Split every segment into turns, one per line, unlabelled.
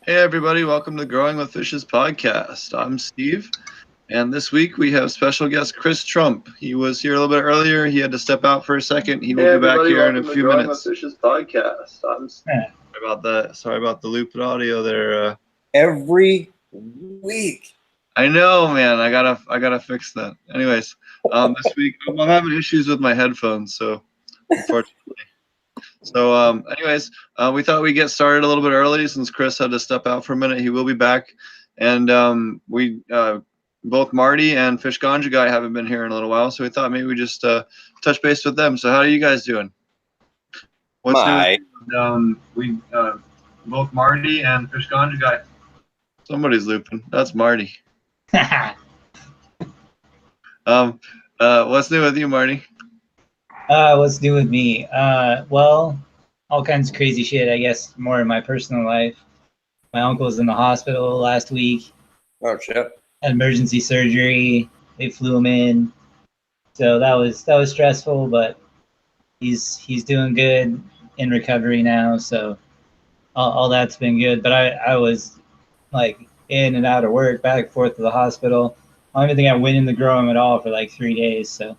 Hey everybody, welcome to Growing with Fishes podcast. I'm Steve, and this week we have special guest Chris Trump. He was here a little bit earlier. He had to step out for a second. He will be back here in a few minutes. Growing with Fishes podcast. Sorry about the looped audio there.
Every week.
I know, man. I gotta fix that. Anyways, this week I'm having issues with my headphones, so unfortunately. So, we thought we'd get started a little bit early since Chris had to step out for a minute. He will be back. And both Marty and Ganja Guy haven't been here in a little while, so we thought maybe we just touch base with them. So how are you guys doing? What's new? Both Marty and Ganja Guy. Somebody's looping. That's Marty. What's new with you, Marty?
What's new with me? Well, all kinds of crazy shit, I guess, more in my personal life. My uncle was in the hospital last week.
Oh, shit.
Had emergency surgery. They flew him in. So that was stressful, but he's doing good, in recovery now. So all that's been good. But I was like in and out of work, back and forth to the hospital. I don't even think I went in the grow room at all for like 3 days. So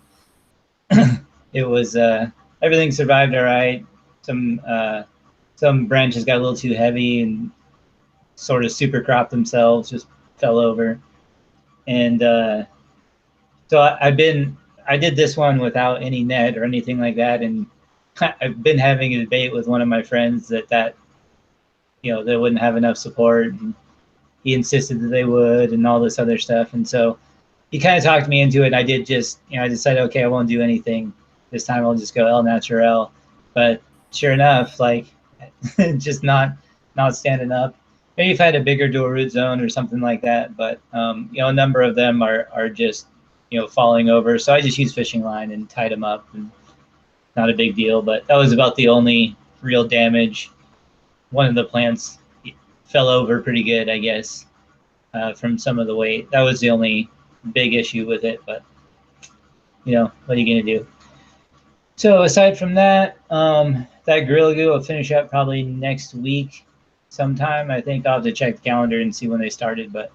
it was everything survived all right. Some branches got a little too heavy and sort of super cropped themselves, just fell over. And so I did this one without any net or anything like that, and I've been having a debate with one of my friends that they wouldn't have enough support, and he insisted that they would, and all this other stuff. And so he kind of talked me into it. And I did I decided, okay, I won't do anything this time. I'll just go El Natural. But sure enough, like just not standing up. Maybe if I had a bigger dual root zone or something like that, but a number of them are just falling over. So I just used fishing line and tied them up, and not a big deal. But that was about the only real damage. One of the plants fell over pretty good, I guess, from some of the weight. That was the only big issue with it. But what are you gonna do? So aside from that, that Gorilla Glue will finish up probably next week sometime. I think I'll have to check the calendar and see when they started, but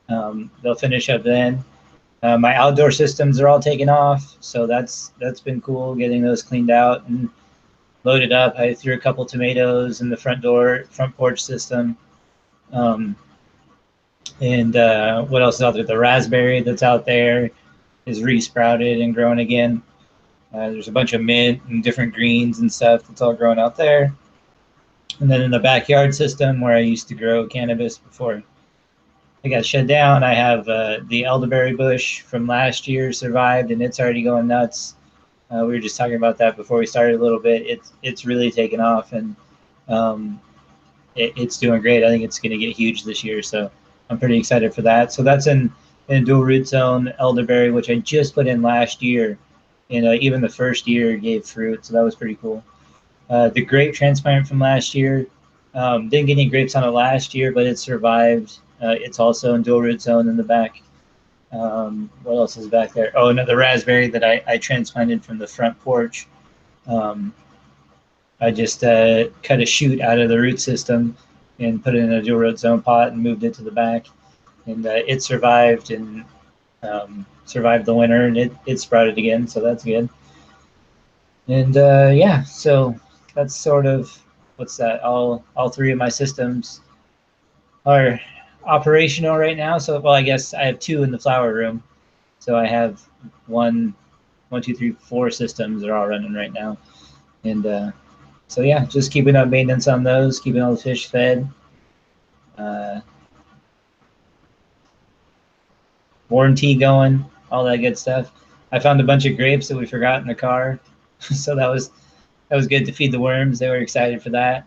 they'll finish up then. My outdoor systems are all taken off, so that's been cool, getting those cleaned out and loaded up. I threw a couple tomatoes in the front porch system. And what else is out there? The raspberry that's out there is re-sprouted and growing again. There's a bunch of mint and different greens and stuff that's all growing out there. And then in the backyard system where I used to grow cannabis before I got shut down, I have the elderberry bush from last year survived, and it's already going nuts. We were just talking about that before we started a little bit. It's really taken off, and it's doing great. I think it's going to get huge this year, so I'm pretty excited for that. So that's in dual root zone elderberry, which I just put in last year. And even the first year gave fruit, so that was pretty cool. The grape transplant from last year, didn't get any grapes on it last year, but it survived. It's also in dual root zone in the back. What else is back there? Oh, no, the raspberry that I transplanted from the front porch. I just cut a shoot out of the root system and put it in a dual root zone pot and moved it to the back. And it survived and survived the winter, and it sprouted again, so that's good. And so that's sort of what's that. All three of my systems are operational right now. So, well, I guess I have 2 in the flower room, so I have 1, 2, 3, 4 systems that are all running right now. And so yeah, just keeping up maintenance on those, keeping all the fish fed. Warranty going, all that good stuff. I found a bunch of grapes that we forgot in the car, so that was good to feed the worms. They were excited for that,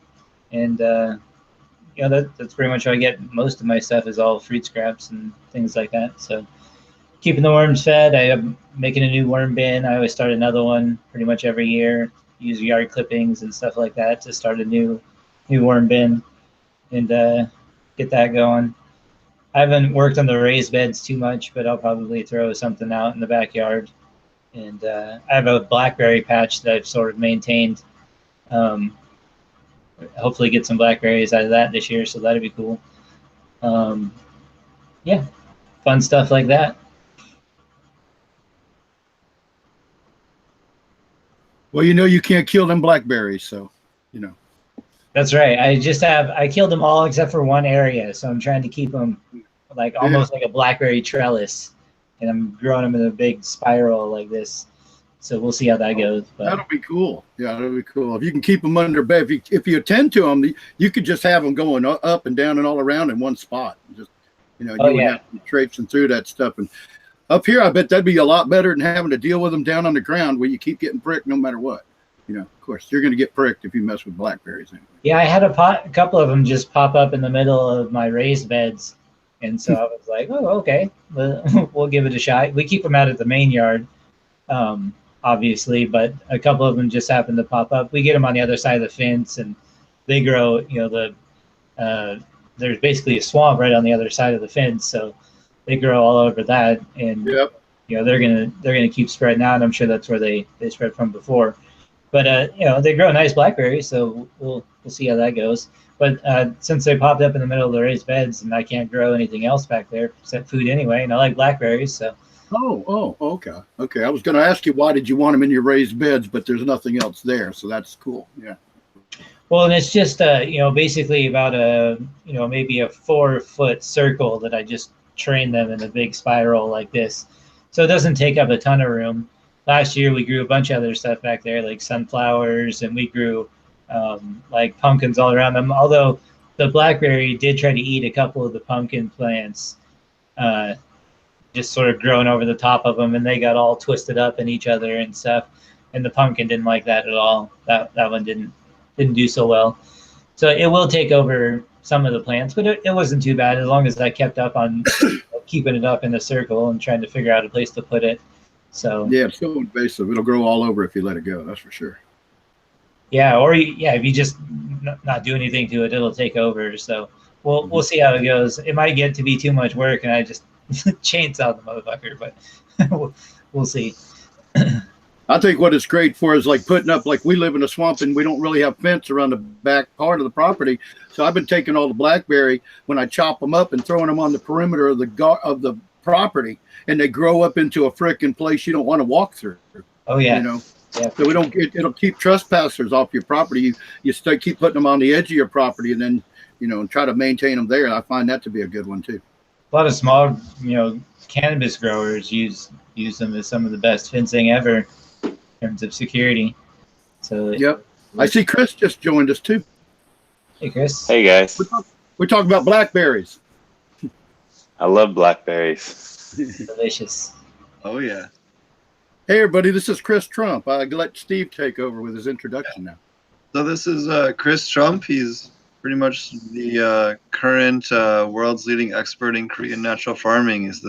and that's pretty much how I get most of my stuff, is all fruit scraps and things like that. So keeping the worms fed. I am making a new worm bin. I always start another one pretty much every year. Use yard clippings and stuff like that to start a new worm bin and get that going. I haven't worked on the raised beds too much, but I'll probably throw something out in the backyard. And I have a blackberry patch that I've sort of maintained hopefully get some blackberries out of that this year, so that'd be cool. Yeah, fun stuff like that.
Well, you can't kill them blackberries, so
That's right. I killed them all except for one area, so I'm trying to keep them like almost like a blackberry trellis, and I'm growing them in a big spiral like this. So we'll see how that goes. But
that'll be cool. Yeah, that'll be cool. If you can keep them under bed, if you attend to them, you could just have them going up and down and all around in one spot. Just you wouldn't have to be traipsing through that stuff. And up here, I bet that'd be a lot better than having to deal with them down on the ground where you keep getting pricked no matter what. Of course, you're going to get pricked if you mess with blackberries. Anyway.
Yeah, I had a couple of them just pop up in the middle of my raised beds. And so I was like, oh, okay, we'll give it a shot. We keep them out at the main yard, obviously, but a couple of them just happen to pop up. We get them on the other side of the fence, and they grow, there's basically a swamp right on the other side of the fence, so they grow all over that. And, they're gonna keep spreading out, and I'm sure that's where they spread from before. But, they grow nice blackberries, so we'll see how that goes. But since they popped up in the middle of the raised beds and I can't grow anything else back there except food anyway, and I like blackberries, so.
Oh, okay. Okay, I was going to ask you, why did you want them in your raised beds, but there's nothing else there, so that's cool, yeah.
Well, and it's just, basically about maybe a 4-foot circle that I just train them in a big spiral like this. So it doesn't take up a ton of room. Last year we grew a bunch of other stuff back there, like sunflowers, and we grew like pumpkins all around them. Although the blackberry did try to eat a couple of the pumpkin plants, just sort of growing over the top of them, and they got all twisted up in each other and stuff. And the pumpkin didn't like that at all. That one didn't do so well. So it will take over some of the plants, but it wasn't too bad as long as I kept up on keeping it up in a circle and trying to figure out a place to put it. So
yeah, it's so invasive. It'll grow all over if you let it go. That's for sure.
Yeah, or if you just not do anything to it, it'll take over. So we'll see how it goes. It might get to be too much work, and I just chainsaw the motherfucker, but we'll see.
I think what it's great for is like putting up, like we live in a swamp and we don't really have fence around the back part of the property. So I've been taking all the blackberry when I chop them up and throwing them on the perimeter of the property, and they grow up into a frickin' place you don't want to walk through.
Oh yeah.
Yeah. So it'll keep trespassers off your property. You keep putting them on the edge of your property, and then and try to maintain them there. I find that to be a good one too.
A lot of small cannabis growers use them as some of the best fencing ever in terms of security. So
yep. I see Chris just joined us too.
Hey Chris.
Hey guys.
We're talking about blackberries.
I love blackberries.
Delicious.
Oh yeah.
Hey everybody, this is Chris Trump. I'll let Steve take over with his introduction now.
So this is Chris Trump. He's pretty much the current world's leading expert in Korean natural farming. He's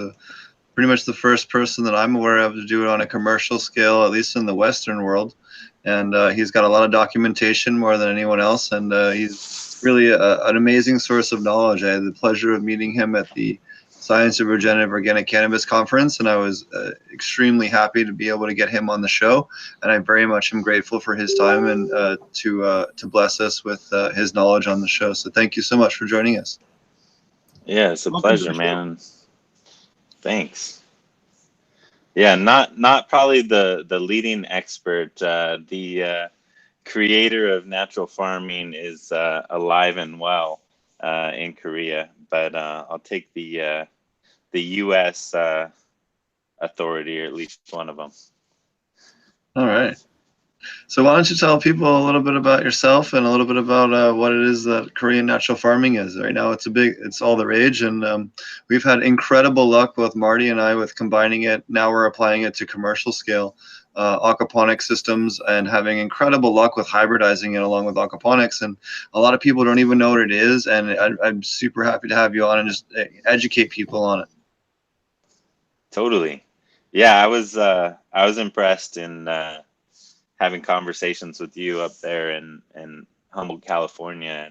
pretty much the first person that I'm aware of to do it on a commercial scale, at least in the Western world. And he's got a lot of documentation, more than anyone else. And he's really an amazing source of knowledge. I had the pleasure of meeting him at the Science of Regenerative Organic Cannabis Conference, and I was extremely happy to be able to get him on the show. And I very much am grateful for his time and to bless us with his knowledge on the show. So thank you so much for joining us.
Yeah, it's a pleasure, man. Thanks. Yeah, not probably the leading expert. The creator of natural farming is alive and well in Korea, but I'll take the U.S. authority, or at least one of them. All
right. So why don't you tell people a little bit about yourself and a little bit about what it is that Korean natural farming is. Right now it's all the rage, and we've had incredible luck, both Marty and I, with combining it. Now we're applying it to commercial scale aquaponic systems and having incredible luck with hybridizing it along with aquaponics. And a lot of people don't even know what it is, and I'm super happy to have you on and just educate people on it.
Totally. Yeah, I was impressed in having conversations with you up there in Humboldt, California,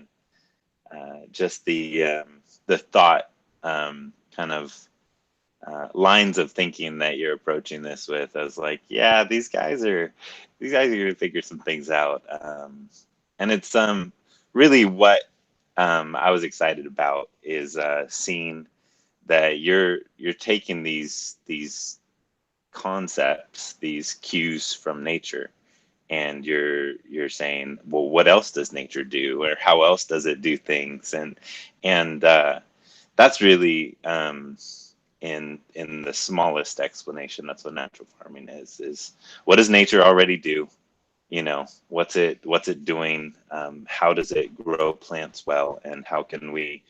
and just the thought kind of lines of thinking that you're approaching this with. I was like, yeah, these guys are gonna figure some things out, and it's really what I was excited about is seeing that you're taking these concepts, these cues from nature, and you're saying, well, what else does nature do, or how else does it do things? And that's really in the smallest explanation, that's what natural farming is what does nature already do? What's it doing? How does it grow plants well? And how can we,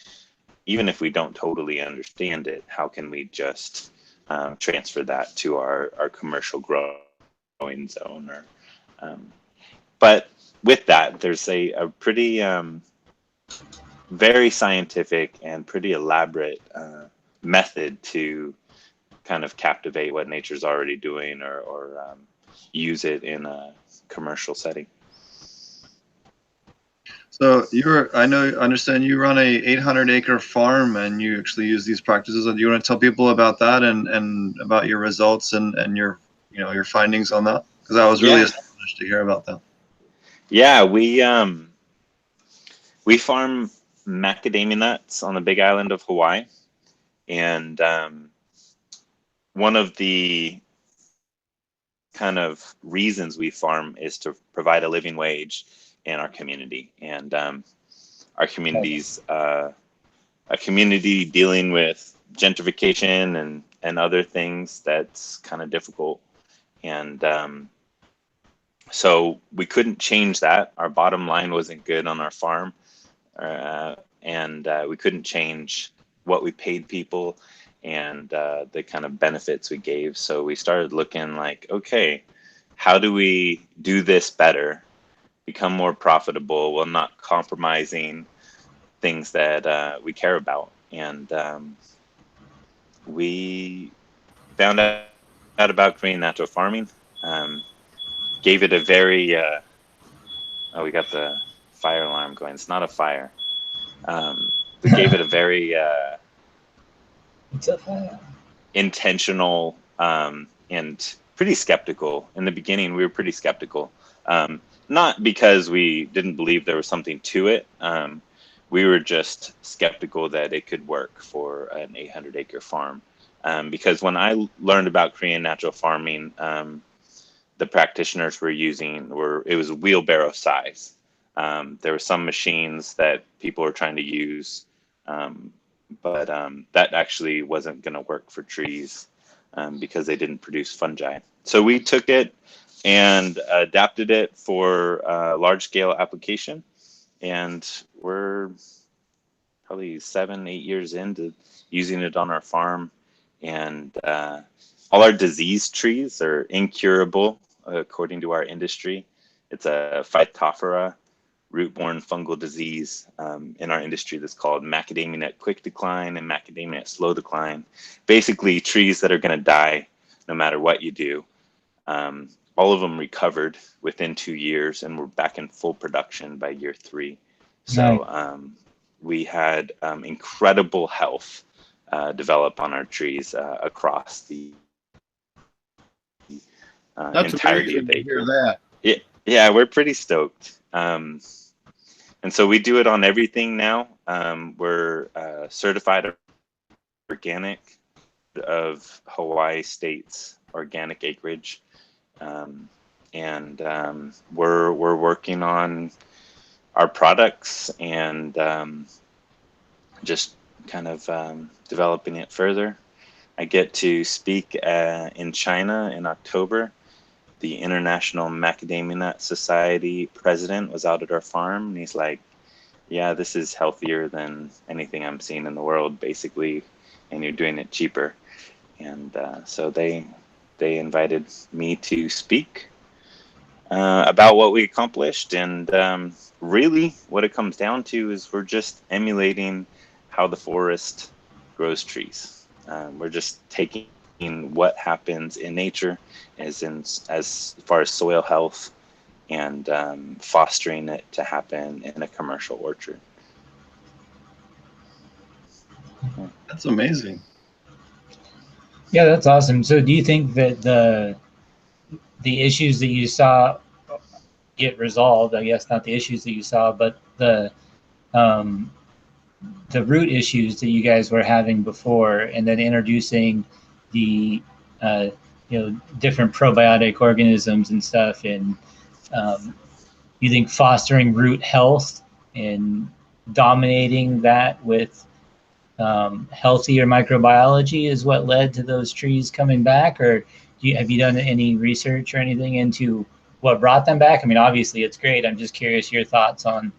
even if we don't totally understand it, how can we just transfer that to our commercial growing zone? But with that, there's a pretty very scientific and pretty elaborate method to kind of captivate what nature's already doing, or use it in a commercial setting.
So I understand you run a 800-acre farm, and you actually use these practices. Do you want to tell people about that and about your results and your findings on that? Because I was really astonished to hear about that.
Yeah, we farm macadamia nuts on the Big Island of Hawaii, and one of the kind of reasons we farm is to provide a living wage in our community. And our community's a community dealing with gentrification and other things that's kind of difficult. And so we couldn't change that. Our bottom line wasn't good on our farm, and we couldn't change what we paid people and the kind of benefits we gave. So we started looking like, okay, how do we do this better, become more profitable while not compromising things that we care about? And we found out about green natural farming, gave it a very, we got the fire alarm going. It's not a fire. We gave it a very intentional and pretty skeptical. In the beginning, we were pretty skeptical. Not because we didn't believe there was something to it. We were just skeptical that it could work for an 800-acre farm. Because when I learned about Korean natural farming, the practitioners were using it was wheelbarrow size. There were some machines that people were trying to use, but that actually wasn't going to work for trees because they didn't produce fungi. So we took it and adapted it for large-scale application, and we're probably 7-8 years into using it on our farm. And all our disease trees are incurable according to our industry. It's a Phytophthora root-borne fungal disease in our industry that's called macadamia nut quick decline and macadamia nut slow decline. Basically, trees that are going to die no matter what you do. All of them recovered within 2 years, and we're back in full production by year 3. So we had incredible health develop on our trees across the entirety of the acre. Yeah, we're pretty stoked. And so we do it on everything now. We're certified organic of Hawaii State's organic acreage. And we're working on our products and just kind of developing it further. I get to speak in China in October. The International Macadamia Nut Society president was out at our farm, and he's like, yeah, this is healthier than anything I'm seeing in the world, basically, and you're doing it cheaper. And so they invited me to speak about what we accomplished. And really what it comes down to is we're just emulating how the forest grows trees. We're just taking what happens in nature as far as soil health and fostering it to happen in a commercial orchard.
That's amazing.
Yeah, that's awesome. So do you think that the issues that you saw get resolved? I guess not the issues that you saw, but the um, the root issues that you guys were having before, and then introducing the different probiotic organisms and stuff, and you think fostering root health and dominating that with healthier microbiology is what led to those trees coming back? Or have you done any research or anything into what brought them back? I mean, obviously it's great. I'm just curious your thoughts on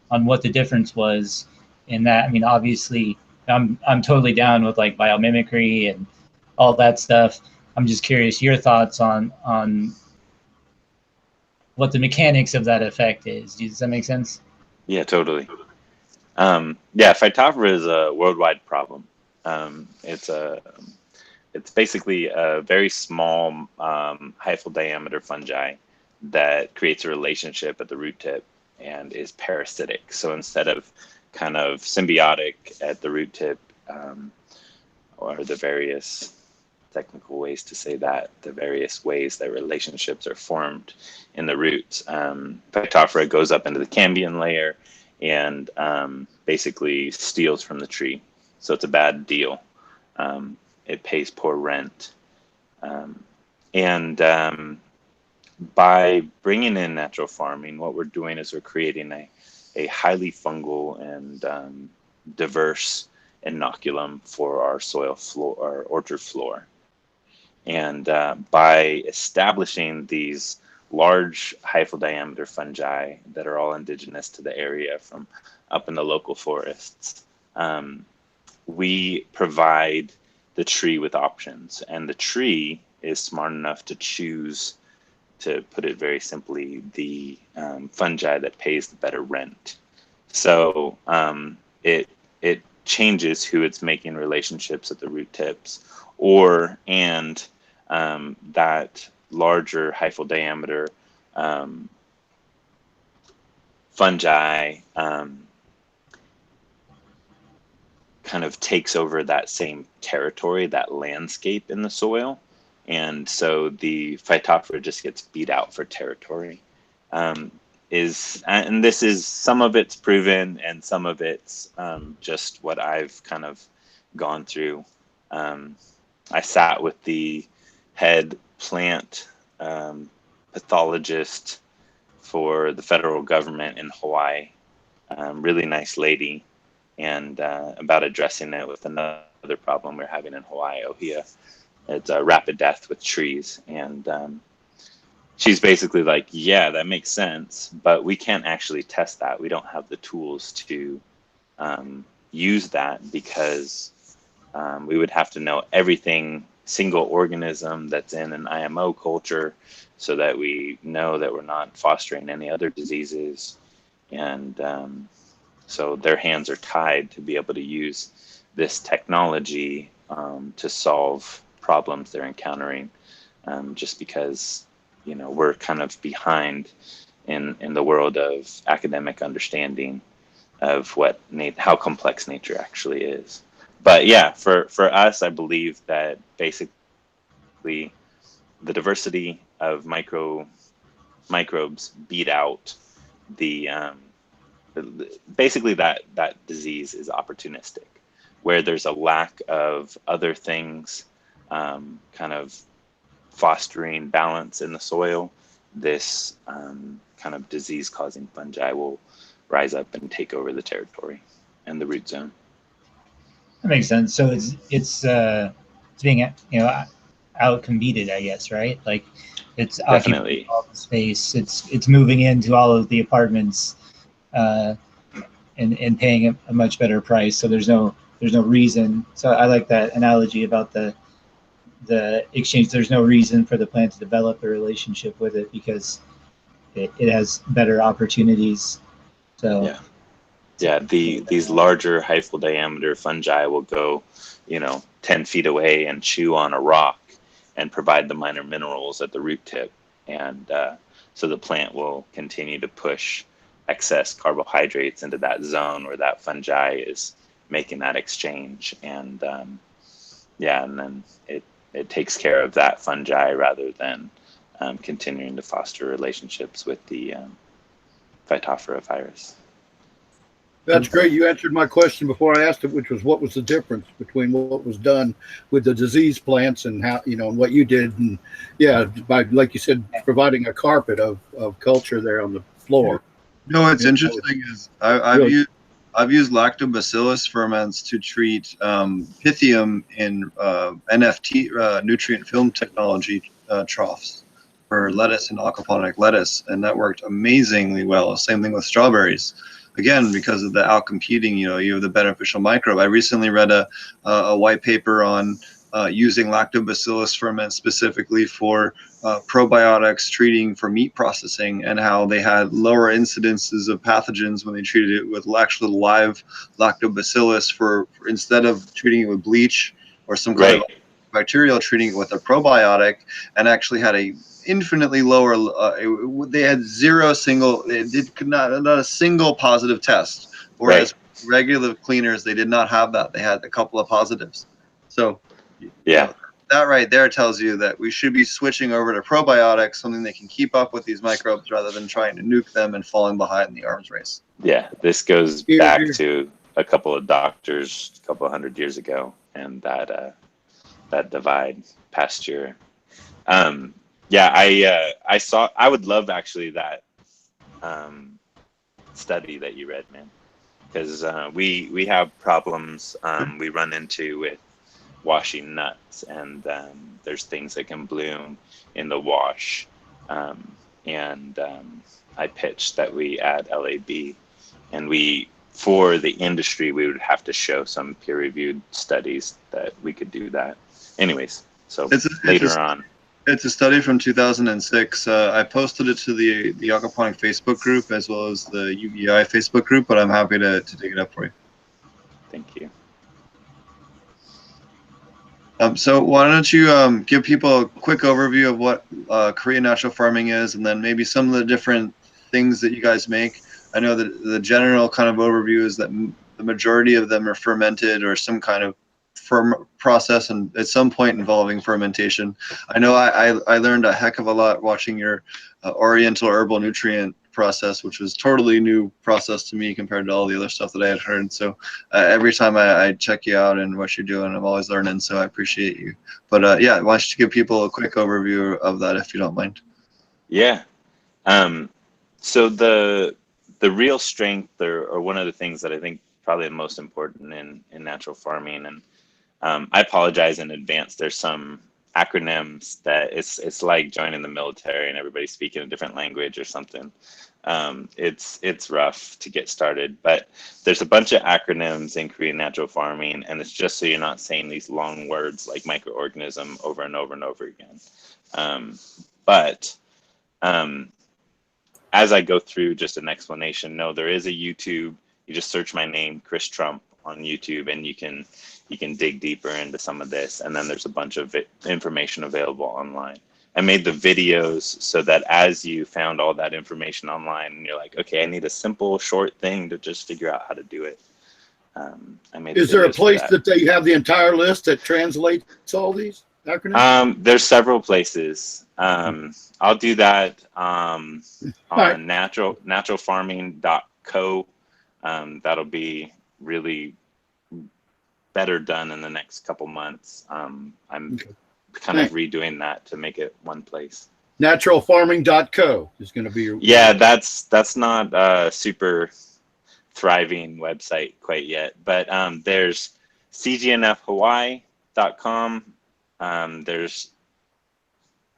what the difference was in that. I mean, obviously I'm totally down with like biomimicry and all that stuff. I'm just curious your thoughts on what the mechanics of that effect is. Does that make sense?
Yeah, totally. Yeah, Phytophthora is a worldwide problem. It's basically a very small hyphal diameter fungi that creates a relationship at the root tip and is parasitic. So instead of kind of symbiotic at the root tip, or the various technical ways to say that, the various ways that relationships are formed in the roots, Phytophthora goes up into the cambium layer and basically steals from the tree. So it's a bad deal. It pays poor rent. By bringing in natural farming, what we're doing is we're creating a highly fungal and diverse inoculum for our soil floor, our orchard floor. And by establishing these large hyphal diameter fungi that are all indigenous to the area from up in the local forests, we provide the tree with options, and the tree is smart enough to choose, to put it very simply, the fungi that pays the better rent. So it changes who it's making relationships at the root tips, that larger hyphal diameter fungi kind of takes over that same territory, that landscape in the soil. And so the Phytophthora just gets beat out for territory. And this is, some of it's proven and some of it's just what I've kind of gone through. I sat with the head plant pathologist for the federal government in Hawaii, really nice lady, and about addressing it with another problem we're having in Hawaii, ohia. It's a rapid death with trees. And she's basically like, yeah, that makes sense, but we can't actually test that. We don't have the tools to use that, because we would have to know everything, single organism that's in an IMO culture, so that we know that we're not fostering any other diseases. And so their hands are tied to be able to use this technology to solve problems they're encountering, just because, we're kind of behind in the world of academic understanding of how complex nature actually is. But yeah, for us, I believe that basically the diversity of microbes beat out basically that disease is opportunistic, where there's a lack of other things kind of fostering balance in the soil. This kind of disease causing fungi will rise up and take over the territory and the root zone.
That makes sense. So it's being out competed, I guess, right? Like it's
Definitely
occupying all the space. It's moving into all of the apartments and paying a much better price. So there's no reason. So I like that analogy about the exchange. There's no reason for the plant to develop a relationship with it, because it has better opportunities. So
yeah, these larger hyphal diameter fungi will go 10 feet away and chew on a rock and provide the minor minerals at the root tip, and so the plant will continue to push excess carbohydrates into that zone where that fungi is making that exchange. And and then it takes care of that fungi rather than continuing to foster relationships with the Phytophthora virus.
That's great. You answered my question before I asked it, which was what was the difference between what was done with the disease plants and how, and what you did. And yeah, by, like you said, providing a carpet of culture there on the floor.
No, what's interesting is I've used lactobacillus ferments to treat pythium in NFT nutrient film technology troughs for lettuce and aquaponic lettuce, and that worked amazingly well. Same thing with strawberries. Again, because of the outcompeting, you have the beneficial microbe. I recently read a white paper on using lactobacillus ferment specifically for probiotics treating for meat processing, and how they had lower incidences of pathogens when they treated it with actual live lactobacillus for instead of treating it with bleach or some kind of bacterial, treating it with a probiotic, and actually had a infinitely lower. They had not a single positive test, whereas regular cleaners, they did not have that. They had a couple of positives. So that right there tells you that we should be switching over to probiotics, something that can keep up with these microbes rather than trying to nuke them and falling behind in the arms race.
Yeah, this goes back to a couple of doctors a couple of 100 years ago, and that divide pasture. I would love actually that study that you read, man, because we have problems we run into with washing nuts, and there's things that can bloom in the wash, and I pitched that we add LAB, and for the industry we would have to show some peer-reviewed studies that we could do that. Anyways, so later on.
It's a study from 2006. I posted it to the Aquaponic Facebook group as well as the UBI Facebook group, but I'm happy to dig it up for you.
Thank you.
So why don't you give people a quick overview of what Korean natural farming is, and then maybe some of the different things that you guys make. I know that the general kind of overview is that the majority of them are fermented or some kind of process, and at some point involving fermentation. I know I learned a heck of a lot watching your Oriental herbal nutrient process, which was totally new process to me compared to all the other stuff that I had heard. So every time I check you out and what you're doing, I'm always learning, so I appreciate you. But yeah, why don't you give people a quick overview of that if you don't mind?
Yeah. So the real strength, or one of the things that I think probably the most important in natural farming, and I apologize in advance, there's some acronyms that it's like joining the military and everybody's speaking a different language or something. It's rough to get started, but there's a bunch of acronyms in Korean natural farming, and it's just so you're not saying these long words like microorganism over and over and over again. As I go through just an explanation, no, there is a YouTube. You just search my name, Chris Trump, on YouTube, and you can dig deeper into some of this. And then there's a bunch of information available online. I made the videos so that as you found all that information online, and you're like, okay, I need a simple, short thing to just figure out how to do it. I made. Is
there a place that they have the entire list that translates all these acronyms?
There's several places. I'll do that on naturalfarming.co. That'll be really better done in the next couple months. I'm kind of redoing that to make it one place.
Naturalfarming.co is going to be your.
Yeah, that's not a super thriving website quite yet, but there's cgnfhawaii.com. There's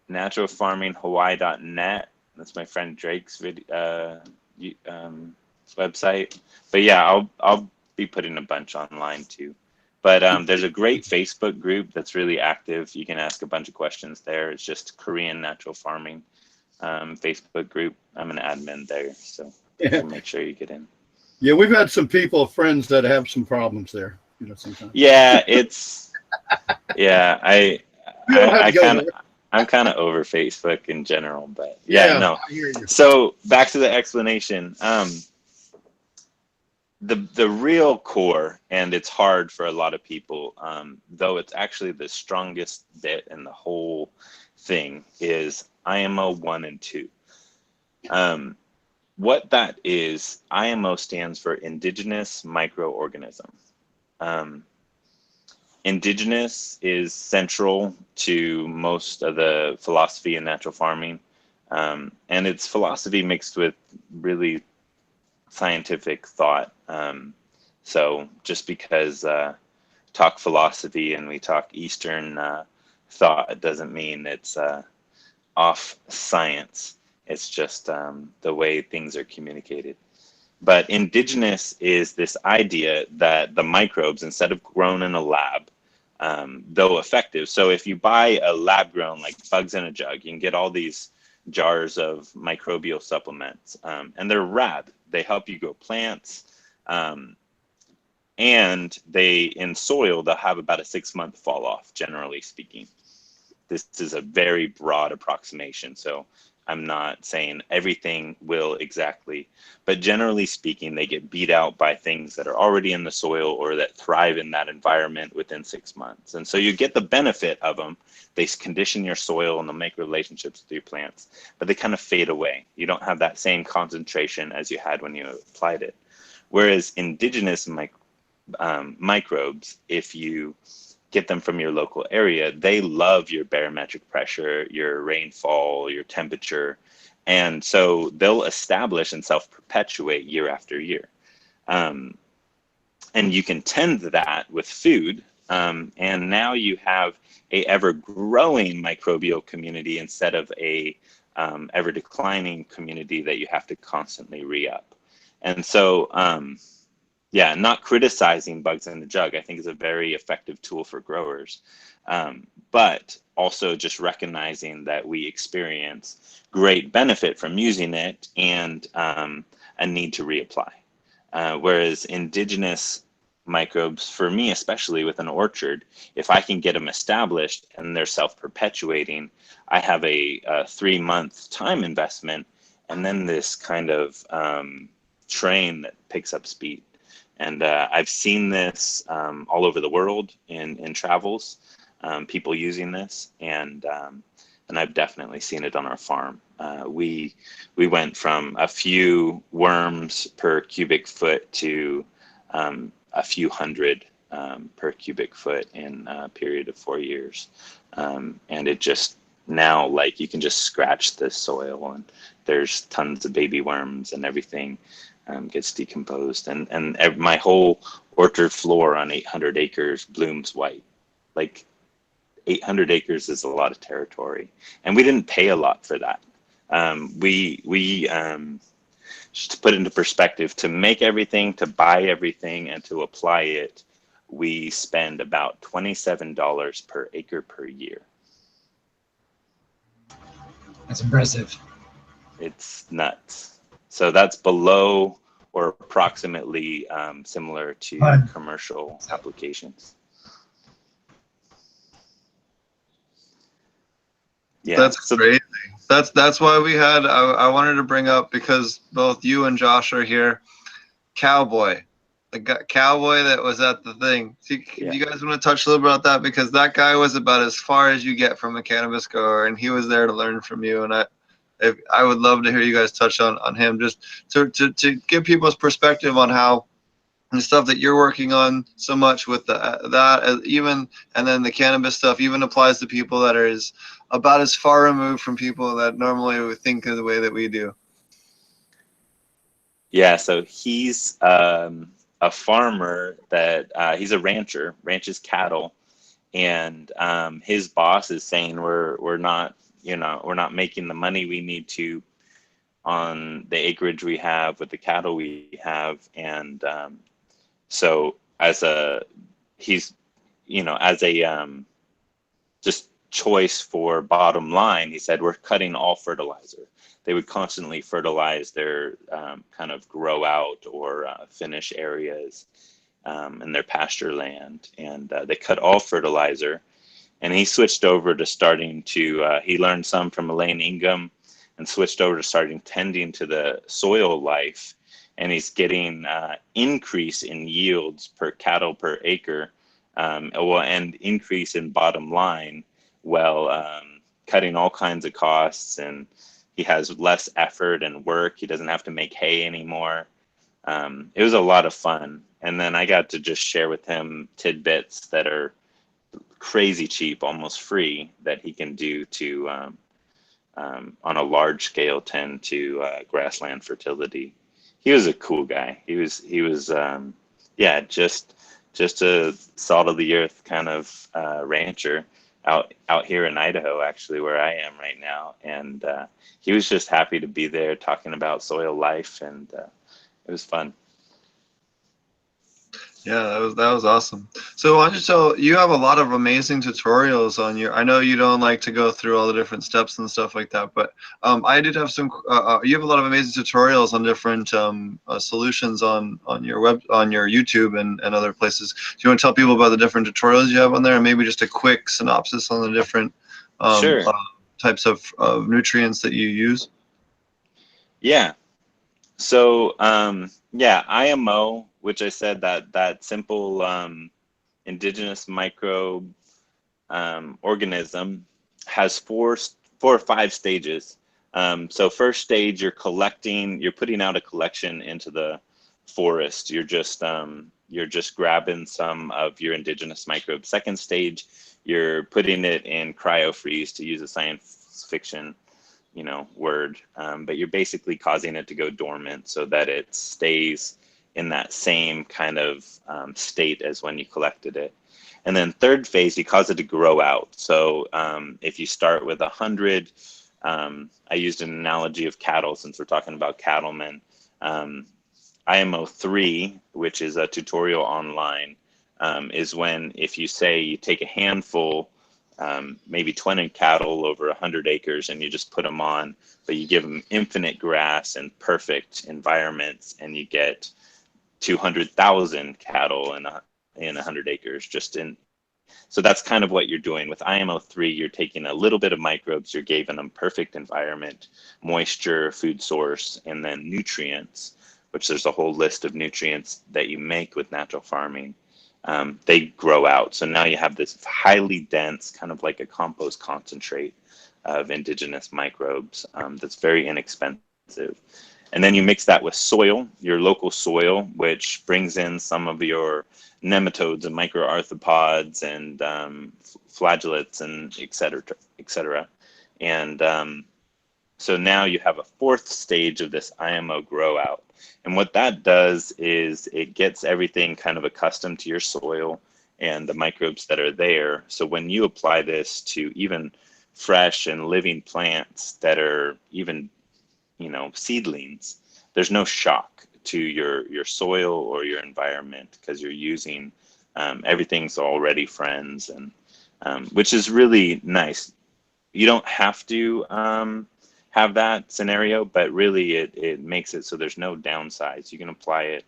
naturalfarminghawaii.net. That's my friend Drake's website. But yeah, I'll be putting a bunch online too. But there's a great Facebook group that's really active. You can ask a bunch of questions there. It's just Korean Natural Farming Facebook group. I'm an admin there, so make sure you get in.
Yeah, we've had some friends that have some problems there. Sometimes.
Yeah, it's I'm kind of over Facebook in general, but no.
I hear you.
So back to the explanation. The real core, and it's hard for a lot of people, though it's actually the strongest bit in the whole thing, is IMO 1 and 2. what that is, IMO stands for indigenous microorganism. Indigenous is central to most of the philosophy in natural farming, and it's philosophy mixed with really scientific thought. So just because talk philosophy and we talk Eastern thought doesn't mean it's off science. It's just the way things are communicated. But indigenous is this idea that the microbes, instead of grown in a lab, though effective. So if you buy a lab grown, like bugs in a jug, you can get all these jars of microbial supplements, and they're rad. They help you grow plants, and they, in soil, they'll have about a 6-month fall off, generally speaking. This is a very broad approximation, so I'm not saying everything will exactly, but generally speaking, they get beat out by things that are already in the soil or that thrive in that environment within 6 months. And so you get the benefit of them. They condition your soil and they'll make relationships with your plants, but they kind of fade away. You don't have that same concentration as you had when you applied it. Whereas indigenous microbes, if you get them from your local area, they love your barometric pressure, your rainfall, your temperature. And so they'll establish and self-perpetuate year after year. And you can tend that with food. And now you have a ever-growing microbial community instead of a ever-declining community that you have to constantly re-up. And so, yeah, not criticizing bugs in the jug, I think, is a very effective tool for growers, but also just recognizing that we experience great benefit from using it and a need to reapply. Whereas indigenous microbes, for me, especially with an orchard, if I can get them established and they're self-perpetuating, I have a 3-month time investment and then this kind of train that picks up speed. And I've seen this all over the world in travels, people using this, and I've definitely seen it on our farm. We went from a few worms per cubic foot to a few hundred per cubic foot in a period of 4 years. And it just now, like, you can just scratch the soil and there's tons of baby worms and everything. Gets decomposed, and my whole orchard floor on 800 acres blooms white. Like 800 acres is a lot of territory, and we didn't pay a lot for that. We just to put into perspective, to make everything, to buy everything, and to apply it, we spend about $27 per acre per year.
That's impressive.
It's nuts. So that's below or approximately similar to commercial applications. Yeah,
that's crazy. That's why we had. I wanted to bring up, because both you and Josh are here. Cowboy, the cowboy that was at the thing. Do you guys want to touch a little bit about that? Because that guy was about as far as you get from a cannabis grower, and he was there to learn from you. And I would love to hear you guys touch on him, just to give people's perspective on how the stuff that you're working on so much with that even, and then the cannabis stuff even applies to people that are about as far removed from people that normally would think of the way that we do.
Yeah, so he's a farmer that he's a rancher, ranches cattle, and his boss is saying we're not making the money we need to on the acreage we have with the cattle we have. And so as a just choice for bottom line, he said, we're cutting all fertilizer. They would constantly fertilize their kind of grow out or finish areas in their pasture land. And they cut all fertilizer. And he switched over to starting to, he learned some from Elaine Ingham and switched over to starting tending to the soil life. And he's getting increase in yields per cattle per acre, and increase in bottom line, while cutting all kinds of costs. And he has less effort and work. He doesn't have to make hay anymore. It was a lot of fun. And then I got to just share with him tidbits that are crazy cheap, almost free, that he can do to on a large scale tend to grassland fertility. He was a cool guy. He was yeah, just a salt of the earth kind of rancher out here in Idaho, actually, where I am right now. And he was just happy to be there talking about soil life, and it was fun.
Yeah, that was awesome. So why don't you tell, you have a lot of amazing tutorials on your, I know you don't like to go through all the different steps and stuff like that, but I did have some, you have a lot of amazing tutorials on different solutions on your on your YouTube and other places. Do you want to tell people about the different tutorials you have on there, and maybe just a quick synopsis on the different
Sure.
types of nutrients that you use?
Yeah. So yeah, IMO, which I said that simple indigenous microbe organism, has four or five stages. So first stage, you're putting out a collection into the forest. You're just grabbing some of your indigenous microbes. Second stage, you're putting it in cryo-freeze, to use a science fiction word, but you're basically causing it to go dormant so that it stays in that same kind of state as when you collected it. And then third phase, you cause it to grow out. So if you start with 100, I used an analogy of cattle, since we're talking about cattlemen. IMO 3, which is a tutorial online, is when, if you say you take a handful, maybe 20 cattle over 100 acres, and you just put them on, but you give them infinite grass and perfect environments, and you get 200,000 cattle in 100 acres. So that's kind of what you're doing with IMO 3. You're taking a little bit of microbes, you're giving them perfect environment, moisture, food source, and then nutrients, which there's a whole list of nutrients that you make with natural farming. They grow out. So now you have this highly dense, kind of like a compost concentrate of indigenous microbes that's very inexpensive. And then you mix that with soil, your local soil, which brings in some of your nematodes and microarthropods and flagellates and et cetera. And so now you have a fourth stage of this IMO grow out. And what that does is it gets everything kind of accustomed to your soil and the microbes that are there. So when you apply this to even fresh and living plants that are even, seedlings, there's no shock to your soil or your environment, because you're using everything's already friends, and which is really nice. You don't have to have that scenario, but really it makes it so there's no downsides. You can apply it,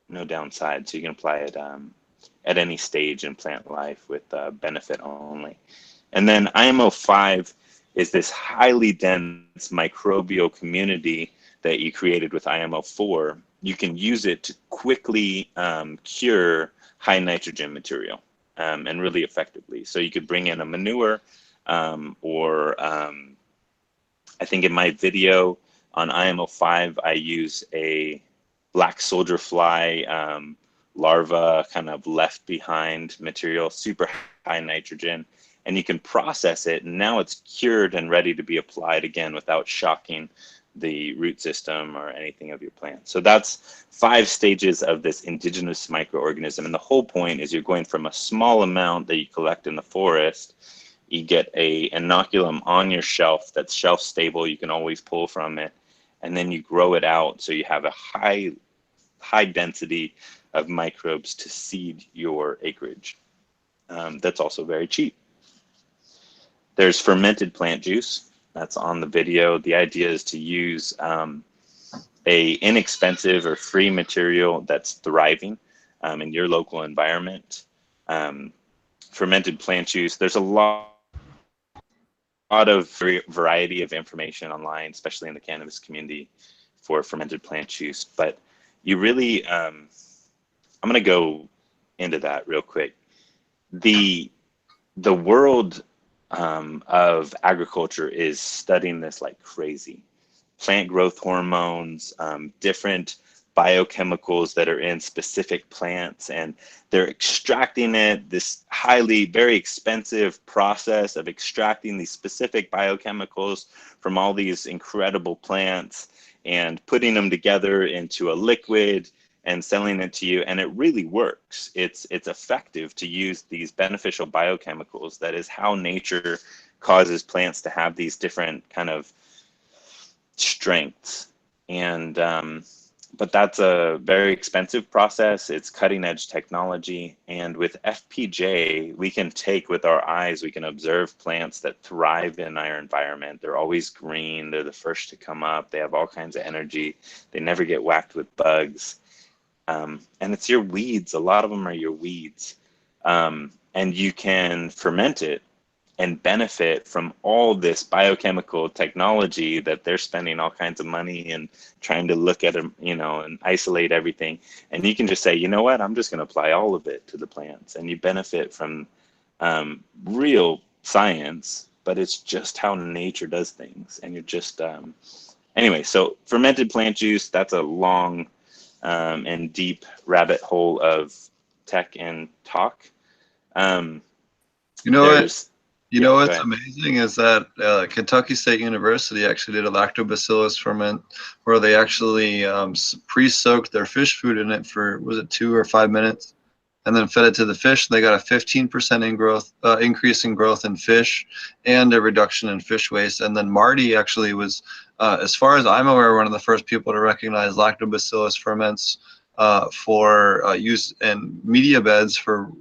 no downside, so you can apply it at any stage in plant life with benefit only. And then IMO 5 is this highly dense microbial community that you created with IMO 4. You can use it to quickly cure high nitrogen material and really effectively. So you could bring in a manure or I think in my video on IMO 5, I use a black soldier fly larva kind of left behind material, super high nitrogen, and you can process it, and now it's cured and ready to be applied again without shocking the root system or anything of your plant. So that's 5 stages of this indigenous microorganism, and the whole point is you're going from a small amount that you collect in the forest. You get a inoculum on your shelf that's shelf stable, you can always pull from it, and then you grow it out so you have a high density of microbes to seed your acreage. That's also very cheap. There's fermented plant juice that's on the video. The idea is to use a inexpensive or free material that's thriving in your local environment. Fermented plant juice, there's a lot of variety of information online, especially in the cannabis community, for fermented plant juice. But you really, I'm going to go into that real quick. The world of agriculture is studying this like crazy. Plant growth hormones, different biochemicals that are in specific plants, and they're extracting it, this very expensive process of extracting these specific biochemicals from all these incredible plants and putting them together into a liquid and selling it to you. And it really works. It's effective to use these beneficial biochemicals. That is how nature causes plants to have these different kind of strengths. And but that's a very expensive process. It's cutting edge technology. And with FPJ, we can take with our eyes, we can observe plants that thrive in our environment. They're always green. They're the first to come up. They have all kinds of energy. They never get whacked with bugs. And it's your weeds. A lot of them are your weeds. And you can ferment it and benefit from all this biochemical technology that they're spending all kinds of money and trying to look at them, and isolate everything. And you can just say, you know what, I'm just going to apply all of it to the plants, and you benefit from real science, but it's just how nature does things. And you're just, anyway, so fermented plant juice, that's a long and deep rabbit hole of tech and talk.
You know what's amazing is that Kentucky State University actually did a lactobacillus ferment where they actually pre-soaked their fish food in it for, was it 2 or 5 minutes, and then fed it to the fish. They got a 15% increase in growth in fish and a reduction in fish waste. And then Marty actually was, as far as I'm aware, one of the first people to recognize lactobacillus ferments for use in media beds for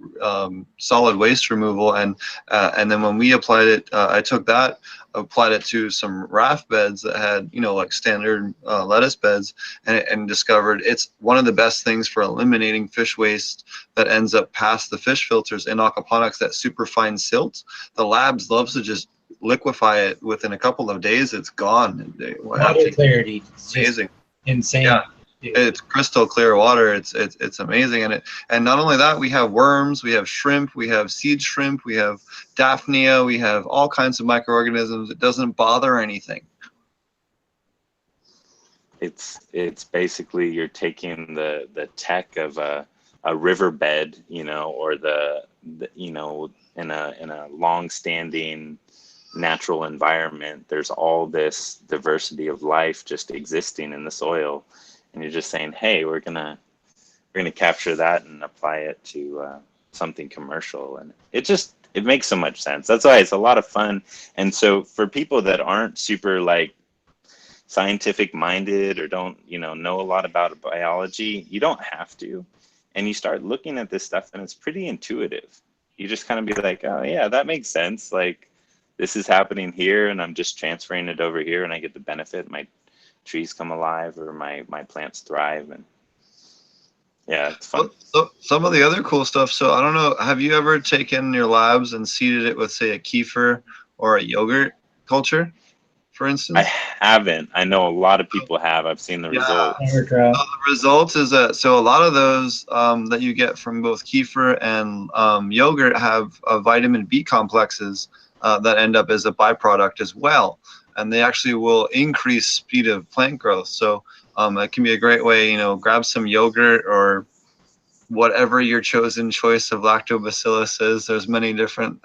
solid waste removal, and then when we applied it, I took that, applied it to some raft beds that had, like standard lettuce beds, and discovered it's one of the best things for eliminating fish waste that ends up past the fish filters in aquaponics. That super fine silt, the labs loves to just liquefy it within a couple of days. It's gone.
Water clarity,
amazing,
insane.
Yeah. It's crystal clear water. It's amazing. And not only that, we have worms, we have shrimp, we have seed shrimp, we have Daphnia, we have all kinds of microorganisms. It doesn't bother anything.
It's basically you're taking the tech of a riverbed, or in a long-standing natural environment. There's all this diversity of life just existing in the soil. And you're just saying, hey, we're gonna capture that and apply it to something commercial, and it makes so much sense. That's why it's a lot of fun. And so for people that aren't super like scientific minded or don't know a lot about biology, you don't have to. And you start looking at this stuff, and it's pretty intuitive. You just kind of be like, oh yeah, that makes sense. Like this is happening here, and I'm just transferring it over here, and I get the benefit. My trees come alive, or my plants thrive, and yeah, it's fun.
So some of the other cool stuff. So I don't know, have you ever taken your labs and seeded it with, say, a kefir or a yogurt culture, for instance?
I haven't. I know a lot of people have. I've seen the results.
The results is that, so a lot of those that you get from both kefir and yogurt have vitamin B complexes that end up as a byproduct as well. And they actually will increase speed of plant growth. So it can be a great way, grab some yogurt or whatever your chosen choice of lactobacillus is. There's many different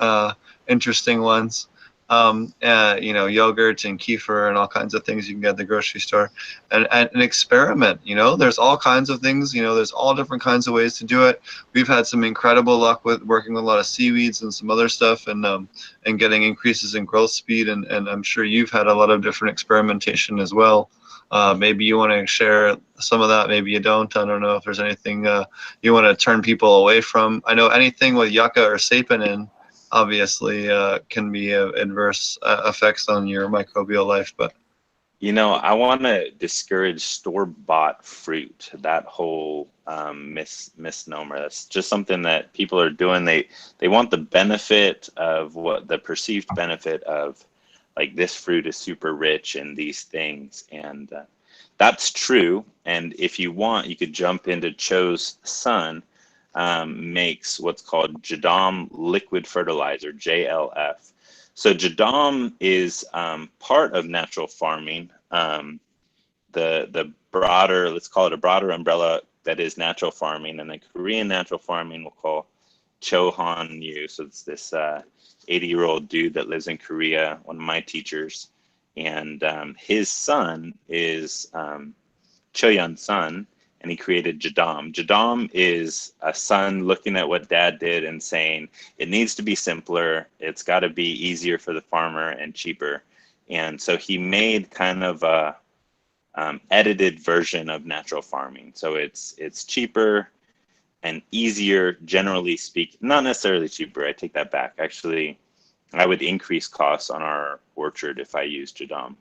interesting ones. Yogurt and kefir and all kinds of things you can get at the grocery store, and experiment. There's all kinds of things. There's all different kinds of ways to do it. We've had some incredible luck with working with a lot of seaweeds and some other stuff, and getting increases in growth speed. And I'm sure you've had a lot of different experimentation as well. Maybe you want to share some of that. Maybe you don't. I don't know if there's anything you want to turn people away from. I know anything with yucca or saponin obviously can be adverse effects on your microbial life, but
I want to discourage store-bought fruit. That whole misnomer, that's just something that people are doing. They want the benefit of what the perceived benefit of, like, this fruit is super rich in these things, and that's true. And if you want, you could jump into Cho's son. Makes what's called Jadam liquid fertilizer, JLF. So jadam is part of natural farming. The broader, let's call it a broader umbrella that is natural farming, and the Korean natural farming we'll call Chohan Yu. So it's this 80-year-old dude that lives in Korea, one of my teachers, and his son is Choyun's son, and he created jadam. Jadam is a son looking at what dad did and saying, it needs to be simpler, it's got to be easier for the farmer and cheaper. And so he made kind of a edited version of natural farming. So it's cheaper and easier, generally speaking. Not necessarily cheaper, I take that back. Actually, I would increase costs on our orchard if I used jadam,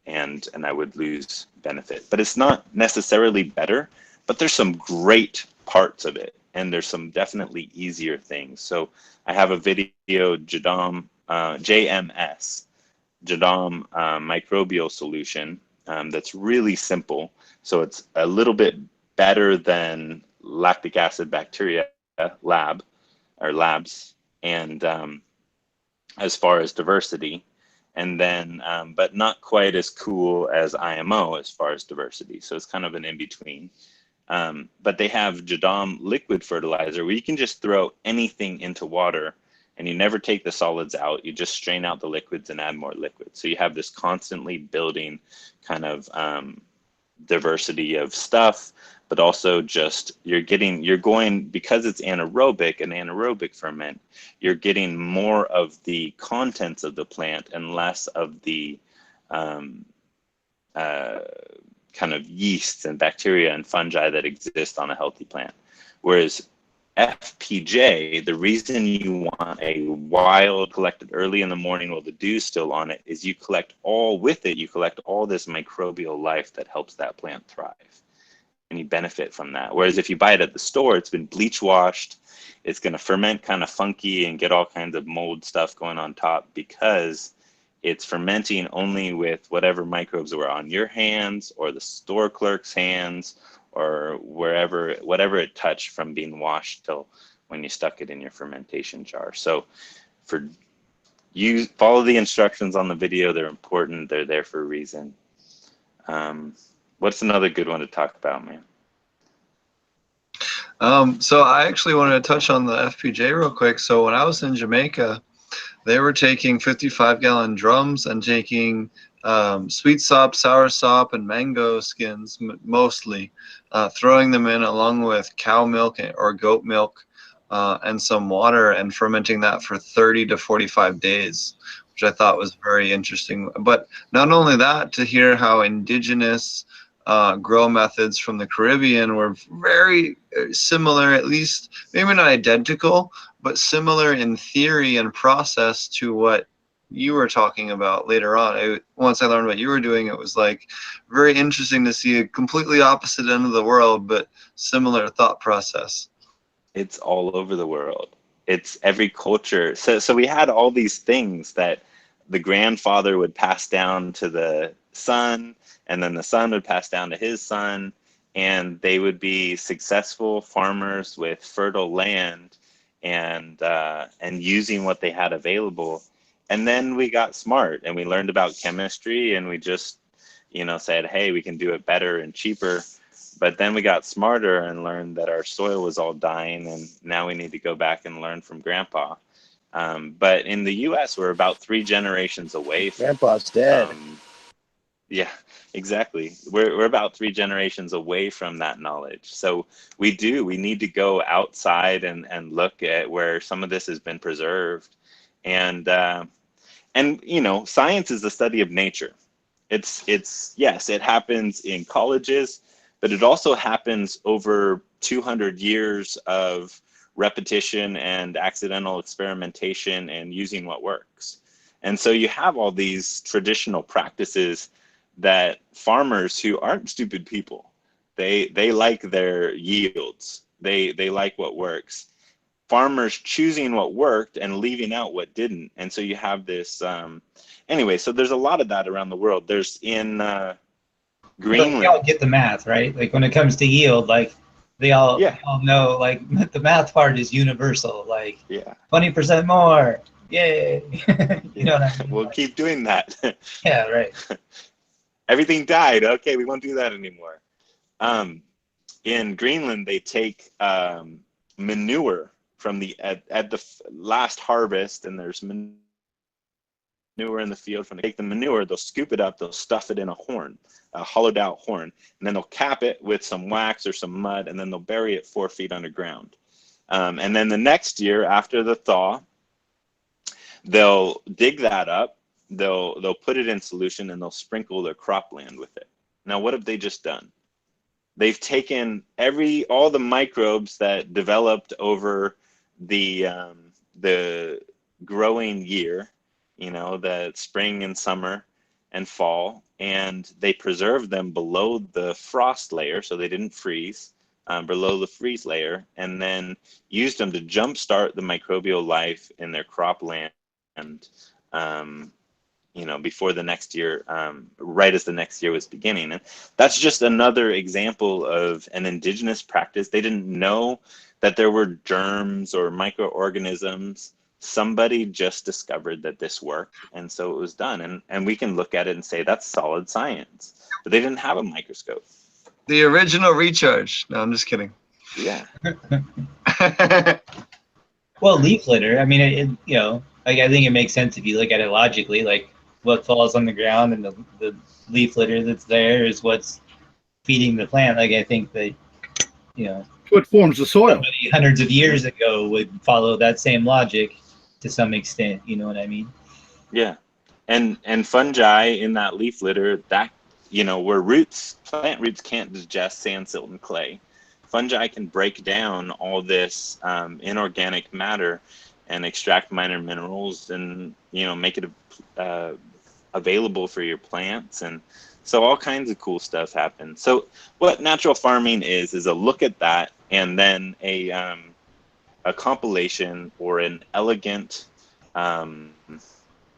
and I would lose benefit. But it's not necessarily better, but there's some great parts of it, and there's some definitely easier things. So I have a video, jadam, JMS, jadam microbial solution, that's really simple. So it's a little bit better than lactic acid bacteria labs, and as far as diversity, and then but not quite as cool as IMO as far as diversity. So it's kind of an in-between. But they have jadam liquid fertilizer where you can just throw anything into water and you never take the solids out. You just strain out the liquids and add more liquids. So you have this constantly building kind of diversity of stuff, but also just you're going, because it's an anaerobic ferment, you're getting more of the contents of the plant and less of the kind of yeasts and bacteria and fungi that exist on a healthy plant. Whereas FPJ, the reason you want a wild collected early in the morning while the dew's still on it is you collect all this microbial life that helps that plant thrive. And you benefit from that. Whereas if you buy it at the store, it's been bleach washed, it's going to ferment kind of funky and get all kinds of mold stuff going on top because it's fermenting only with whatever microbes were on your hands or the store clerk's hands or whatever it touched from being washed till when you stuck it in your fermentation jar. So for you, follow the instructions on the video. They're important. They're there for a reason. What's another good one to talk about, man?
So I actually wanted to touch on the FPJ real quick. So when I was in Jamaica, they were taking 55-gallon drums and taking sweet sop, sour sop, and mango skins mostly, throwing them in along with cow milk or goat milk and some water and fermenting that for 30 to 45 days, which I thought was very interesting. But not only that, to hear how indigenous grow methods from the Caribbean were very similar, at least maybe not identical, but similar in theory and process to what you were talking about later on. Once I learned what you were doing, it was like very interesting to see a completely opposite end of the world, but similar thought process.
It's all over the world. It's every culture. So we had all these things that the grandfather would pass down to the son, and then the son would pass down to his son, and they would be successful farmers with fertile land and using what they had available. And then we got smart and we learned about chemistry and we just, said, hey, we can do it better and cheaper. But then we got smarter and learned that our soil was all dying, and now we need to go back and learn from Grandpa. But in the U.S., we're about 3 generations away from
Grandpa's dead.
Yeah, exactly. We're about 3 generations away from that knowledge. So we need to go outside and look at where some of this has been preserved. And science is the study of nature. It's yes, it happens in colleges, but it also happens over 200 years of repetition and accidental experimentation and using what works. And so you have all these traditional practices that farmers who aren't stupid people, they like their yields. They like what works. Farmers choosing what worked and leaving out what didn't. And so you have this, anyway, so there's a lot of that around the world. There's in Greenland.
We all get the math, right? Like when it comes to yield, like they all know, like the math part is universal, like 20% more, Yay! You know what I mean?
We'll keep doing that.
Yeah, right.
Everything died. Okay, we won't do that anymore. In Greenland, they take manure from the at the last harvest, and there's manure in the field. From take the manure, they'll scoop it up, they'll stuff it in a horn, a hollowed out horn, and then they'll cap it with some wax or some mud, and then they'll bury it 4 feet underground. And then the next year, after the thaw, they'll dig that up, they'll put it in solution, and they'll sprinkle their cropland with it. Now, what have they just done? They've taken all the microbes that developed over the growing year, the spring and summer and fall, and they preserved them below the frost layer, so they didn't freeze, below the freeze layer, and then used them to jumpstart the microbial life in their cropland, before the next year, right as the next year was beginning. And that's just another example of an indigenous practice. They didn't know that there were germs or microorganisms. Somebody just discovered that this worked, and so it was done. And we can look at it and say that's solid science. But they didn't have a microscope.
The original recharge. No, I'm just kidding.
Yeah.
Well, leaf litter. I mean, I think it makes sense if you look at it logically. Like, what falls on the ground and the leaf litter that's there is what's feeding the plant. Like, I think that,
what forms the soil.
Somebody hundreds of years ago would follow that same logic to some extent. You know what I mean?
Yeah. And fungi in that leaf litter, that, where plant roots can't digest sand, silt, and clay. Fungi can break down all this inorganic matter and extract minor minerals and, make it available for your plants. And so all kinds of cool stuff happens. So what natural farming is a look at that, and then a compilation or an elegant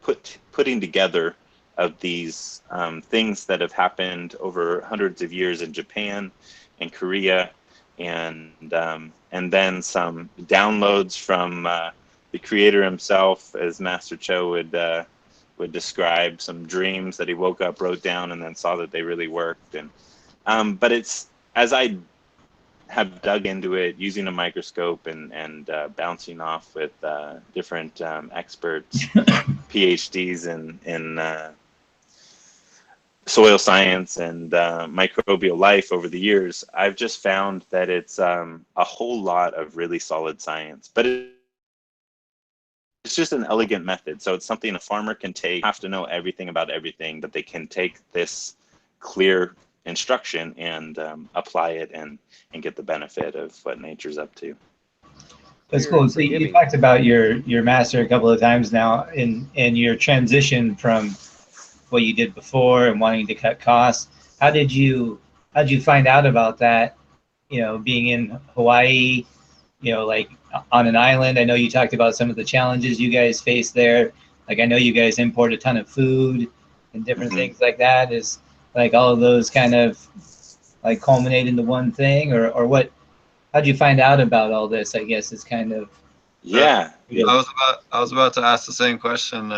putting together of these things that have happened over hundreds of years in Japan and Korea, and then some downloads from the creator himself, as Master Cho would describe, some dreams that he woke up, wrote down, and then saw that they really worked. And but it's, as I have dug into it using a microscope and bouncing off with different experts, PhDs in soil science and microbial life over the years, I've just found that it's a whole lot of really solid science, but it's just an elegant method. So it's something a farmer can take, have to know everything about everything, but they can take this clear instruction and apply it and get the benefit of what nature's up to.
That's cool. So you talked about your master a couple of times now, and your transition from what you did before and wanting to cut costs. How'd you find out about that? Being in Hawaii, like on an island. I know you talked about some of the challenges you guys face there. Like, I know you guys import a ton of food and different things like that. Is like all of those kind of like culminate into one thing, or what? How'd you find out about all this? I guess is kind of.
Yeah.
I was about to ask the same question.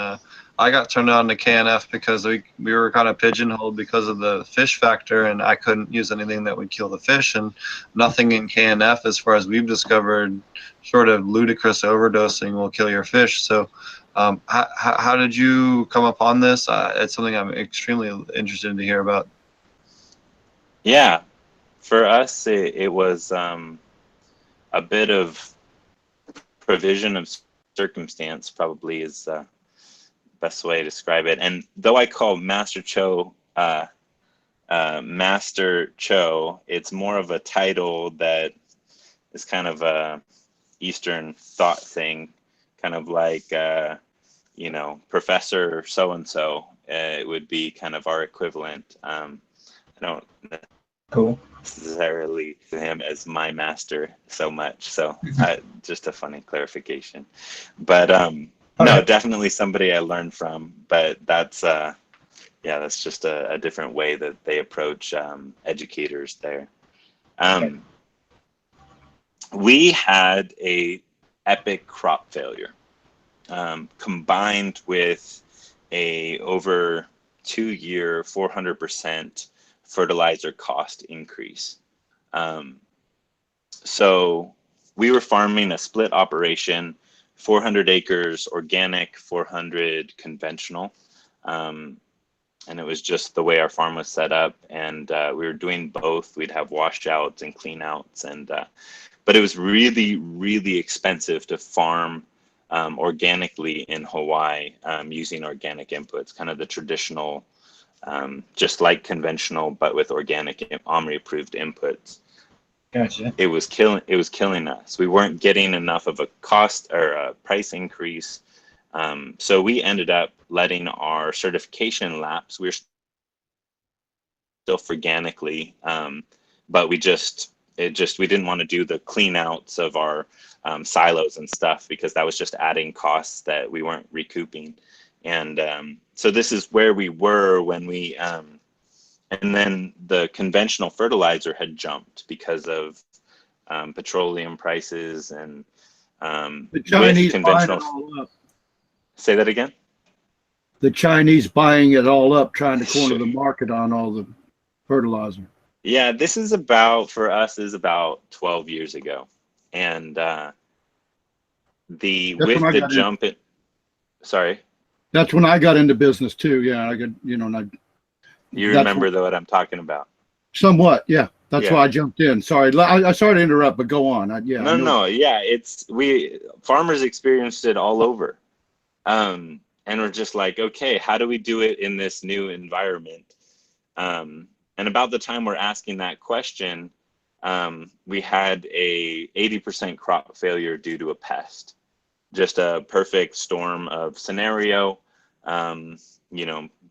I got turned on to KNF because we were kind of pigeonholed because of the fish factor, and I couldn't use anything that would kill the fish, and nothing in KNF, as far as we've discovered, short of ludicrous overdosing, will kill your fish. So how did you come upon this? It's something I'm extremely interested to hear about.
Yeah, for us, it was a bit of provision of circumstance, probably is best way to describe it. And though I call Master Cho Master Cho, it's more of a title that is kind of a Eastern thought thing, kind of like Professor so and so. It would be kind of our equivalent. I don't necessarily see him as my master so much, so just a funny clarification. But no, definitely somebody I learned from, but that's that's just a different way that they approach educators there. We had a epic crop failure. combined with a over 2-year 400% fertilizer cost increase. So we were farming a split operation, 400 acres organic, 400 conventional. And it was just the way our farm was set up. And we were doing both. We'd have washouts and cleanouts. But it was really, really expensive to farm organically in Hawaii using organic inputs, kind of the traditional, just like conventional, but with organic OMRI approved inputs.
Gotcha.
It was killing us. We weren't getting enough of a cost or a price increase. So we ended up letting our certification lapse. We were still organically, but we didn't want to do the clean outs of our silos and stuff because that was just adding costs that we weren't recouping. And so this is where we were when we, and then the conventional fertilizer had jumped because of petroleum prices and
the Chinese
conventional.
buying it all up.
Say that again?
The Chinese buying it all up, trying to corner the market on all the fertilizer.
Yeah, this is about 12 years ago. And sorry.
That's when I got into business too. Yeah, I got,
you remember what I'm talking about?
Somewhat, yeah. That's why I jumped in. Sorry, I sorry to interrupt, but go on.
No, yeah. Farmers experienced it all over. And we're just like, okay, how do we do it in this new environment? And about the time we're asking that question, we had a 80% crop failure due to a pest. Just a perfect storm of scenario.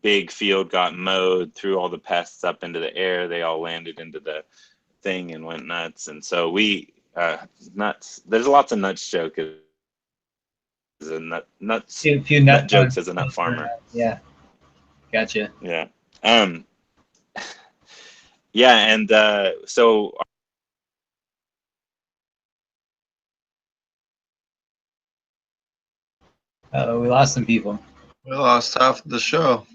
Big field got mowed, threw all the pests up into the air. They all landed into the thing and went nuts. And so nuts. There's lots of nuts jokes. Nut jokes as a nut farmer.
Yeah, gotcha.
Yeah. Yeah, and so
we lost some people.
We lost half the show.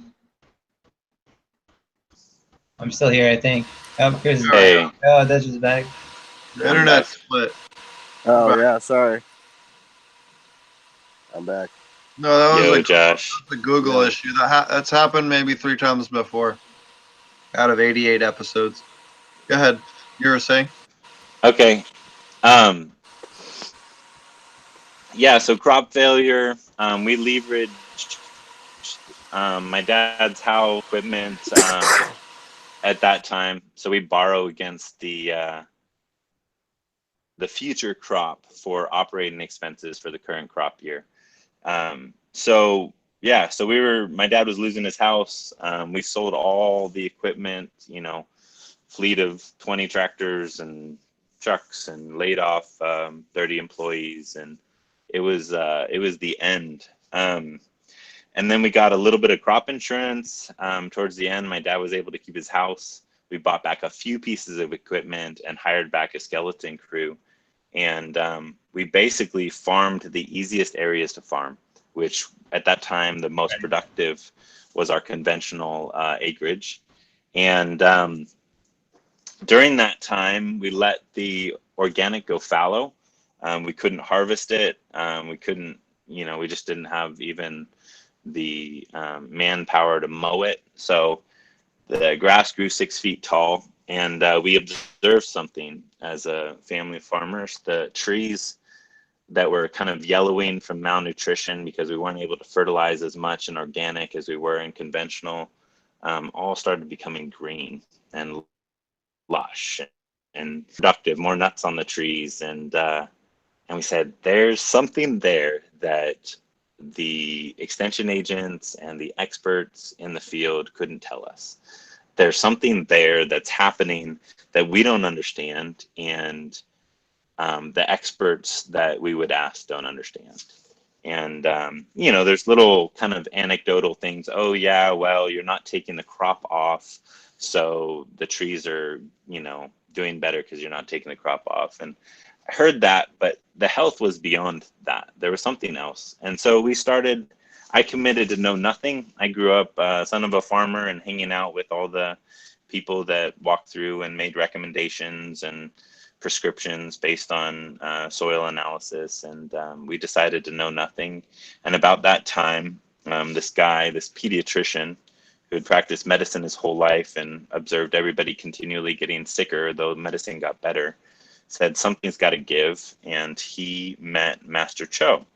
I'm still here, I think. Oh, Chris is
hey.
back. Oh, that's just back.
The internet split.
Oh yeah, sorry. I'm back.
No, that was
Josh.
The Google issue. That's happened maybe 3 times before. Out of 88 episodes. Go ahead. You were saying?
Okay. Yeah, so crop failure. We leveraged my dad's house equipment at that time. So we borrow against the future crop for operating expenses for the current crop year. So my dad was losing his house. We sold all the equipment, fleet of 20 tractors and trucks, and laid off 30 employees, and it was the end. And then we got a little bit of crop insurance. Towards the end, my dad was able to keep his house. We bought back a few pieces of equipment and hired back a skeleton crew. And we basically farmed the easiest areas to farm, which at that time, the most productive was our conventional acreage. And during that time, we let the organic go fallow. We couldn't harvest it. We couldn't, we just didn't have even the manpower to mow it. So the grass grew 6 feet tall, and we observed something as a family of farmers. The trees that were kind of yellowing from malnutrition because we weren't able to fertilize as much in organic as we were in conventional, all started becoming green and lush and productive, more nuts on the trees. And we said, there's something there that the extension agents and the experts in the field couldn't tell us. There's something there that's happening that we don't understand, and the experts that we would ask don't understand. And there's little kind of anecdotal things. Oh yeah, well, you're not taking the crop off, so the trees are doing better because you're not taking the crop off. And I heard that, but the health was beyond that. there was something else. And so I committed to know nothing. I grew up son of a farmer and hanging out with all the people that walked through and made recommendations and prescriptions based on soil analysis. And we decided to know nothing. And about that time, this pediatrician who had practiced medicine his whole life and observed everybody continually getting sicker, though medicine got better, said something's got to give. And he met Master Cho.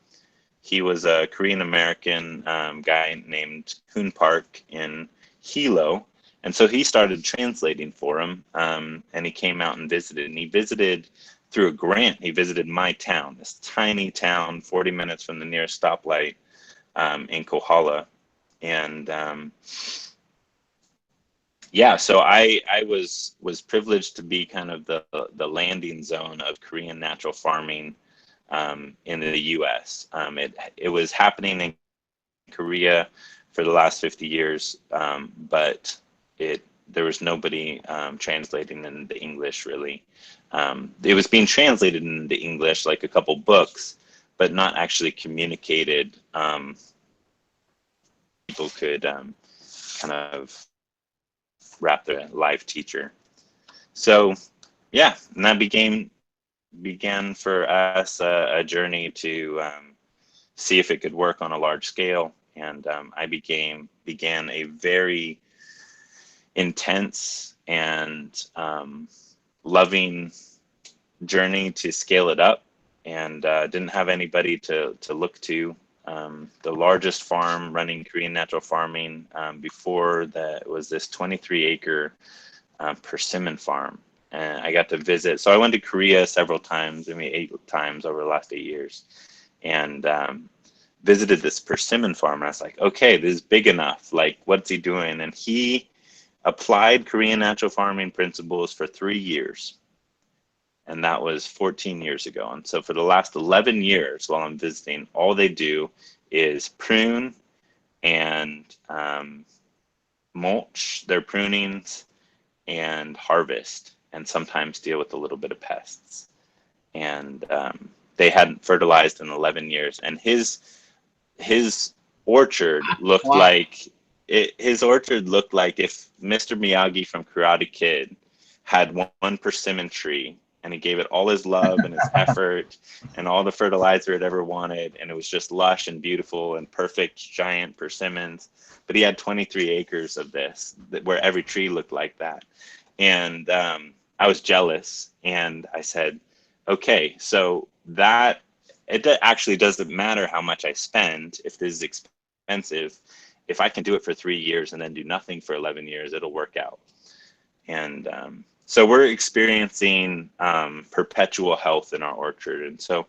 He was a Korean American guy named Hoon Park in Hilo. And so he started translating for him, and he came out and visited. And he visited through a grant. He visited my town, this tiny town, 40 minutes from the nearest stoplight in Kohala. And yeah, so I was privileged to be kind of the landing zone of Korean natural farming in the U.S. It was happening in Korea for the last 50 years, but there was nobody translating into English really. It was being translated into English, like a couple books, but not actually communicated. People could kind of wrap their live teacher. So yeah, and that began for us a journey to see if it could work on a large scale. And I began a very intense and loving journey to scale it up, and didn't have anybody to look to. The largest farm running Korean natural farming before that was this 23-acre persimmon farm. And I got to visit. So I went to Korea several times, 8 times over the last 8 years, and visited this persimmon farm. And I was like, okay, this is big enough. Like, what's he doing? And he applied Korean natural farming principles for 3 years. And that was 14 years ago. And so for the last 11 years while I'm visiting, all they do is prune and mulch their prunings and harvest, and sometimes deal with a little bit of pests. And they hadn't fertilized in 11 years. And his orchard looked like his orchard looked like if Mr. Miyagi from Karate Kid had one persimmon tree, and he gave it all his love and his effort and all the fertilizer it ever wanted, and it was just lush and beautiful and perfect giant persimmons. But he had 23 acres of this where every tree looked like that. And I was jealous, and I said, okay, so that it actually doesn't matter how much I spend if this is expensive. If I can do it for 3 years and then do nothing for 11 years, it'll work out. And so we're experiencing perpetual health in our orchard. And so,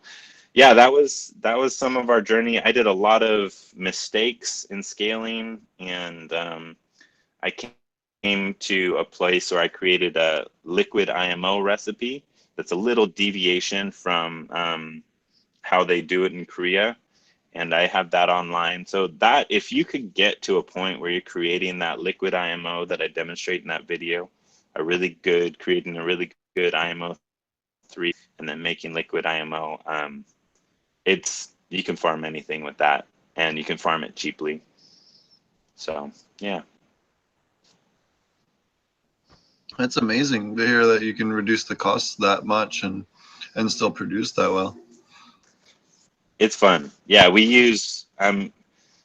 yeah, that was some of our journey. I did a lot of mistakes in scaling, and I came to a place where I created a liquid IMO recipe that's a little deviation from how they do it in Korea. And I have that online. So that if you could get to a point where you're creating that liquid IMO that I demonstrate in that video, creating a really good IMO 3 and then making liquid IMO, you can farm anything with that, and you can farm it cheaply. So yeah.
That's amazing to hear that you can reduce the costs that much and still produce that well.
It's fun. Yeah, we use the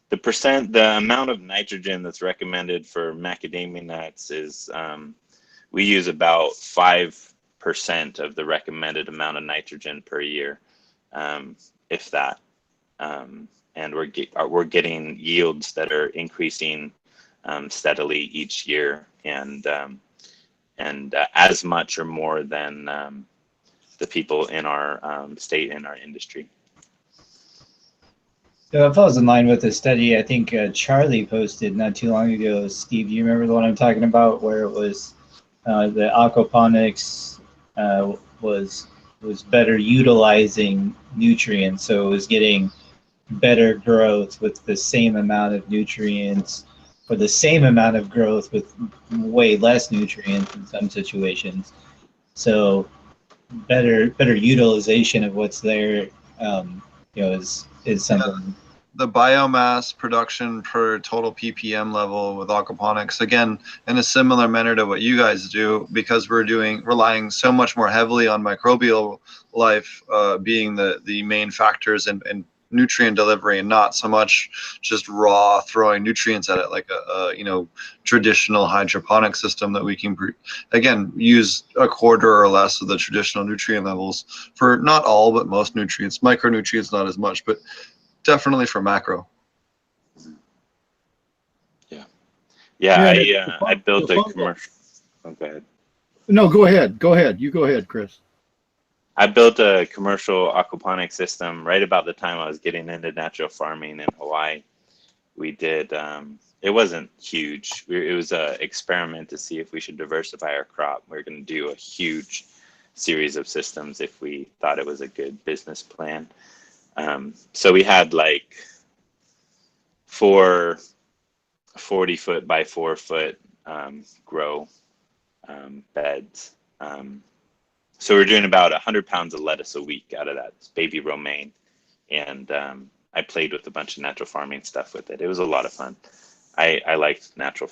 amount of nitrogen that's recommended for macadamia nuts is we use about 5% of the recommended amount of nitrogen per year, if that. And we're getting yields that are increasing steadily each year, and as much or more than the people in our state and our industry.
So it falls in line with the study I think Charlie posted not too long ago. Steve, do you remember the one I'm talking about, where it was the aquaponics was better utilizing nutrients, so it was getting better growth with the same amount of nutrients, or the same amount of growth with way less nutrients in some situations. So better utilization of what's there. is something.
The biomass production per total ppm level with aquaponics, again, in a similar manner to what you guys do, because we're relying so much more heavily on microbial life being the main factors in nutrient delivery, and not so much just raw throwing nutrients at it like a traditional hydroponic system that we can again use a quarter or less of the traditional nutrient levels for not all but most nutrients. Micronutrients not as much, but definitely for macro.
I built a commercial. Oh, go ahead.
No, go ahead. You go ahead, Chris.
I built a commercial aquaponic system right about the time I was getting into natural farming in Hawaii. We did, it wasn't huge. It was an experiment to see if we should diversify our crop. We were going to do a huge series of systems if we thought it was a good business plan. So we had like 4 40-foot by 4-foot grow beds. So we're doing about 100 pounds of lettuce a week out of that baby romaine. And I played with a bunch of natural farming stuff with it. It was a lot of fun. I liked natural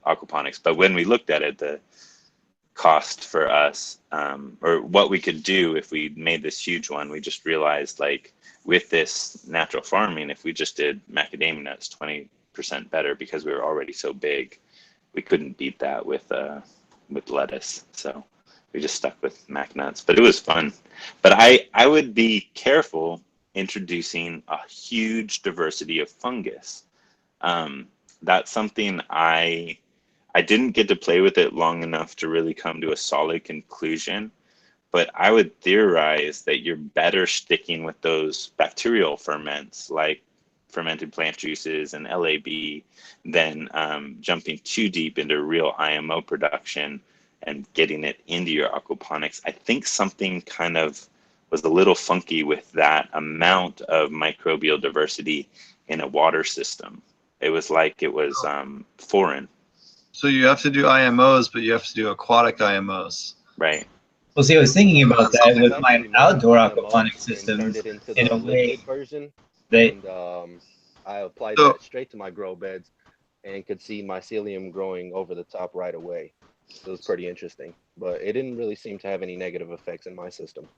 aquaponics, but when we looked at it, the cost for us, or what we could do if we made this huge one, we just realized, like, with this natural farming, if we just did macadamia nuts 20% better, because we were already so big, we couldn't beat that with lettuce. So we just stuck with mac nuts, but it was fun. But I would be careful introducing a huge diversity of fungus. That's something I didn't get to play with it long enough to really come to a solid conclusion, but I would theorize that you're better sticking with those bacterial ferments like fermented plant juices and LAB than jumping too deep into real IMO production and getting it into your aquaponics. I think something kind of was a little funky with that amount of microbial diversity in a water system. It was like it was foreign.
So you have to do IMOs, but you have to do aquatic IMOs.
Right.
Well, see, I was thinking about that with my outdoor aquaponic systems. In a way,
version,
they
and I applied that straight to my grow beds and could see mycelium growing over the top right away. It was pretty interesting, but it didn't really seem to have any negative effects in my system.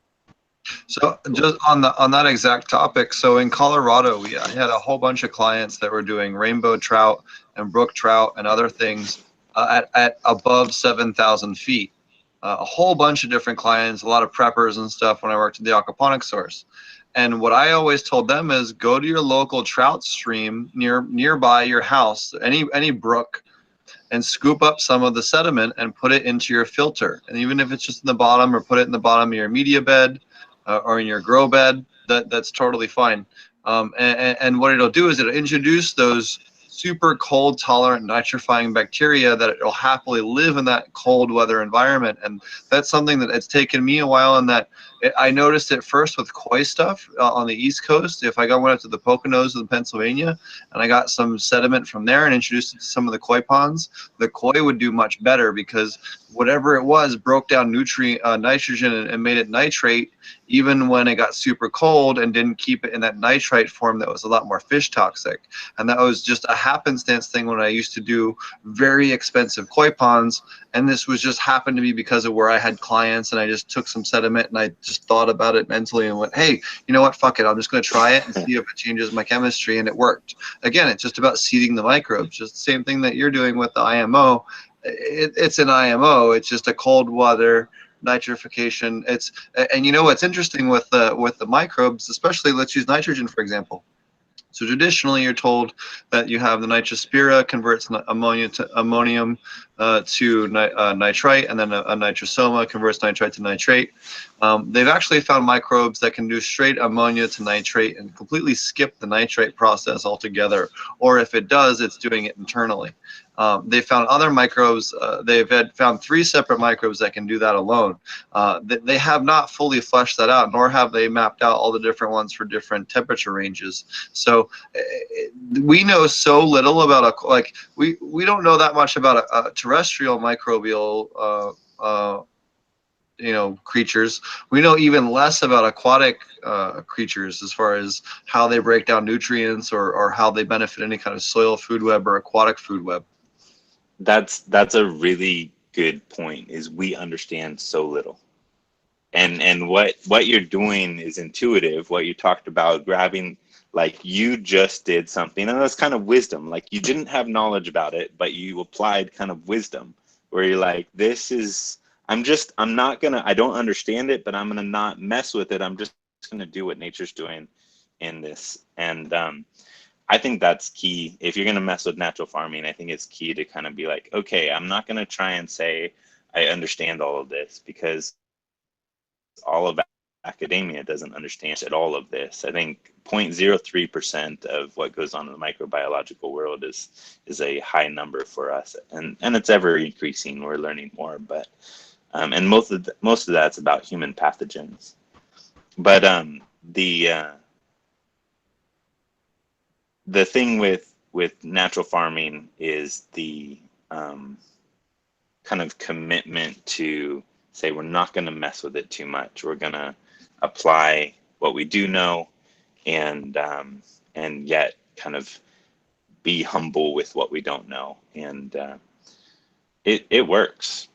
So just on that exact topic, so in Colorado, I had a whole bunch of clients that were doing rainbow trout and brook trout and other things at above 7,000 feet. A whole bunch of different clients, a lot of preppers and stuff when I worked at the aquaponics source. And what I always told them is go to your local trout stream nearby your house, any brook, and scoop up some of the sediment and put it into your filter. And even if it's just in the bottom, or put it in the bottom of your media bed or in your grow bed, that's totally fine. And what it'll do is it'll introduce those super cold tolerant nitrifying bacteria that it'll happily live in that cold weather environment. And that's something that it's taken me a while, and that I noticed it first with koi stuff on the East Coast. If I went up to the Poconos in Pennsylvania and I got some sediment from there and introduced it to some of the koi ponds, the koi would do much better, because whatever it was broke down nitrogen and made it nitrate, even when it got super cold, and didn't keep it in that nitrite form that was a lot more fish toxic. And that was just a happenstance thing when I used to do very expensive koi ponds. And this was just happened to be because of where I had clients, and I just took some sediment and I just thought about it mentally and went, hey, you know what, fuck it, I'm just going to try it and see if it changes my chemistry. And it worked. Again, it's just about seeding the microbes, just the same thing that you're doing with the IMO. It's an IMO. It's just a cold weather nitrification. And you know what's interesting with the microbes, especially, let's use nitrogen for example. So traditionally, you're told that you have the nitrospira converts ammonia to ammonium to nitrite, and then a nitrosoma converts nitrite to nitrate. They've actually found microbes that can do straight ammonia to nitrate and completely skip the nitrate process altogether. Or if it does, it's doing it internally. They found other microbes. They've found 3 separate microbes that can do that alone. They have not fully fleshed that out, nor have they mapped out all the different ones for different temperature ranges. So we know so little about we don't know that much about a terrestrial microbial creatures. We know even less about aquatic creatures as far as how they break down nutrients or how they benefit any kind of soil food web or aquatic food web.
That's a really good point, is we understand so little. And what you're doing is intuitive. What you talked about, grabbing, like you just did something, and that's kind of wisdom. Like you didn't have knowledge about it, but you applied kind of wisdom, where you're like, I don't understand it, but I'm gonna not mess with it. I'm just gonna do what nature's doing in this. And I think that's key. If you're gonna mess with natural farming, I think it's key to kind of be like, okay, I'm not gonna try and say I understand all of this, because all of academia doesn't understand at all of this. I think 0.03% of what goes on in the microbiological world is a high number for us, and it's ever increasing. We're learning more, but and most of that's about human pathogens. But the thing with natural farming is the kind of commitment to say we're not going to mess with it too much. We're going to apply what we do know, and yet kind of be humble with what we don't know. And it works.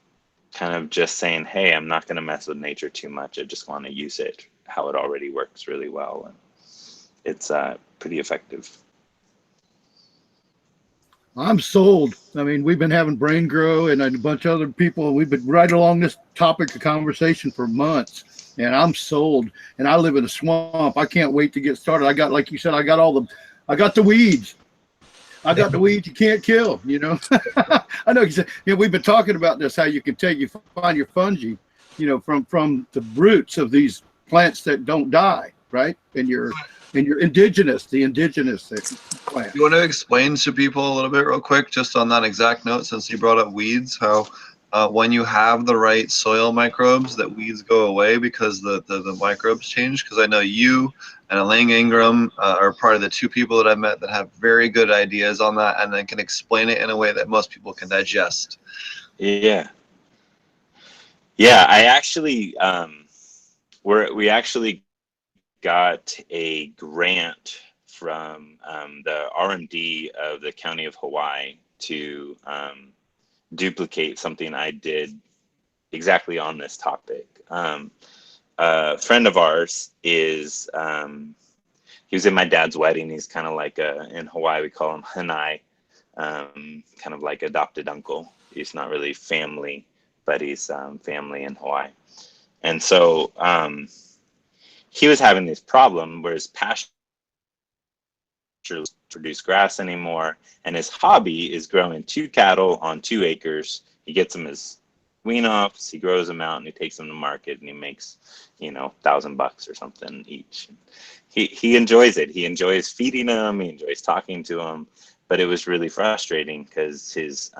Kind of just saying, hey, I'm not going to mess with nature too much. I just want to use it how it already works really well. And it's pretty effective.
I'm sold. I mean, we've been having BrayneGro and a bunch of other people. We've been right along this topic of conversation for months, and I'm sold. And I live in a swamp. I can't wait to get started. I got, like you said, I got the weeds. I got the weeds you can't kill, I know we've been talking about this, how you can find your fungi, from the roots of these plants that don't die, right? And your indigenous plant.
You want to explain to people a little bit real quick, just on that exact note, since you brought up weeds, how when you have the right soil microbes, that weeds go away because the microbes change? Because I know you and Elaine Ingram are part of the two people that I've met that have very good ideas on that, and then can explain it in a way that most people can digest.
Yeah. I actually we actually got a grant from the RMD of the County of Hawaii to duplicate something I did exactly on this topic. A friend of ours is he was in my dad's wedding. He's kind of like in Hawaii we call him Hanai, kind of like adopted uncle. He's not really family, but he's family in Hawaii. And so he was having this problem where his pasture doesn't produce grass anymore, and his hobby is growing 2 cattle on 2 acres. He gets them his wean offs, he grows them out, and he takes them to market, and he makes $1,000 or something each. He enjoys it. He enjoys feeding them. He enjoys talking to them. But it was really frustrating because his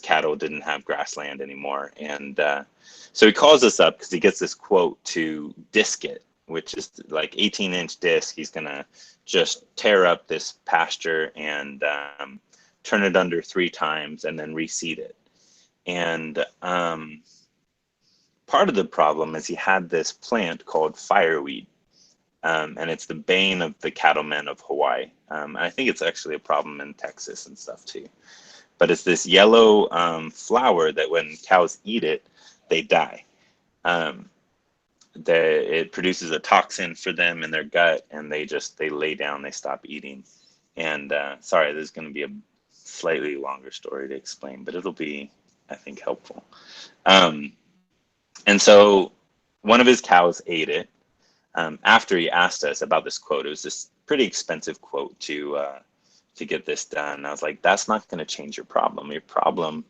cattle didn't have grassland anymore. And so he calls us up because he gets this quote to disc it, which is like 18-inch disc. He's going to just tear up this pasture and turn it under 3 times and then reseed it. And part of the problem is he had this plant called fireweed. And it's the bane of the cattlemen of Hawaii. And I think it's actually a problem in Texas and stuff too. But it's this yellow flower that when cows eat it, they die. It produces a toxin for them in their gut, and they lay down, they stop eating. And sorry, this is going to be a slightly longer story to explain, but it'll be, I think, helpful. And so one of his cows ate it. After he asked us about this quote, it was this pretty expensive quote to get this done. I was like, that's not going to change your problem. Your problem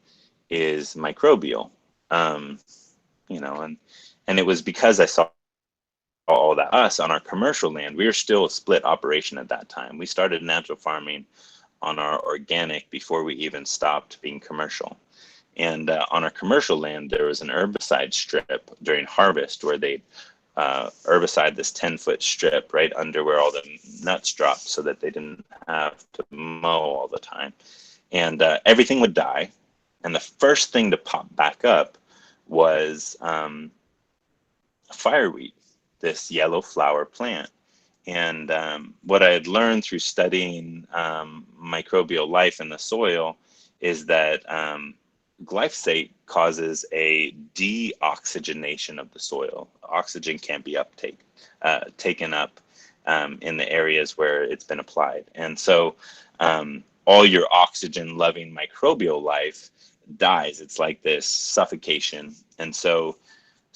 is microbial, and it was because I saw all that us on our commercial land. We were still a split operation at that time. We started natural farming on our organic before we even stopped being commercial. And on our commercial land, there was an herbicide strip during harvest where they herbicide this 10-foot strip right under where all the nuts dropped so that they didn't have to mow all the time. And everything would die. And the first thing to pop back up was fireweed, this yellow flower plant. And what I had learned through studying microbial life in the soil is that glyphosate causes a deoxygenation of the soil. Oxygen can't be taken up in the areas where it's been applied. And so all your oxygen-loving microbial life dies. It's like this suffocation. And so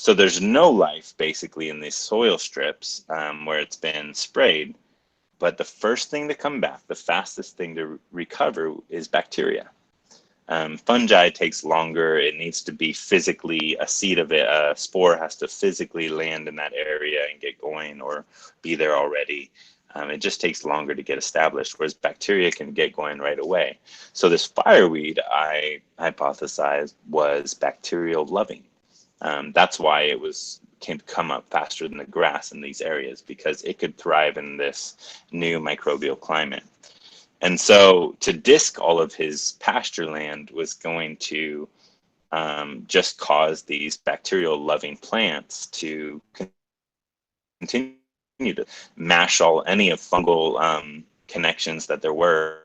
there's no life basically in these soil strips where it's been sprayed. But the first thing to come back, the fastest thing to recover is bacteria. Fungi takes longer. It needs to be physically, a seed of it, a spore has to physically land in that area and get going or be there already. It just takes longer to get established, whereas bacteria can get going right away. So this fireweed, I hypothesized, was bacterial loving. That's why it can come up faster than the grass in these areas, because it could thrive in this new microbial climate. And so to disc all of his pasture land was going to just cause these bacterial loving plants to continue to mash any of fungal connections that there were.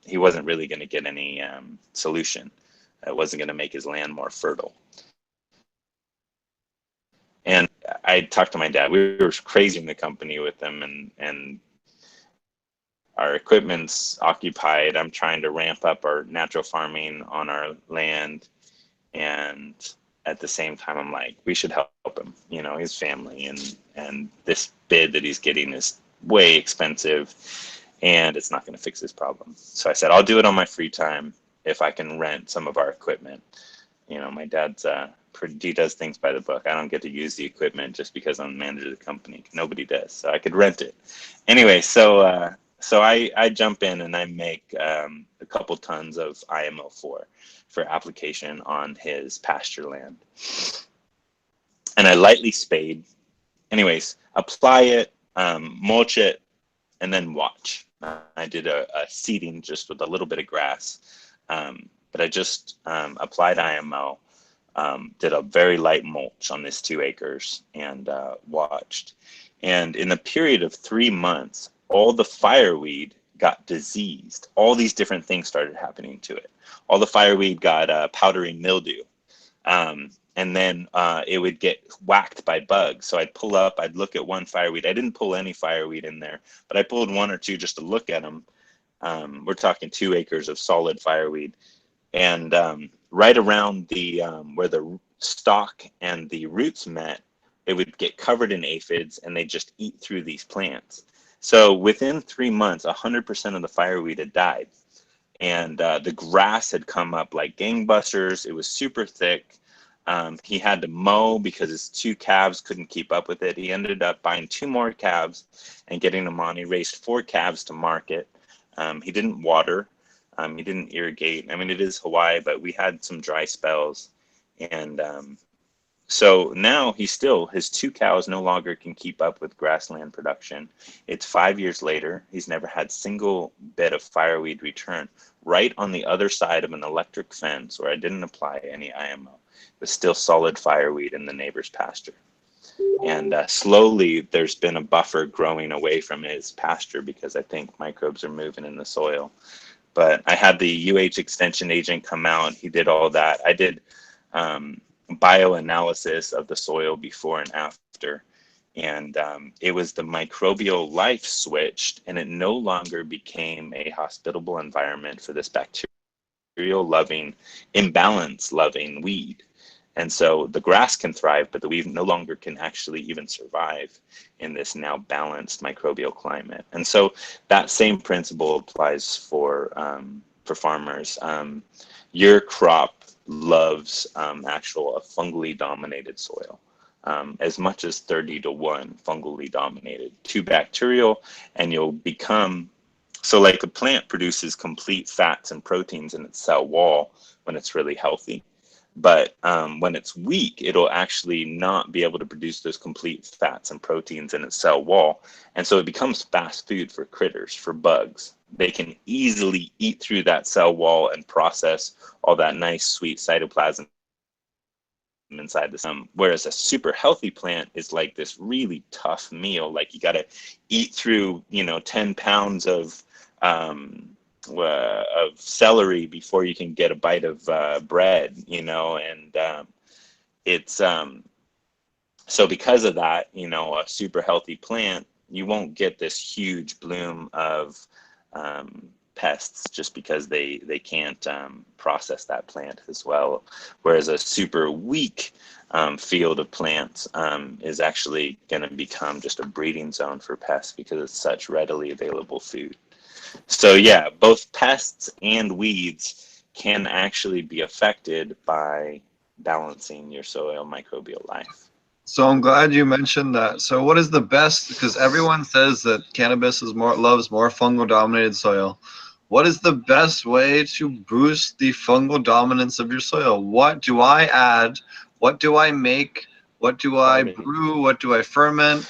He wasn't really going to get any solution. It wasn't going to make his land more fertile. And I talked to my dad. We were crazy in the company with him, and our equipment's occupied. I'm trying to ramp up our natural farming on our land. And at the same time, I'm like, we should help him, his family. And this bid that he's getting is way expensive, and it's not going to fix his problem. So I said, I'll do it on my free time if I can rent some of our equipment. My dad's he does things by the book. I don't get to use the equipment just because I'm the manager of the company. Nobody does, so I could rent it. Anyway, so I jump in and I make a couple tons of IMO4 for application on his pasture land. And I lightly spade. Anyways, apply it, mulch it, and then watch. I did a seeding just with a little bit of grass, but I just applied IMO. Did a very light mulch on this 2 acres and watched. And in a period of 3 months, all the fireweed got diseased. All these different things started happening to it. All the fireweed got powdery mildew. And then it would get whacked by bugs. So I'd pull up, I'd look at one fireweed. I didn't pull any fireweed in there, but I pulled 1 or 2 just to look at them. We're talking 2 acres of solid fireweed. And right around the where the stalk and the roots met, it would get covered in aphids, and they just eat through these plants. So within 3 months, 100% of the fireweed had died, and the grass had come up like gangbusters. It was super thick. He had to mow because his 2 calves couldn't keep up with it. He ended up buying 2 more calves and getting them on. He raised 4 calves to market. He didn't water. He didn't irrigate. I mean, it is Hawaii, but we had some dry spells. And so now his 2 cows no longer can keep up with grassland production. It's 5 years later. He's never had single bed of fireweed return. Right on the other side of an electric fence where I didn't apply any IMO, but still solid fireweed in the neighbor's pasture. And slowly there's been a buffer growing away from his pasture because I think microbes are moving in the soil. But I had the UH extension agent come out. He did all that. I did bioanalysis of the soil before and after. And it was the microbial life switched, and it no longer became a hospitable environment for this bacterial-loving, imbalance-loving weed. And so the grass can thrive, but the weed no longer can actually even survive in this now balanced microbial climate. And so that same principle applies for farmers. Your crop loves actual fungally dominated soil, as much as 30-to-1 fungally dominated, 2 bacterial, and you'll become, so like the plant produces complete fats and proteins in its cell wall when it's really healthy. But when it's weak, it'll actually not be able to produce those complete fats and proteins in its cell wall. And so it becomes fast food for critters, for bugs. They can easily eat through that cell wall and process all that nice, sweet cytoplasm inside the sun. Whereas a super healthy plant is like this really tough meal. Like you got to eat through, 10 pounds of celery before you can get a bite of bread, and it's so because of that, a super healthy plant, you won't get this huge bloom of pests just because they can't process that plant as well. Whereas a super weak field of plants is actually going to become just a breeding zone for pests because it's such readily available food. So yeah, both pests and weeds can actually be affected by balancing your soil microbial life.
So I'm glad you mentioned that. So what is the best, because everyone says that cannabis loves more fungal dominated soil. What is the best way to boost the fungal dominance of your soil? What do I add? What do I make? What do I brew? What do I ferment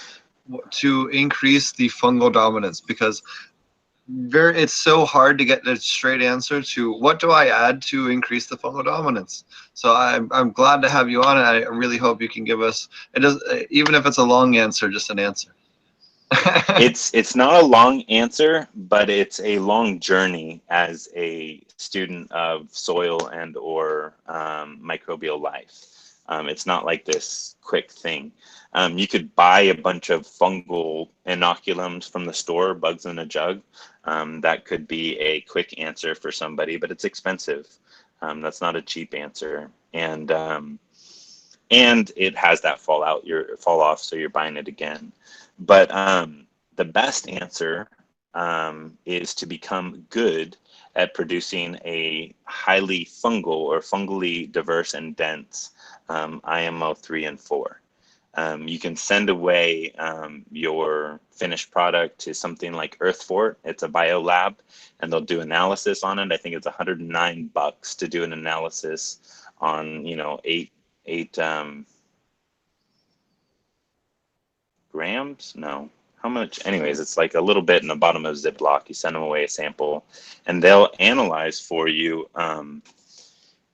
to increase the fungal dominance? Because it's so hard to get a straight answer to what do I add to increase the fungal dominance. So I'm glad to have you on, and I really hope you can give us, even if it's a long answer, just an answer.
It's not a long answer, but it's a long journey as a student of soil and or microbial life. It's not like this quick thing. You could buy a bunch of fungal inoculums from the store, bugs in a jug. That could be a quick answer for somebody, but it's expensive. That's not a cheap answer, and it has that fall off, so you're buying it again. But the best answer is to become good at producing a highly fungal or fungally diverse and dense IMO 3 and 4. You can send away your finished product to something like Earthfort. It's a biolab, and they'll do analysis on it. I think it's $109 to do an analysis on, eight grams. No, how much? Anyways, it's like a little bit in the bottom of Ziploc. You send them away a sample, and they'll analyze for you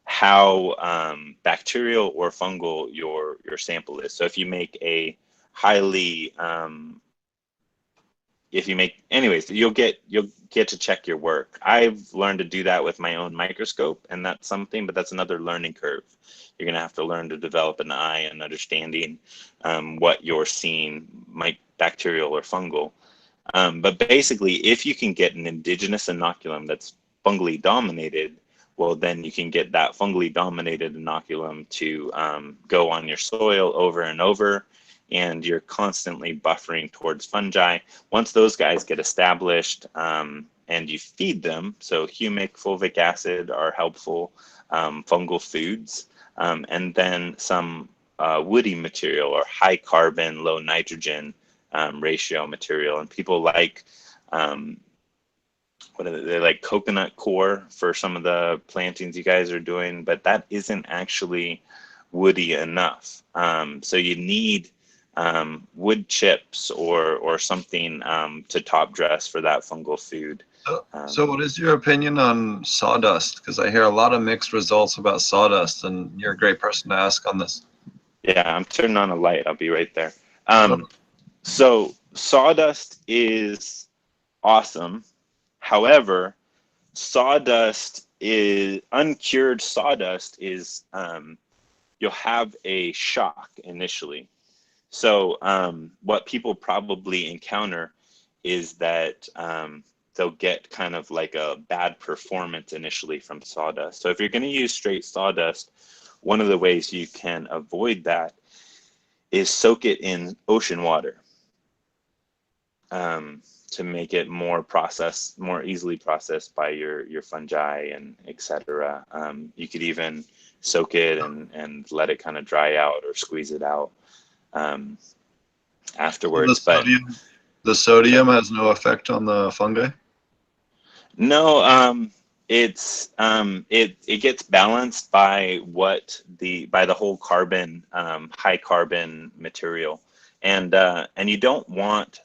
how bacterial or fungal your sample is. So if you make a highly you'll get to check your work. I've learned to do that with my own microscope, and that's something, but that's another learning curve. You're gonna have to learn to develop an eye and understanding what you're seeing, bacterial or fungal. But basically, if you can get an indigenous inoculum that's fungally dominated, well, then you can get that fungally dominated inoculum to go on your soil over and over, and you're constantly buffering towards fungi. Once those guys get established and you feed them, so humic, fulvic acid are helpful fungal foods, and then some woody material or high carbon, low nitrogen ratio material. And people like they like coconut core for some of the plantings you guys are doing, but that isn't actually woody enough. So you need wood chips or something to top dress for that fungal food.
So what is your opinion on sawdust? Because I hear a lot of mixed results about sawdust, and you're a great person to ask on this.
Yeah, I'm turning on a light. I'll be right there. So sawdust is awesome. However, uncured sawdust is, you'll have a shock initially. So what people probably encounter is that they'll get kind of like a bad performance initially from sawdust. So if you're going to use straight sawdust, one of the ways you can avoid that is soak it in ocean water. To make it more easily processed by your fungi and etc. You could even soak it and let it kind of dry out or squeeze it out afterwards.
The sodium has no effect on the fungi?
No, it gets balanced by the whole carbon, high carbon material, and you don't want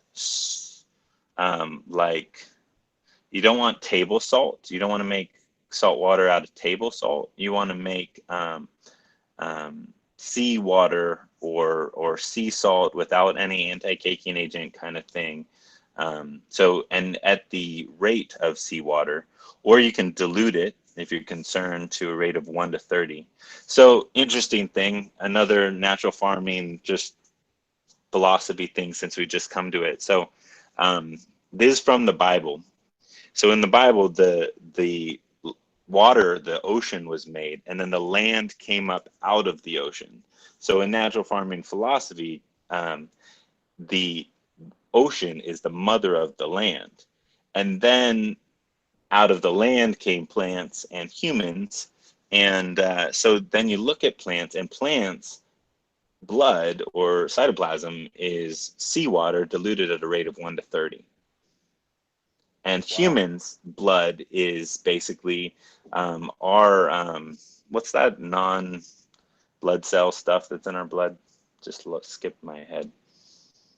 you don't want table salt. You don't want to make salt water out of table salt. You want to make sea water or sea salt without any anti-caking agent kind of thing. So, and at the rate of seawater, or you can dilute it if you're concerned to a rate of 1 to 30. So interesting thing, another natural farming just philosophy thing since we just come to it. So this is from the Bible. So in the Bible, the water, the ocean was made, and then the land came up out of the ocean. So in natural farming philosophy, the ocean is the mother of the land. And then out of the land came plants and humans. And so then you look at plants, and plants, blood or cytoplasm is seawater diluted at a rate of 1 to 30. And humans' blood is basically our, what's that non-blood cell stuff that's in our blood? Just skipped my head.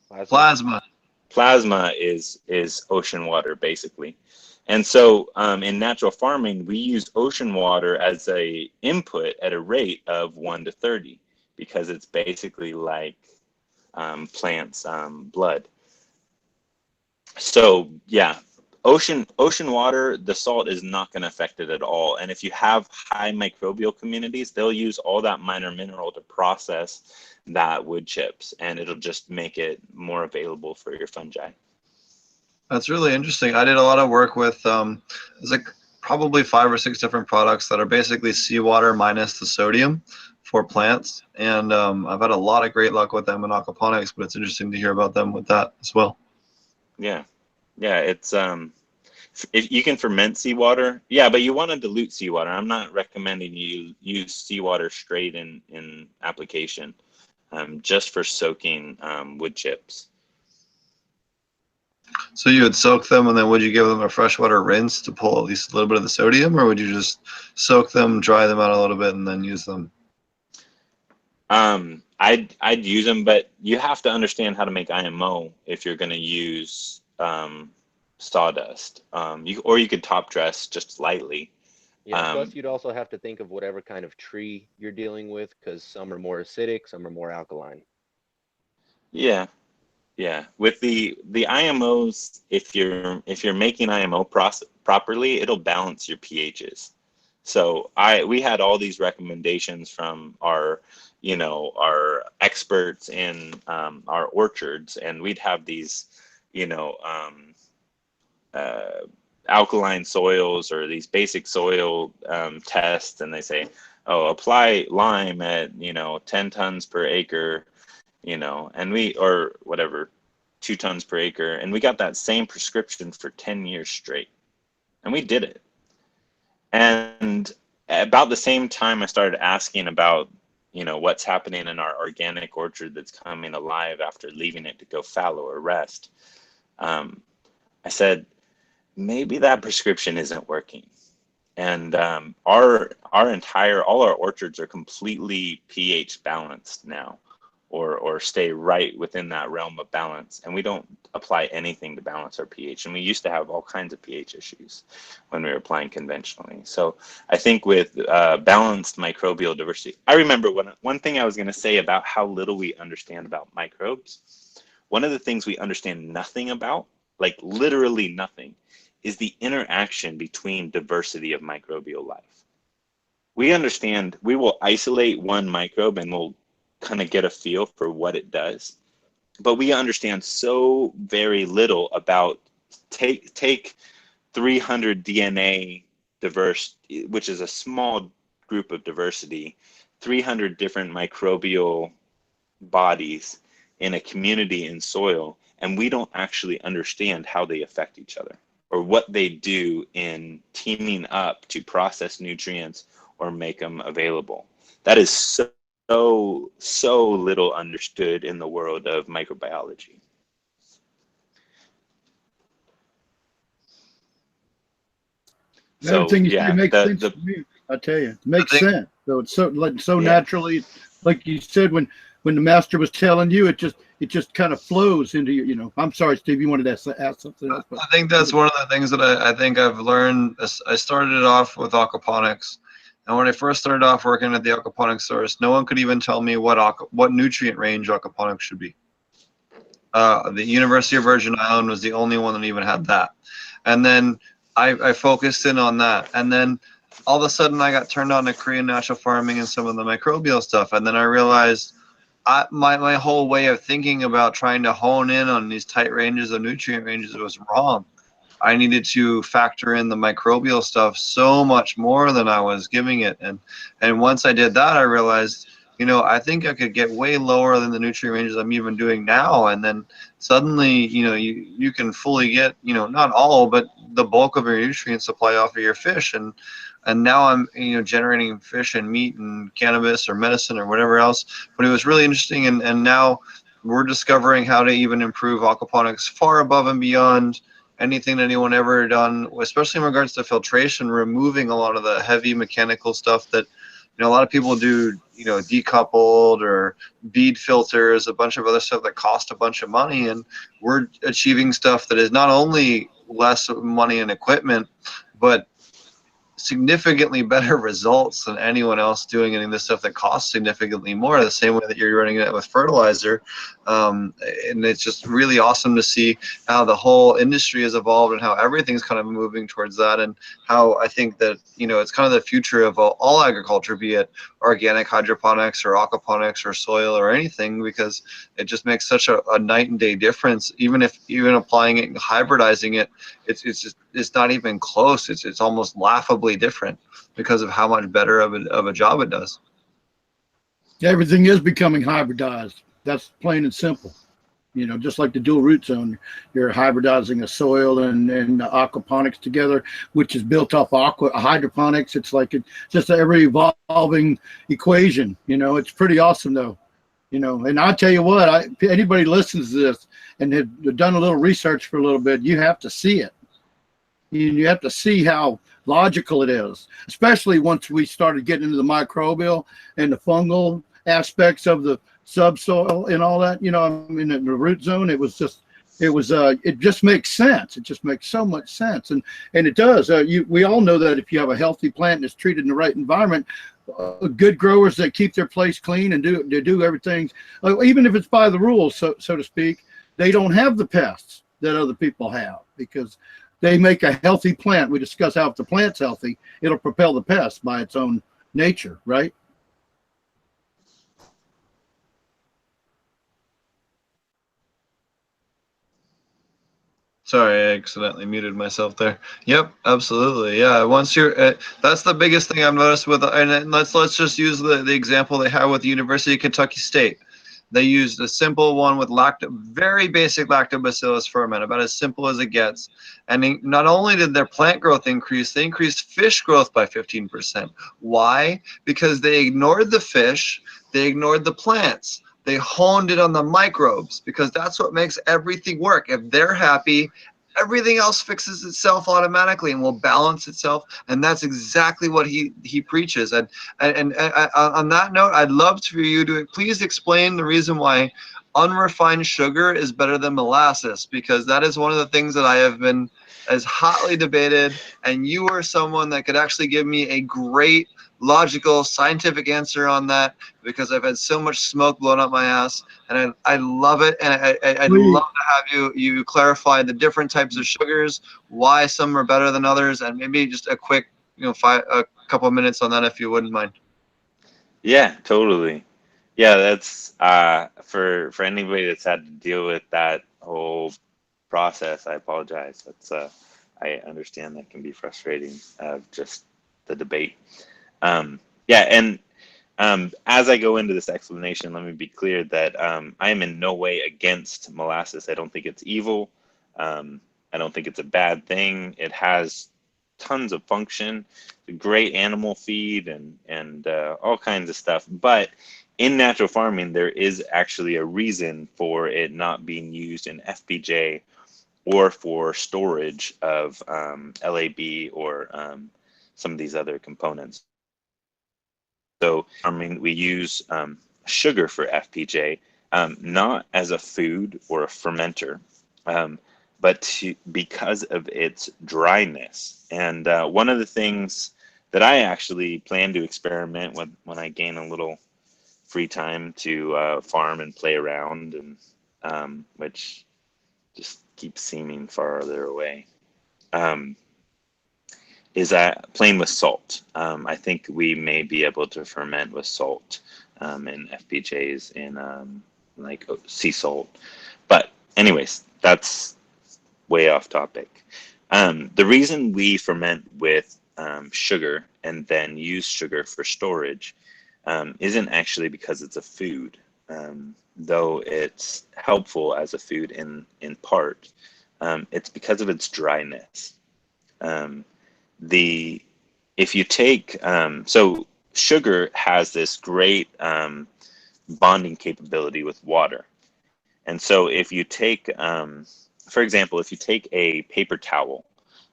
Plasma.
Plasma is ocean water, basically. And so in natural farming, we use ocean water as a input at a rate of 1 to 30, because it's basically like plants' blood. So yeah, ocean water, the salt is not going to affect it at all. And if you have high microbial communities, they'll use all that minor mineral to process that wood chips, and it'll just make it more available for your fungi.
That's really interesting. I did a lot of work with there's like probably 5 or 6 different products that are basically seawater minus the sodium for plants, and I've had a lot of great luck with them in aquaponics, but it's interesting to hear about them with that as well.
Yeah, it's if you can ferment seawater, yeah, but you want to dilute seawater. I'm not recommending you use seawater straight in application, just for soaking wood chips.
So you would soak them, and then would you give them a freshwater rinse to pull at least a little bit of the sodium, or would you just soak them, dry them out a little bit, and then use them?
I'd use them, but you have to understand how to make IMO if you're going to use sawdust. Or you could top dress just lightly.
Yeah, plus you'd also have to think of whatever kind of tree you're dealing with, because some are more acidic, some are more alkaline.
Yeah. With the IMOs, if you're making IMO properly, it'll balance your pHs. So we had all these recommendations from our experts in our orchards, and we'd have these alkaline soils or these basic soil tests, and they say, oh, apply lime at 10 tons per acre, and or whatever, 2 tons per acre, and we got that same prescription for 10 years straight, and we did it. And about the same time I started asking about what's happening in our organic orchard that's coming alive after leaving it to go fallow or rest, I said, maybe that prescription isn't working. And all our orchards are completely pH balanced now, or stay right within that realm of balance. And we don't apply anything to balance our pH. And we used to have all kinds of pH issues when we were applying conventionally. So I think with balanced microbial diversity, I remember one thing I was going to say about how little we understand about microbes. One of the things we understand nothing about, like literally nothing, is the interaction between diversity of microbial life. We understand, we will isolate one microbe and we'll kind of get a feel for what it does, but we understand so very little about take 300 DNA diverse, which is a small group of diversity, 300 different microbial bodies in a community in soil, and we don't actually understand how they affect each other or what they do in teaming up to process nutrients or make them available. That is so little understood in the world of microbiology.
Everything you say makes sense to me. I tell you, it makes sense. So it's so naturally, like you said, when the master was telling you, it just kind of flows into you. I'm sorry, Steve, you wanted to ask something else.
I think that's one of the things that I think I've learned. I started it off with aquaponics, And when I first started off working at the aquaponics source, no one could even tell me what nutrient range aquaponics should be. The University of Virgin Islands was the only one that even had that. And then I focused in on that. And then all of a sudden I got turned on to Korean natural farming and some of the microbial stuff. And then I realized my whole way of thinking about trying to hone in on these tight ranges of nutrient ranges was wrong. I needed to factor in the microbial stuff so much more than I was giving it. And once I did that, I realized, I think I could get way lower than the nutrient ranges I'm even doing now. And then suddenly, you can fully get, not all, but the bulk of your nutrient supply off of your fish. And now I'm, generating fish and meat and cannabis or medicine or whatever else. But it was really interesting. And now we're discovering how to even improve aquaponics far above and beyond anything that anyone ever done, especially in regards to filtration, removing a lot of the heavy mechanical stuff that, a lot of people do, decoupled or bead filters, a bunch of other stuff that cost a bunch of money. And we're achieving stuff that is not only less money and equipment, but significantly better results than anyone else doing any of this stuff that costs significantly more, the same way that you're running it with fertilizer. And it's just really awesome to see how the whole industry has evolved and how everything's kind of moving towards that, and how I think that, it's kind of the future of all agriculture, be it organic hydroponics or aquaponics or soil or anything, because it just makes such a night and day difference. Even applying it and hybridizing it, it's not even close. It's almost laughably different because of how much better of a job it does.
Everything is becoming hybridized. That's plain and simple. Just like the dual root zone, you're hybridizing a soil and aquaponics together, which is built off hydroponics. It's like it's just an ever evolving equation. It's pretty awesome though. And I tell you what, anybody listens to this and have done a little research for a little bit, you have to see it. You have to see how logical it is, especially once we started getting into the microbial and the fungal aspects of the subsoil and all that. In the root zone, it just makes sense. It just makes so much sense, and it does. We all know that if you have a healthy plant and it's treated in the right environment, good growers that keep their place clean and do everything, even if it's by the rules, so to speak, they don't have the pests that other people have, because they make a healthy plant. We discuss how if the plant's healthy, it'll propel the pest by its own nature, right?
Sorry, I accidentally muted myself there. Yep, absolutely. Yeah, once you're, that's the biggest thing I've noticed with, and let's just use the example they have with the University of Kentucky State. They used a simple one with very basic lactobacillus ferment, about as simple as it gets. And not only did their plant growth increase, they increased fish growth by 15%. Why? Because they ignored the fish, they ignored the plants. They honed it on the microbes, because that's what makes everything work. If they're happy, everything else fixes itself automatically and will balance itself. And that's exactly what he preaches. And on that note, I'd love for you to please explain the reason why unrefined sugar is better than molasses, because that is one of the things that I have been as hotly debated. And you are someone that could actually give me a great logical scientific answer on that, because I've had so much smoke blown up my ass, and I love it. And I'd love to have you clarify the different types of sugars, why some are better than others, and maybe just a quick, a couple of minutes on that, if you wouldn't mind.
Yeah, totally. Yeah, that's for anybody that's had to deal with that whole process, I apologize. That's I understand that can be frustrating, just the debate. Yeah, and as I go into this explanation, let me be clear that I am in no way against molasses. I don't think it's evil. I don't think it's a bad thing. It has tons of function, great animal feed, and all kinds of stuff. But in natural farming, there is actually a reason for it not being used in FPJ or for storage of LAB or some of these other components. So, we use sugar for FPJ, not as a food or a fermenter, but because of its dryness. And one of the things that I actually plan to experiment with when I gain a little free time to farm and play around, and which just keeps seeming farther away. Is that playing with salt? I think we may be able to ferment with salt in FPJs in like sea salt. But anyways, that's way off topic. The reason we ferment with sugar and then use sugar for storage isn't actually because it's a food, though it's helpful as a food in part. It's because of its dryness. If you take so sugar has this great bonding capability with water, and so if you take for example, if you take a paper towel,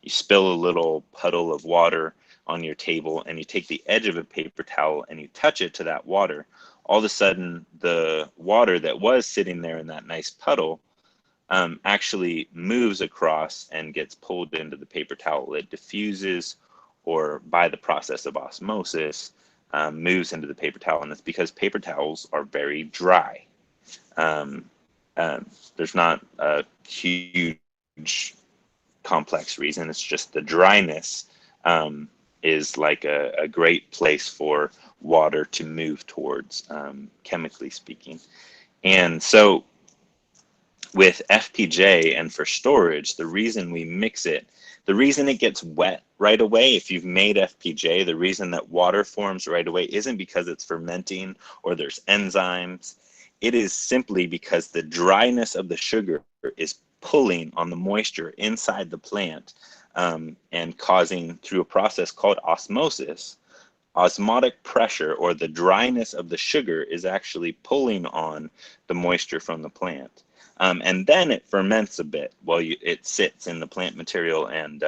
you spill a little puddle of water on your table, and you take the edge of a paper towel and you touch it to that water, all of a sudden the water that was sitting there in that nice puddle actually moves across and gets pulled into the paper towel. It diffuses, or by the process of osmosis, moves into the paper towel, and it's because paper towels are very dry. There's not a huge complex reason. It's just the dryness is like a great place for water to move towards, chemically speaking. And so with FPJ and for storage, the reason we mix it, the reason it gets wet right away, if you've made FPJ, the reason that water forms right away isn't because it's fermenting or there's enzymes. It is simply because the dryness of the sugar is pulling on the moisture inside the plant and causing, through a process called osmosis, osmotic pressure, or the dryness of the sugar is actually pulling on the moisture from the plant. And then it ferments a bit while it sits in the plant material and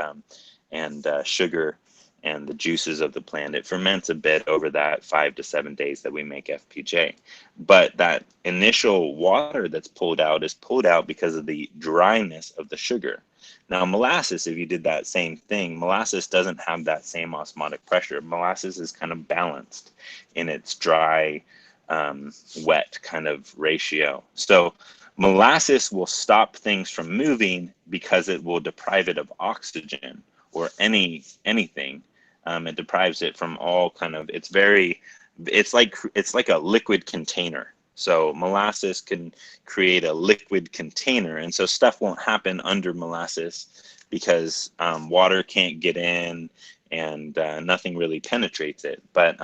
sugar and the juices of the plant. It ferments a bit over that 5 to 7 days that we make FPJ. But that initial water that's pulled out is pulled out because of the dryness of the sugar. Now, molasses, if you did that same thing, molasses doesn't have that same osmotic pressure. Molasses is kind of balanced in its dry, wet kind of ratio. So molasses will stop things from moving because it will deprive it of oxygen or anything. It deprives it from all kind of, it's like a liquid container. So molasses can create a liquid container, and so stuff won't happen under molasses because water can't get in and nothing really penetrates it. But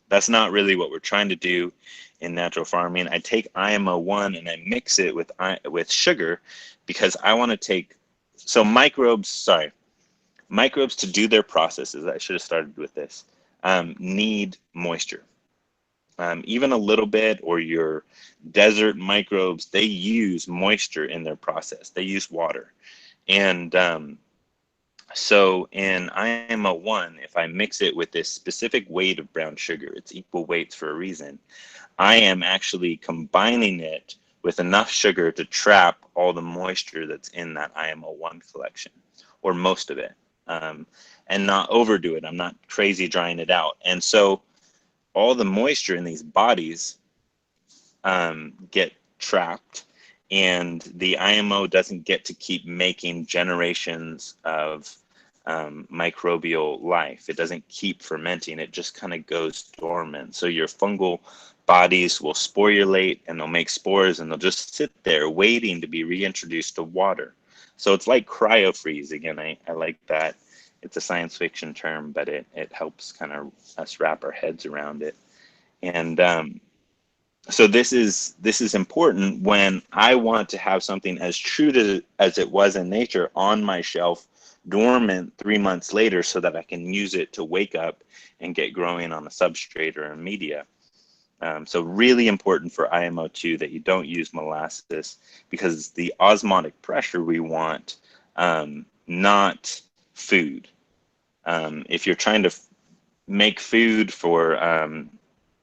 that's not really what we're trying to do in natural farming. I take IMO1 and I mix it with sugar because I want to take, so microbes to do their processes, I should have started with this, need moisture. Even a little bit, or your desert microbes, they use moisture in their process. They use water. And so in IMO1, if I mix it with this specific weight of brown sugar, it's equal weights for a reason, I am actually combining it with enough sugar to trap all the moisture that's in that IMO1 collection, or most of it, and not overdo it. I'm not crazy drying it out. And so all the moisture in these bodies get trapped, and the IMO doesn't get to keep making generations of microbial life. It doesn't keep fermenting. It just kind of goes dormant. So your fungal bodies will sporulate, and they'll make spores, and they'll just sit there waiting to be reintroduced to water. So it's like cryofreeze. Again, I like that. It's a science fiction term, but it helps kind of us wrap our heads around it. And so this is important when I want to have something as true as it was in nature on my shelf, dormant 3 months later, so that I can use it to wake up and get growing on a substrate or a media. So really important for IMO2 that you don't use molasses, because the osmotic pressure we want, not food. If you're trying to make food for,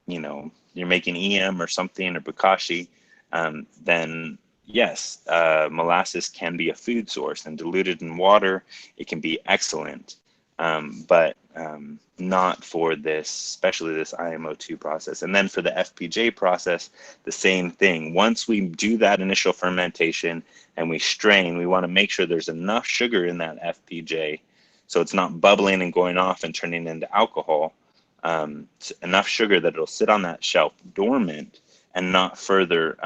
you're making EM or something, or bokashi, then yes, molasses can be a food source, and diluted in water, it can be excellent. but not for this, especially this IMO2 process. And then for the FPJ process, the same thing. Once we do that initial fermentation and we strain, we want to make sure there's enough sugar in that FPJ so it's not bubbling and going off and turning into alcohol. Enough sugar that it'll sit on that shelf dormant and not further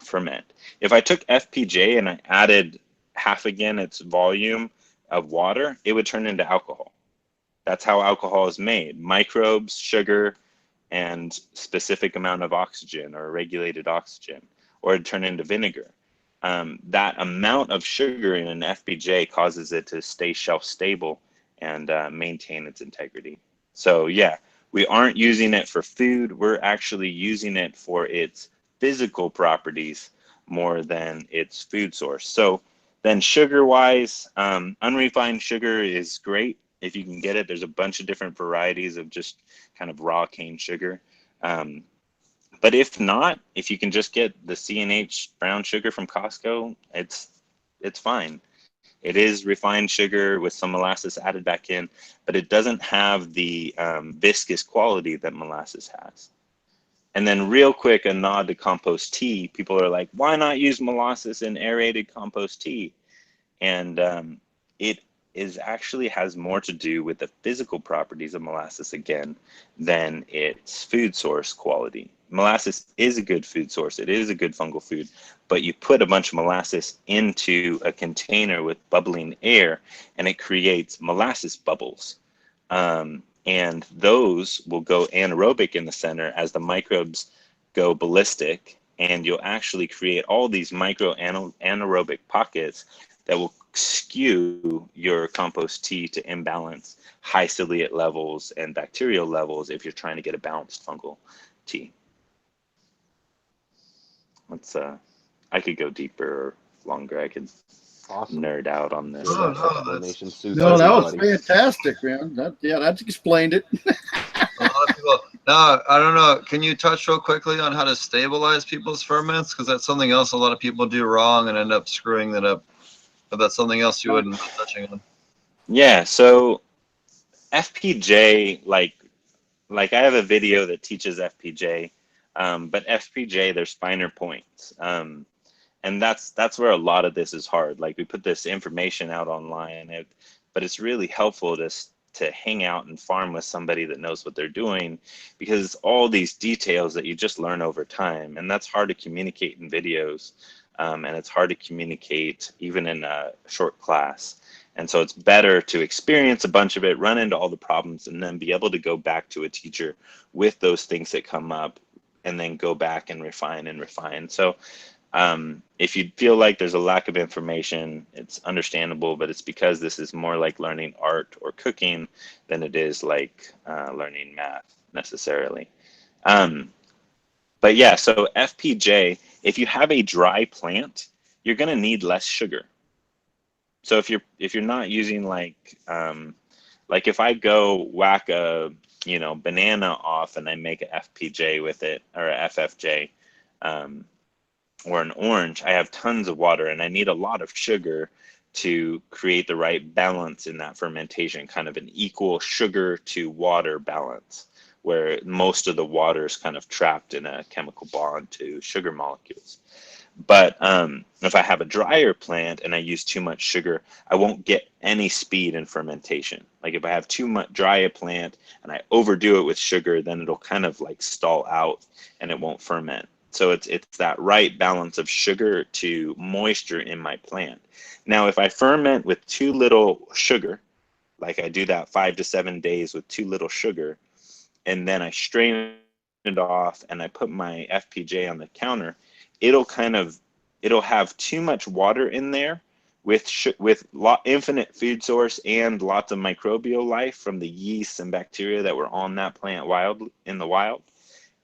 ferment. If I took FPJ and I added half again its volume of water, it would turn into alcohol. That's how alcohol is made: microbes, sugar, and specific amount of oxygen or regulated oxygen, or it'd turn into vinegar. That amount of sugar in an FPJ causes it to stay shelf stable and maintain its integrity. So yeah, we aren't using it for food. We're actually using it for its physical properties more than its food source. So then sugar wise, unrefined sugar is great if you can get it. There's a bunch of different varieties of just kind of raw cane sugar. But if not, if you can just get the C&H brown sugar from Costco, it's fine. It is refined sugar with some molasses added back in, but it doesn't have the viscous quality that molasses has. And then real quick, a nod to compost tea. People are like, why not use molasses in aerated compost tea? And it actually has more to do with the physical properties of molasses again than its food source quality. Molasses is a good food source. It is a good fungal food, but you put a bunch of molasses into a container with bubbling air and it creates molasses bubbles. And those will go anaerobic in the center as the microbes go ballistic, and you'll actually create all these micro anaerobic pockets that will skew your compost tea to imbalance high ciliate levels and bacterial levels if you're trying to get a balanced fungal tea. Let's I could go deeper or longer. I could nerd out on this.
No,
that was fantastic, man. That's explained it.
A lot of people. Now, I don't know. Can you touch real quickly on how to stabilize people's ferments? Because that's something else a lot of people do wrong and end up screwing that up. But that's something else you wouldn't be touching on.
Yeah. So FPJ, like I have a video that teaches FPJ, but FPJ, there's finer points. And that's where a lot of this is hard. Like, we put this information out online, but it's really helpful to hang out and farm with somebody that knows what they're doing, because it's all these details that you just learn over time, and that's hard to communicate in videos, and it's hard to communicate even in a short class. And so it's better to experience a bunch of it, run into all the problems, and then be able to go back to a teacher with those things that come up, and then go back and refine and refine. So if you feel like there's a lack of information, it's understandable, but it's because this is more like learning art or cooking than it is like learning math necessarily. But yeah, so FPJ, if you have a dry plant, you're going to need less sugar. So if you're not using like if I go whack a banana off and I make an FPJ with it, or a FFJ, or an orange, I have tons of water and I need a lot of sugar to create the right balance in that fermentation, kind of an equal sugar to water balance, where most of the water is kind of trapped in a chemical bond to sugar molecules. But if I have a drier plant and I use too much sugar, I won't get any speed in fermentation. Like, if I have too much dry a plant and I overdo it with sugar, then it'll kind of like stall out and it won't ferment. So it's that right balance of sugar to moisture in my plant. Now, if I ferment with too little sugar, like I do that 5 to 7 days with too little sugar, and then I strain it off and I put my FPJ on the counter, it'll have too much water in there with infinite food source and lots of microbial life from the yeasts and bacteria that were on that plant in the wild,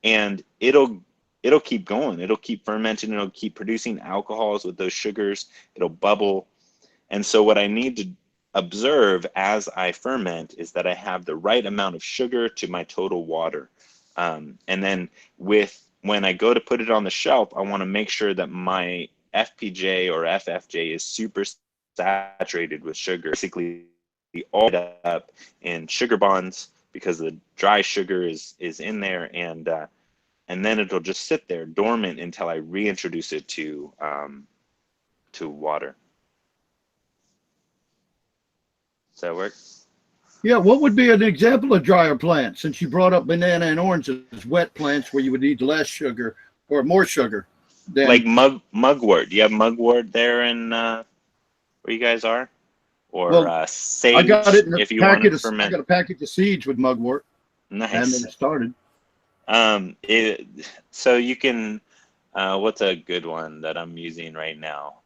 and it'll keep going. It'll keep fermenting. It'll keep producing alcohols with those sugars. It'll bubble. And so what I need to observe as I ferment is that I have the right amount of sugar to my total water. And then when I go to put it on the shelf, I want to make sure that my FPJ or FFJ is super saturated with sugar, basically all up in sugar bonds because the dry sugar is in there, and then it'll just sit there dormant until I reintroduce it to water. Does that work?
Yeah, what would be an example of drier plants? Since you brought up banana and oranges, wet plants where you would need less sugar or more sugar.
Like mugwort. Do you have mugwort there in where you guys are? Or sage,
I got it in
if you want to ferment.
I got a package of seeds with mugwort.
Nice.
And then it started.
So you can, what's a good one that I'm using right now?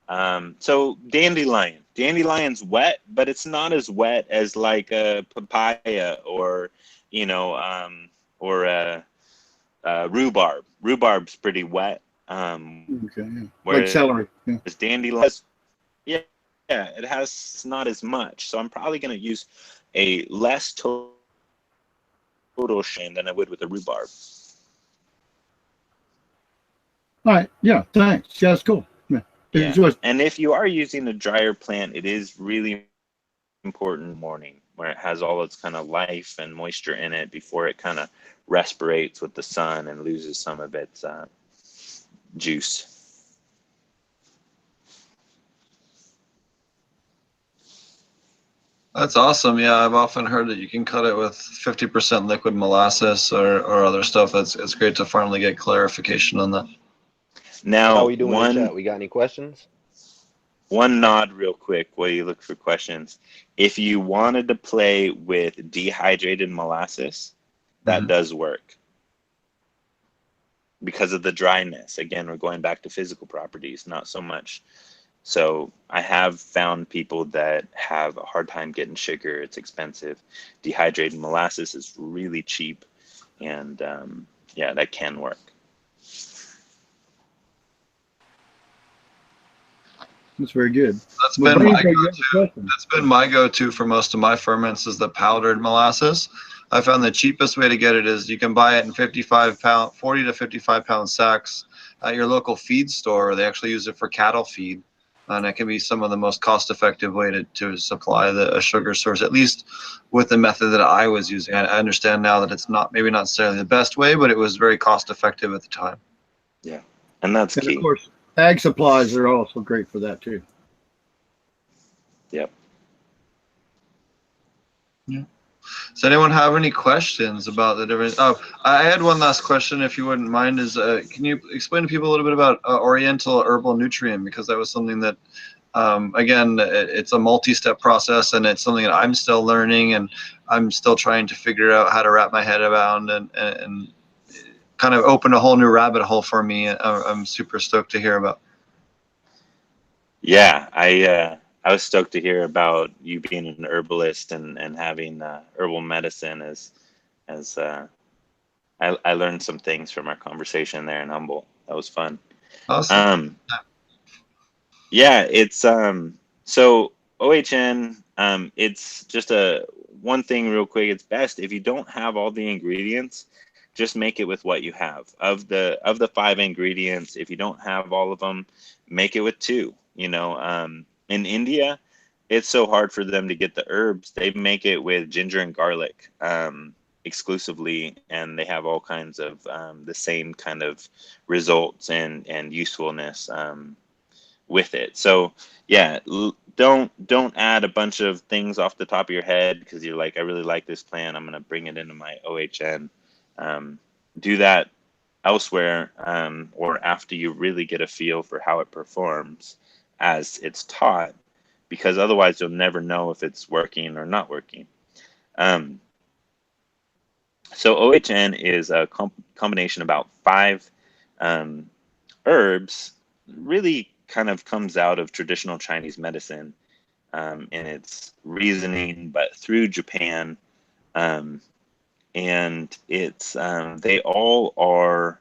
So dandelion. Dandelion's wet, but it's not as wet as like a papaya or, rhubarb. Rhubarb's pretty wet.
Okay, yeah.
Like
celery. Yeah.
Dandelion, it has not as much. So I'm probably going to use a less total shame than I would with a rhubarb.
All right. Yeah. Thanks. Yeah, that's cool. Yeah.
And if you are using a drier plant, it is really important morning where it has all its kind of life and moisture in it before it kind of respirates with the sun and loses some of its juice.
That's awesome. Yeah, I've often heard that you can cut it with 50% liquid molasses or other stuff. It's great to finally get clarification on that.
Now,
how are we doing in chat? We got any questions?
One nod real quick while you look for questions. If you wanted to play with dehydrated molasses, that does work. Because of the dryness. Again, we're going back to physical properties, not so much. So I have found people that have a hard time getting sugar. It's expensive. Dehydrated molasses is really cheap. And that can work.
That's very good.
That's been my go-to for most of my ferments is the powdered molasses. I found the cheapest way to get it is you can buy it in 40 to 55 pound sacks at your local feed store. They actually use it for cattle feed. And it can be some of the most cost-effective way to supply a sugar source, at least with the method that I was using. I understand now that it's maybe not necessarily the best way, but it was very cost-effective at the time.
Yeah, and that's key.
Of course, ag supplies are also great for that too.
Yep.
Yeah. Does anyone have any questions about the difference? Oh, I had one last question, if you wouldn't mind. Is can you explain to people a little bit about Oriental herbal nutrient? Because that was something that, again, it's a multi-step process, and it's something that I'm still learning, and I'm still trying to figure out how to wrap my head around, and kind of open a whole new rabbit hole for me. I'm super stoked to hear about.
Yeah, I was stoked to hear about you being an herbalist and having herbal medicine as I learned some things from our conversation there in Humboldt. That was fun.
Awesome.
Yeah, it's so OHN, it's just one thing real quick. It's best if you don't have all the ingredients, just make it with what you have. Of the 5 ingredients, if you don't have all of them, make it with 2. In India, it's so hard for them to get the herbs. They make it with ginger and garlic exclusively, and they have all kinds of the same kind of results and usefulness with it. So yeah, don't add a bunch of things off the top of your head because you're like, I really like this plant, I'm gonna bring it into my OHN. Do that elsewhere or after you really get a feel for how it performs as it's taught, because otherwise you'll never know if it's working or not working. So OHN is a combination of about 5 herbs. Really kind of comes out of traditional Chinese medicine in its reasoning, but through Japan. And it's they all are,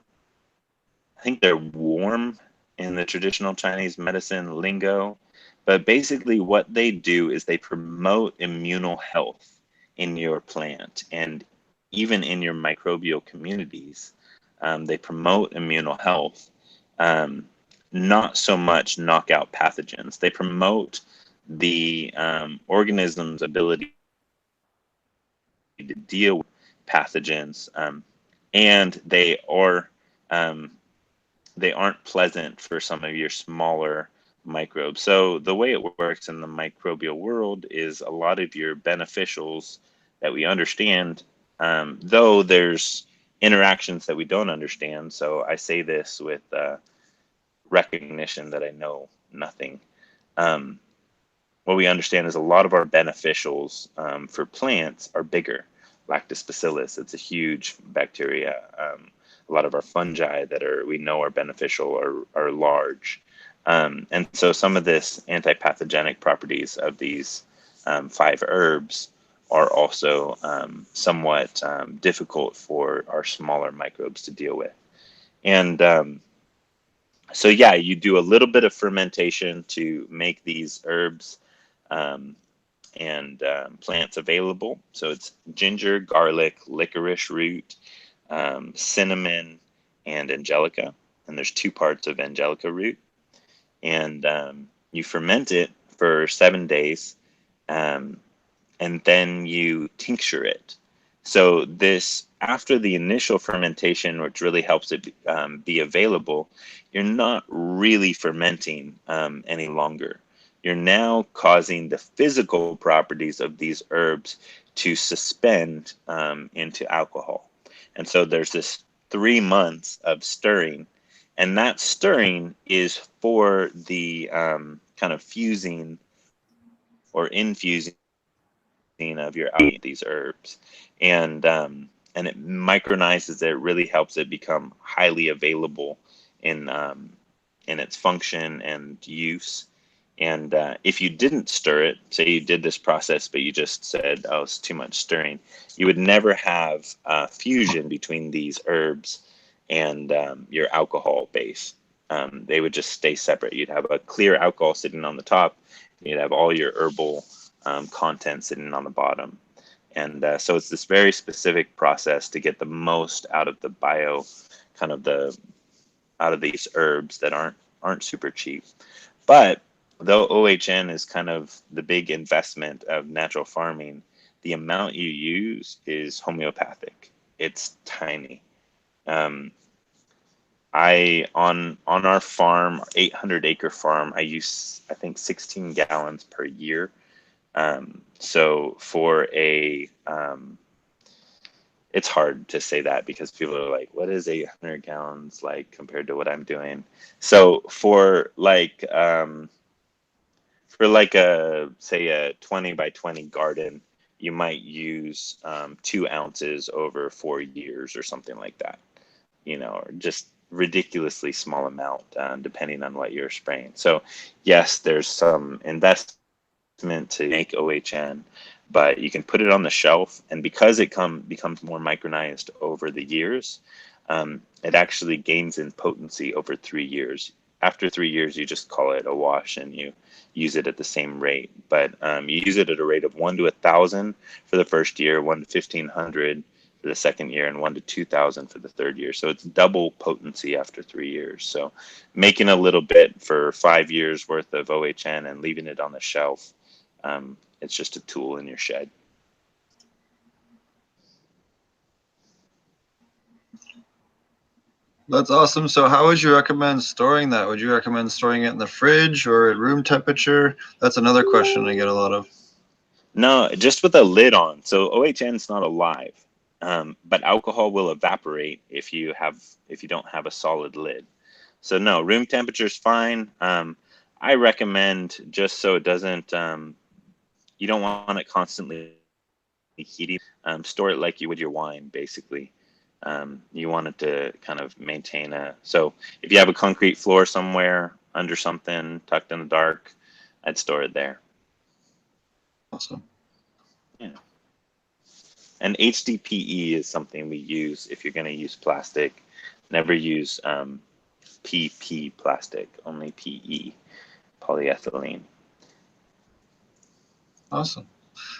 I think they're warm in the traditional Chinese medicine lingo, but basically what they do is they promote immunal health in your plant and even in your microbial communities. They promote immunal health, not so much knock out pathogens. They promote the organism's ability to deal with pathogens, and they aren't pleasant for some of your smaller microbes. So the way it works in the microbial world is a lot of your beneficials that we understand, though there's interactions that we don't understand. So I say this with recognition that I know nothing. What we understand is a lot of our beneficials for plants are bigger. Lactobacillus, it's a huge bacteria. A lot of our fungi that we know are beneficial are large. And so some of this antipathogenic properties of these 5 herbs are also somewhat difficult for our smaller microbes to deal with. And so yeah, you do a little bit of fermentation to make these herbs and plants available. So it's ginger, garlic, licorice root, cinnamon, and angelica. And there's 2 parts of angelica root. And you ferment it for 7 days, and then you tincture it. So after the initial fermentation, which really helps it be available, you're not really fermenting any longer. You're now causing the physical properties of these herbs to suspend into alcohol. And so there's this 3 months of stirring, and that stirring is for the kind of fusing or infusing of these herbs, and it micronizes it. Really helps it become highly available in its function and use. And if you didn't stir it, say you did this process, but you just said, oh, it's too much stirring, you would never have fusion between these herbs and your alcohol base. They would just stay separate. You'd have a clear alcohol sitting on the top. You'd have all your herbal content sitting on the bottom. And so it's this very specific process to get the most out of the out of these herbs that aren't super cheap. But though OHN is kind of the big investment of natural farming, the amount you use is homeopathic. It's tiny. On our farm, 800-acre farm, I use, I think, 16 gallons per year. So for it's hard to say that because people are like, what is 800 gallons like compared to what I'm doing? So for like say a 20 by 20 garden, you might use 2 ounces over 4 years or something like that, or just ridiculously small amount depending on what you're spraying. So yes, there's some investment to make OHN, but you can put it on the shelf, and because it becomes more micronized over the years, it actually gains in potency over 3 years. After 3 years, you just call it a wash and you use it at the same rate. But you use it at a rate of 1 to 1,000 for the first year, 1 to 1,500 for the second year, and 1 to 2,000 for the third year. So it's double potency after 3 years. So making a little bit for 5 years worth of OHN and leaving it on the shelf, it's just a tool in your shed.
That's awesome. So how would you recommend storing that? Would you recommend storing it in the fridge or at room temperature? That's another question I get a lot of.
No, just with a lid on. So OHN is not alive, but alcohol will evaporate if you don't have a solid lid. So no, room temperature is fine. I recommend, just so it doesn't, you don't want it constantly heating. Store it like you would your wine, basically. You want it to kind of maintain so if you have a concrete floor somewhere under something tucked in the dark, I'd store it there.
Awesome.
Yeah. And HDPE is something we use if you're going to use plastic. Never use PP plastic, only PE, polyethylene.
Awesome.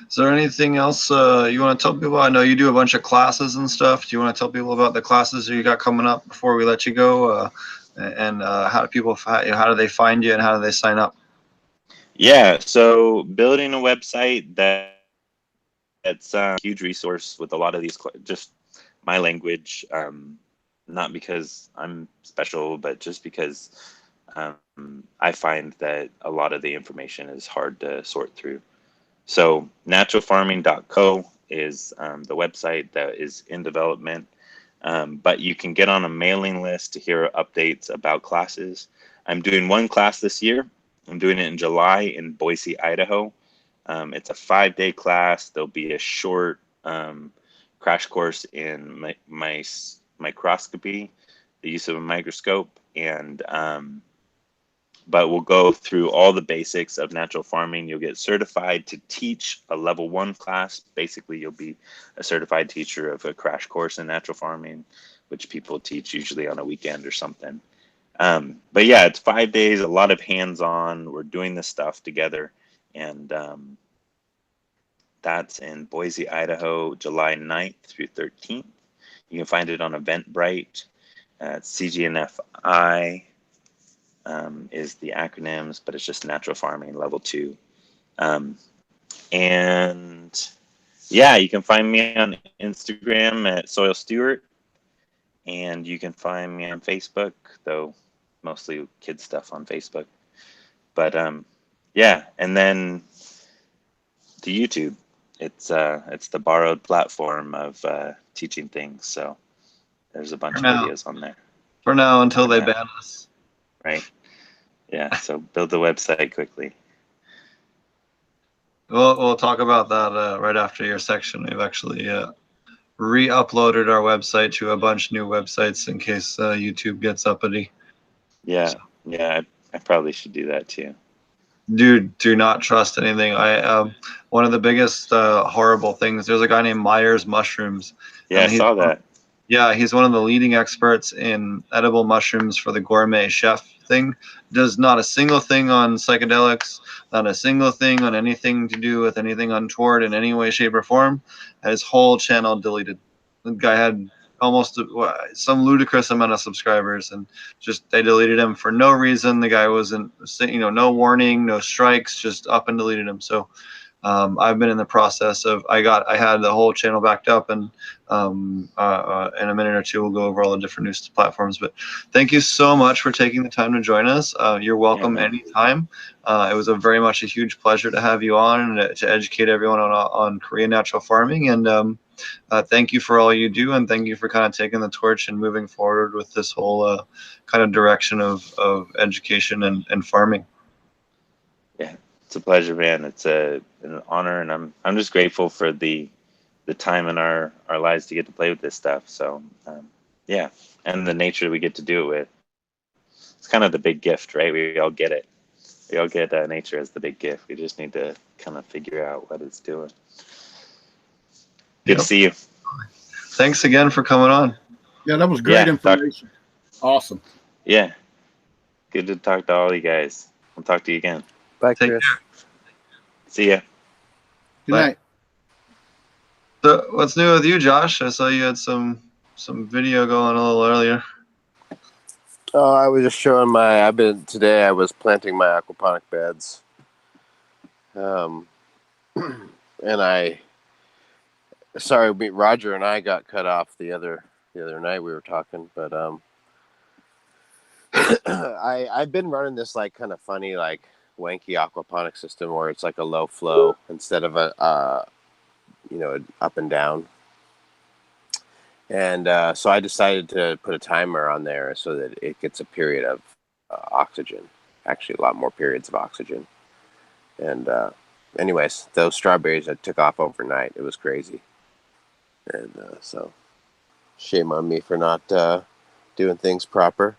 Is there anything else you want to tell people? I know you do a bunch of classes and stuff. Do you want to tell people about the classes you got coming up before we let you go? And how do they find you and how do they sign up?
Yeah, so building a website that it's a huge resource with a lot of these, just my language, not because I'm special, but just because I find that a lot of the information is hard to sort through. So naturalfarming.co is the website that is in development, but you can get on a mailing list to hear updates about classes. I'm doing one class this year. I'm doing it in July in Boise, Idaho. It's a 5-day class. There'll be a short crash course in microscopy, the use of a microscope, and but we'll go through all the basics of natural farming. You'll get certified to teach a level 1 class. Basically, you'll be a certified teacher of a crash course in natural farming, which people teach usually on a weekend or something. But yeah, it's 5 days, a lot of hands-on. We're doing this stuff together, and that's in Boise, Idaho, July 9th through 13th. You can find it on Eventbrite. CGNFI is the acronyms, but it's just natural farming level 2. And yeah, you can find me on Instagram at Soil Stewart, and you can find me on Facebook, though mostly kid stuff on Facebook. But yeah, and then the YouTube. It's the borrowed platform of teaching things. So there's a bunch of videos on there.
For now, until they ban us.
Right. Yeah. So build the website quickly.
We'll talk about that right after your section. We've actually re-uploaded our website to a bunch of new websites in case YouTube gets uppity.
Yeah. Yeah. I probably should do that too.
Dude, do not trust anything. One of the biggest horrible things, there's a guy named Myers Mushrooms.
Yeah, I saw that.
Yeah, he's one of the leading experts in edible mushrooms for the gourmet chef thing. Does not a single thing on psychedelics, not a single thing on anything to do with anything untoward in any way, shape, or form. Had his whole channel deleted. The guy had almost some ludicrous amount of subscribers, and just they deleted him for no reason. The guy wasn't, no warning, no strikes, just up and deleted him. So I've been in the process of I had the whole channel backed up, and in a minute or two we'll go over all the different news platforms. But thank you so much for taking the time to join us. You're welcome anytime. It was very much a huge pleasure to have you on and to educate everyone on Korean natural farming, and thank you for all you do, and thank you for kind of taking the torch and moving forward with this whole kind of direction of education and farming.
Yeah, it's a pleasure, man. It's an honor, and I'm just grateful for the time in our lives to get to play with this stuff. So yeah, and the nature we get to do it with. It's kind of the big gift, right? We all get it. We all get nature as the big gift. We just need to kind of figure out what it's doing. Good to see you.
Thanks again for coming on.
Yeah, that was great information. Awesome.
Yeah. Good to talk to all you guys. I'll talk to you again.
Bye, Chris.
See ya.
Good night.
So what's new with you, Josh? I saw you had some video going a little earlier.
Oh, I was just showing today I was planting my aquaponic beds. And sorry, Roger and I got cut off the other night we were talking, but I've been running this like kind of funny like wanky aquaponic system where it's like a low flow instead of a up and down. And so I decided to put a timer on there so that it gets a period of oxygen, actually a lot more periods of oxygen. And anyways, those strawberries I took off overnight. It was crazy. And so shame on me for not doing things proper.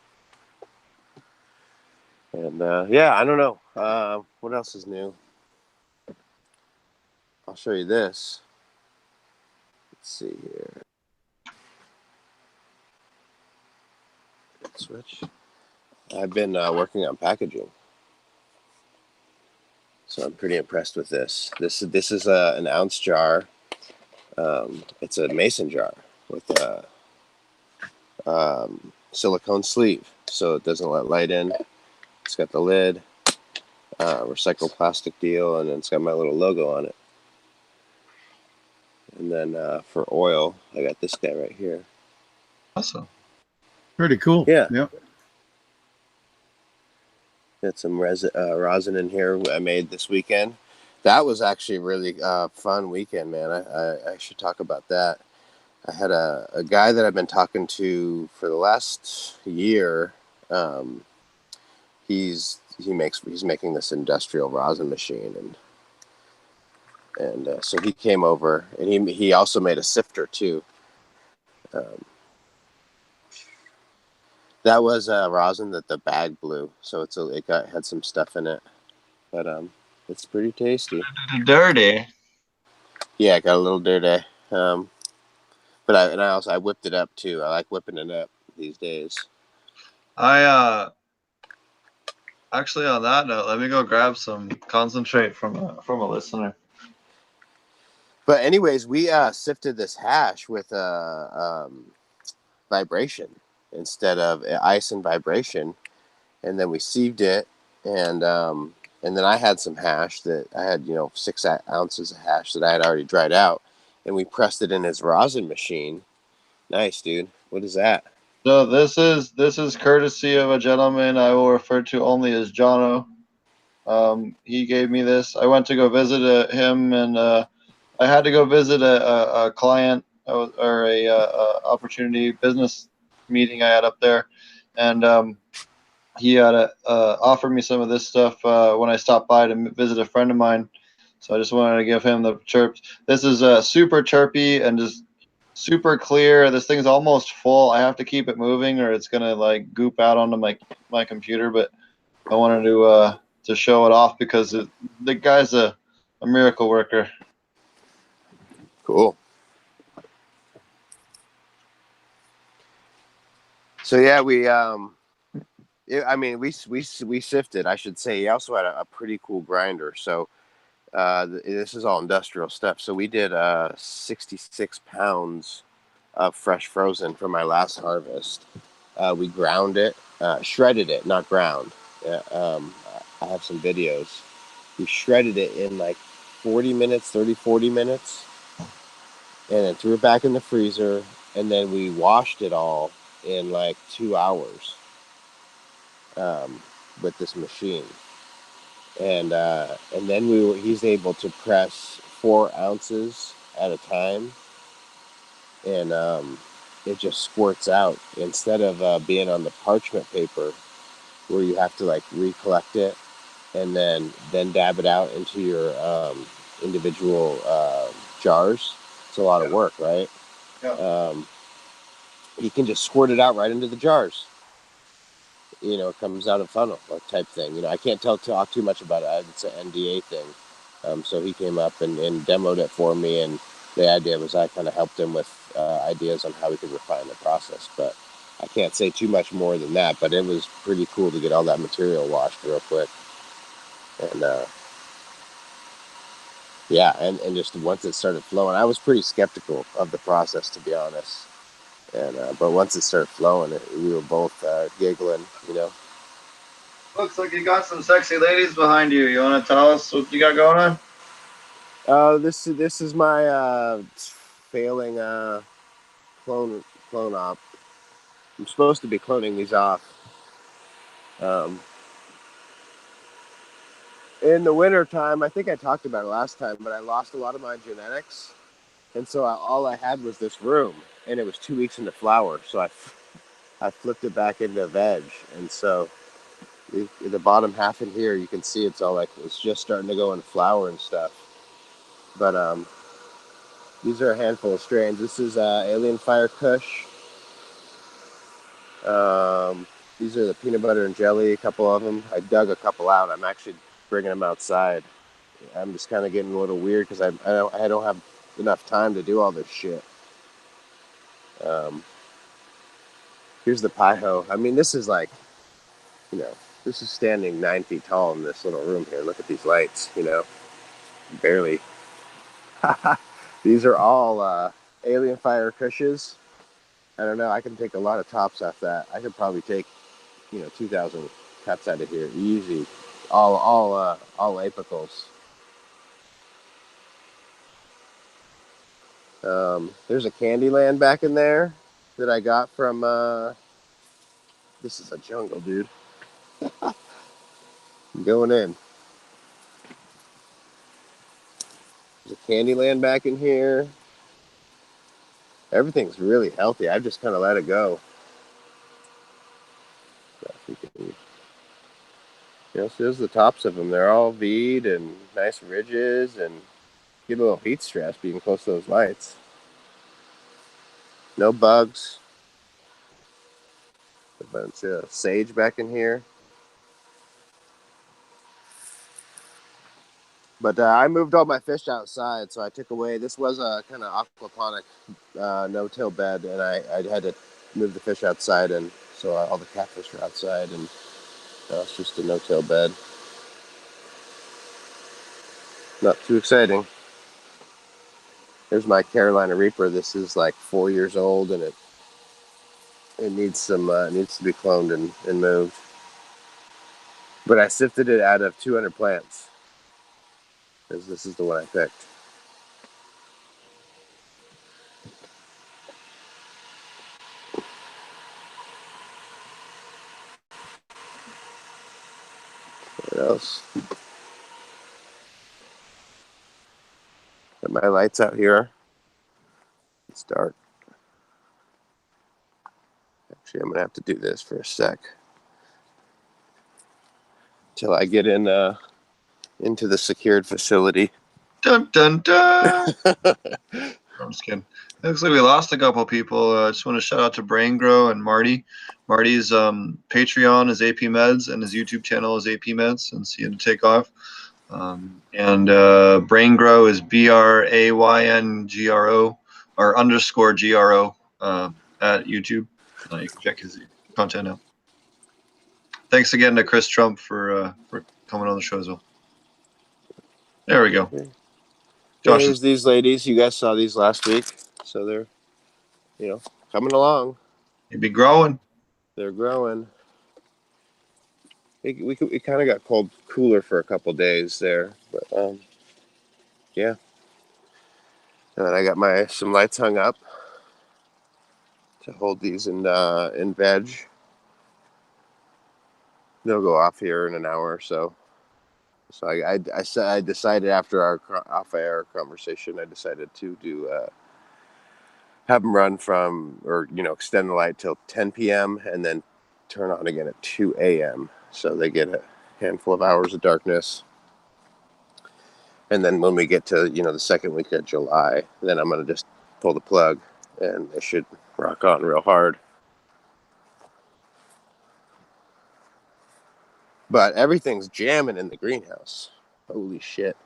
And yeah, I don't know. What else is new? I'll show you this. Let's see here. Switch. I've been working on packaging. So I'm pretty impressed with this. This is an ounce jar. It's a mason jar with a silicone sleeve, so it doesn't let light in. It's got the lid, recycled plastic deal, and then it's got my little logo on it. And then for oil, I got this guy right here.
Awesome.
Pretty cool.
Yeah.
Yep.
Got some rosin in here I made this weekend. That was actually a really fun weekend, man. I should talk about that. I had a guy that I've been talking to for the last year. He's making this industrial rosin machine, and so he came over, and he also made a sifter too. That was rosin that the bag blew, so had some stuff in it, but it's pretty tasty.
Dirty.
Yeah, it got a little dirty. But I whipped it up too. I like whipping it up these days.
Actually, on that note, let me go grab some concentrate from a listener.
But anyways, we sifted this hash with vibration instead of ice and vibration, and then we sieved it, and then I had some hash that I had 6 ounces of hash that I had already dried out, and we pressed it in his rosin machine. Nice, dude. What is that?
So this is courtesy of a gentleman I will refer to only as Jono. He gave me this. I went to go visit him, and I had to go visit a client or a opportunity business meeting I had up there, and he had offered me some of this stuff when I stopped by to visit a friend of mine. So I just wanted to give him the chirps. This is super chirpy and just super clear. This thing's almost full. I have to keep it moving or it's gonna like goop out onto my computer. But I wanted to show it off because the guy's a miracle worker.
Cool. So yeah, we sifted. I should say he also had a pretty cool grinder. So this is all industrial stuff. So we did 66 pounds of fresh frozen from my last harvest. We ground it, shredded it, not ground. I have some videos. We shredded it in like 40 minutes, 40 minutes, and then threw it back in the freezer, and then we washed it all in like 2 hours with this machine. And then he's able to press 4 ounces at a time, and it just squirts out instead of being on the parchment paper where you have to like recollect it and then dab it out into your individual jars. It's a lot of work, right?
Yeah.
You can just squirt it out right into the jars. It comes out of funnel type thing. I can't talk too much about it. It's an NDA thing. So he came up and demoed it for me, and the idea was I kind of helped him with ideas on how we could refine the process. But I can't say too much more than that. But it was pretty cool to get all that material washed real quick. And yeah, and just once it started flowing, I was pretty skeptical of the process, to be honest. And but once it started flowing, we were both giggling,
Looks like you got some sexy ladies behind you. You want to tell us what you got going on?
This is my failing clone op. I'm supposed to be cloning these off. In the winter time, I think I talked about it last time, but I lost a lot of my genetics, and so all I had was this room, and it was 2 weeks into flower, so I flipped it back into veg, and so the bottom half in here, you can see it's all like it's just starting to go in flower and stuff. But these are a handful of strains. This is Alien Fire Kush. These are the peanut butter and jelly, a couple of them. I dug a couple out. I'm actually bringing them outside. I'm just kind of getting a little weird because I don't have enough time to do all this shit. Here's the Paiho. I mean, this is like, this is standing 9 feet tall in this little room here. Look at these lights, barely. These are all Alien Fire Kushes. I don't know. I can take a lot of tops off that. I could probably take, 2,000 cuts out of here easy. All apicals. There's a Candyland back in there that I got from. This is a jungle, dude. I'm going in. There's a Candyland back in here. Everything's really healthy. I've just kind of let it go. So there's the tops of them. They're all V'd and nice ridges, and get a little heat stress being close to those lights. No bugs. A bunch of sage back in here. But I moved all my fish outside, so I took away. This was a kind of aquaponic no-till bed, and I had to move the fish outside, and so all the catfish are outside, and it's just a no-till bed. Not too exciting. Here's my Carolina Reaper. This is like 4 years old, and it needs some needs to be cloned and moved. But I sifted it out of 200 plants, because this is the one I picked. What else? Got my lights out here. It's dark. Actually, I'm gonna have to do this for a sec till I get in into the secured facility.
Dun dun dun. I'm just kidding. Looks like we lost a couple people. I just want to shout out to BrayneGro and Marty. Marty's Patreon is AP Meds, and his YouTube channel is AP Meds, since he had to take off. And BrayneGro is BRAYNGRO or _GRO at YouTube. You can check his content out. Thanks again to Chris Trump for coming on the show as well. There we go.
Josh, here's these ladies. You guys saw these last week, so they're, coming along.
They'd be growing.
They're growing. It kind of got cooler for a couple days there, but yeah. And then I got some lights hung up to hold these in veg. They'll go off here in an hour or so. So I decided after our off-air conversation, I decided to have them run extend the light till 10 p.m. and then turn on again at 2 a.m. So they get a handful of hours of darkness. And then when we get to, the second week of July, then I'm going to just pull the plug and they should rock on real hard. But everything's jamming in the greenhouse. Holy shit.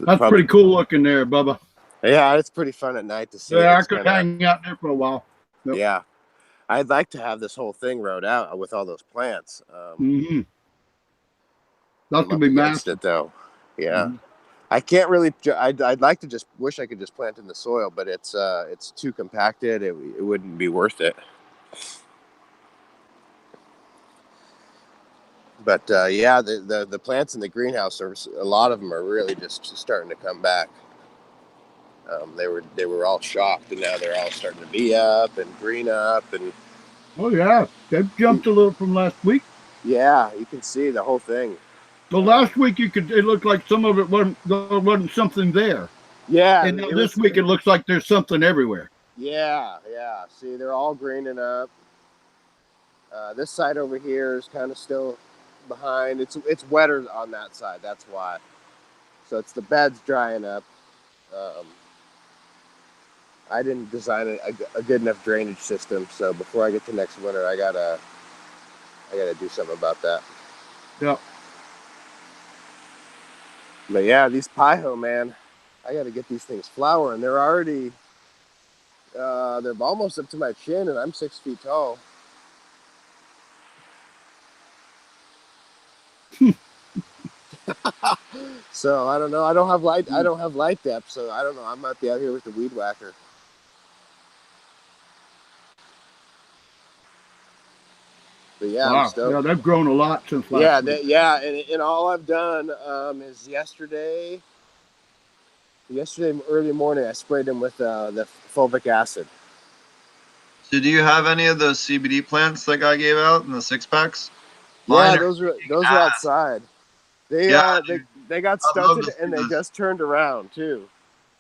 That's pretty cool looking there, Bubba.
Yeah, it's pretty fun at night to see.
Yeah, I could hang out there for a while.
Yep. Yeah. I'd like to have this whole thing rode out with all those plants.
That's going to be massive.
Though. Yeah. Mm-hmm. I can't really, I'd like to wish I could just plant in the soil, but it's too compacted. It wouldn't be worth it. But yeah, the plants in the greenhouse, a lot of them are really just starting to come back. They were all shocked, and now they're all starting to be up and green up, and
oh yeah, they've jumped a little from last week.
Yeah, you can see the whole thing.
Well, last week it looked like some of it wasn't something there.
Yeah,
and now this week it looks like there's something everywhere.
Yeah. See, they're all greening up. This side over here is kind of still behind. It's wetter on that side. That's why. So it's the bed's drying up. I didn't design a good enough drainage system, so before I get to next winter, I gotta do something about that.
Yeah.
But yeah, these Paiho, man, I gotta get these things flowering. They're already, they're almost up to my chin, and I'm 6 feet tall. So I don't know. I don't have light depth, so I don't know. I might be out here with the weed whacker. But yeah,
wow. Yeah, they've grown a lot since last week.
And all I've done is yesterday Yesterday, early morning, I sprayed them with the fulvic acid.
So do you have any of those CBD plants that guy gave out in the 6-packs?
Yeah, those are outside. They
Yeah,
they got
I'd love
stunted
to see
and they
this.
just turned around too.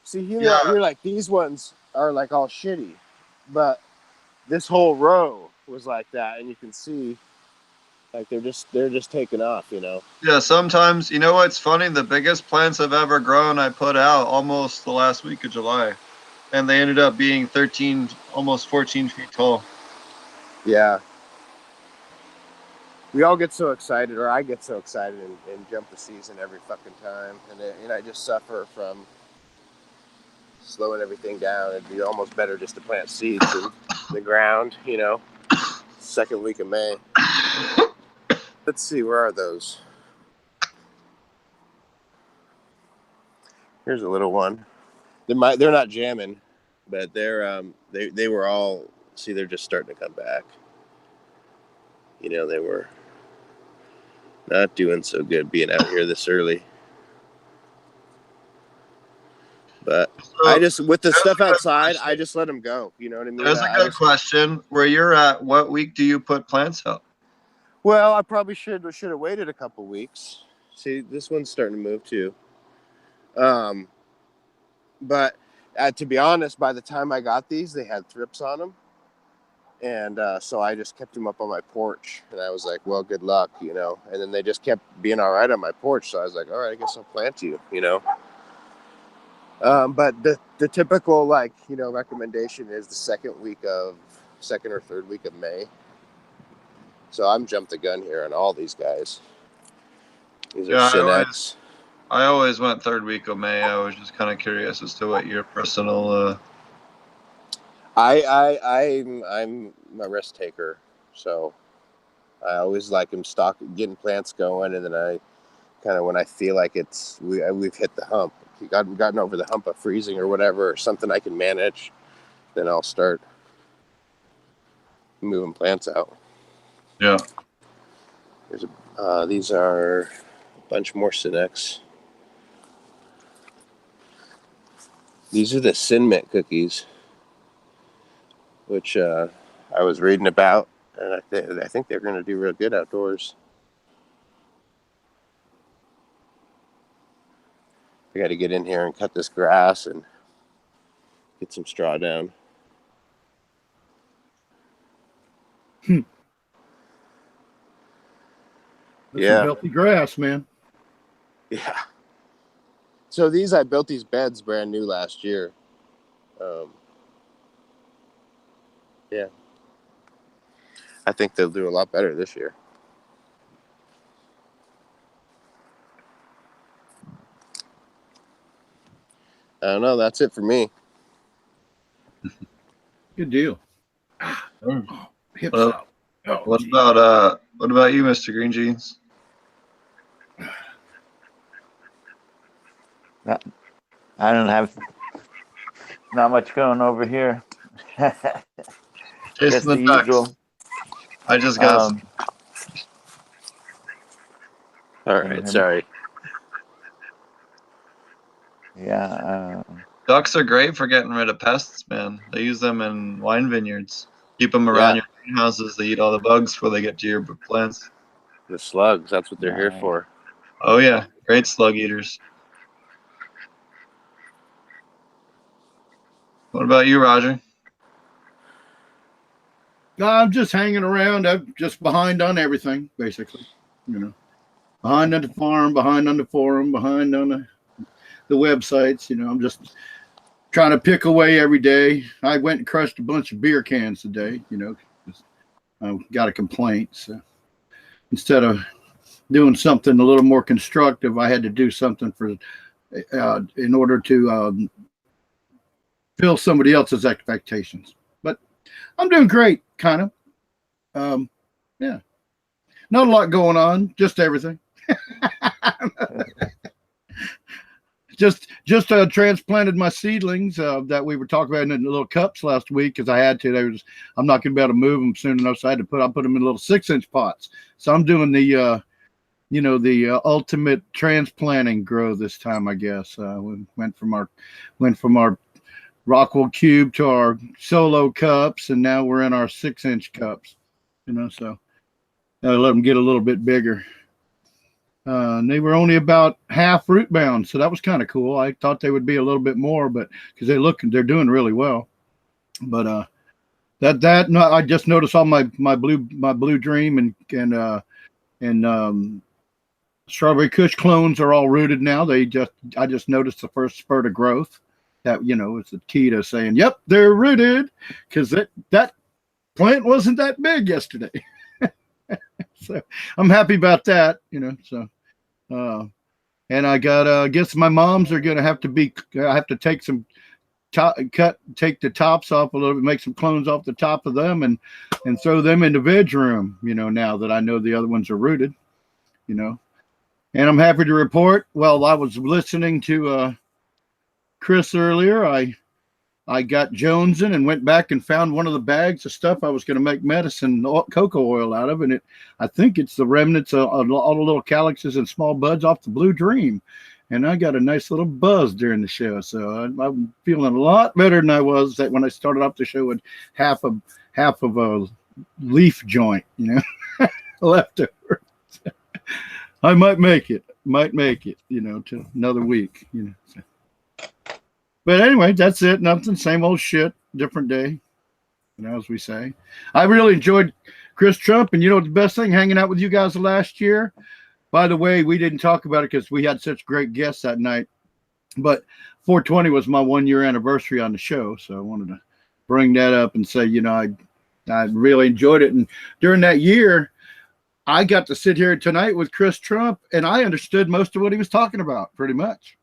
See,
Yeah.
you're like, these ones are like all shitty, but this whole row was like that, and you can see like they're just taking off, you know.
Yeah, sometimes, you know what's funny? The biggest plants I've ever grown, I put out almost the last week of July. And they ended up being 13, almost 14 feet tall.
Yeah. We all get so excited, or I get so excited and jump the season every fucking time. And I just suffer from slowing everything down. It'd be almost better just to plant seeds in the ground, you know, second week of May. Let's see, where are those? Here's a little one. They're not jamming, but they were all, see, they're just starting to come back. You know, they were not doing so good being out here this early. But I just, with the stuff outside, I just let them go. You know what I mean?
There's a good question. Where you're at, what week do you put plants out?
Well, I probably should have waited a couple weeks. See, this one's starting to move too. But to be honest, by the time I got these, they had thrips on them. And so I just kept them up on my porch. And I was like, well, good luck, you know. And then they just kept being all right on my porch. So I was like, all right, I guess I'll plant you, you know. But the typical, like, you know, recommendation is the second or third week of May. So I'm jumped the gun here on all these guys. These are Sinex.
I always went third week of May. I was just kind of curious as to what your personal.
I'm a risk taker, so I always like getting plants going, and then I kind of, when I feel like we've hit the hump, we've gotten over the hump of freezing or whatever, or something I can manage, then I'll start moving plants out.
Yeah.
These are a bunch more Sinex. These are the Sin Mint cookies, which I was reading about, and I think they're going to do real good outdoors. I got to get in here and cut this grass and get some straw down.
That's some healthy grass, man.
Yeah. So I built these beds brand new last year. Yeah. I think they'll do a lot better this year. I don't know. That's it for me.
Good deal.
What about you, Mr. Green Jeans?
I don't have not much going over here.
Chasing the ducks. Usual. I just got.
All right, sorry.
Yeah.
Ducks are great for getting rid of pests, man. They use them in wine vineyards. Keep them around your greenhouses. They eat all the bugs before they get to your plants.
The slugs, that's what they're here for.
Oh, yeah. Great slug eaters. What about you, Roger?
I'm just hanging around. I'm just behind on everything, basically. You know, behind on the farm, behind on the forum, behind on the websites. You know, I'm just trying to pick away every day. I went and crushed a bunch of beer cans today. You know, I got a complaint. So instead of doing something a little more constructive, I had to do something in order to fill somebody else's expectations. But I'm doing great, kind of. Yeah, not a lot going on, just everything. just transplanted my seedlings that we were talking about in the little cups last week because I had to. I'm not going to be able to move them soon enough, so I put them in little 6-inch pots. So I'm doing the the ultimate transplanting grow this time, I guess. We went from our Rockwell cube to our solo cups, and now we're in our 6-inch cups. So I let them get a little bit bigger. And they were only about half root bound, so that was kind of cool. I thought they would be a little bit more, but because they're doing really well. But I just noticed all my blue dream and Strawberry Kush clones are all rooted now. I just noticed the first spurt of growth. That it's the key to saying, yep, they're rooted, because that plant wasn't that big yesterday. So I'm happy about that, So, and I got I guess my moms are gonna have to take some take the tops off a little bit, make some clones off the top of them, and throw them in the veg room. Now that I know the other ones are rooted, And I'm happy to report. Well, I was listening to Chris earlier. I got jonesing and went back and found one of the bags of stuff I was going to make medicine cocoa oil out of, and I think it's the remnants of all the little calyxes and small buds off the Blue Dream, and I got a nice little buzz during the show. So I'm feeling a lot better than I was when I started off the show with half of a leaf joint, left over. I might make it, to another week, So. But anyway, that's it. Nothing. Same old shit. Different day. As we say. I really enjoyed Chris Trump. And the best thing, hanging out with you guys last year. By the way, we didn't talk about it because we had such great guests that night. But 420 was my 1-year anniversary on the show. So I wanted to bring that up and say, I really enjoyed it. And during that year, I got to sit here tonight with Chris Trump, and I understood most of what he was talking about, pretty much.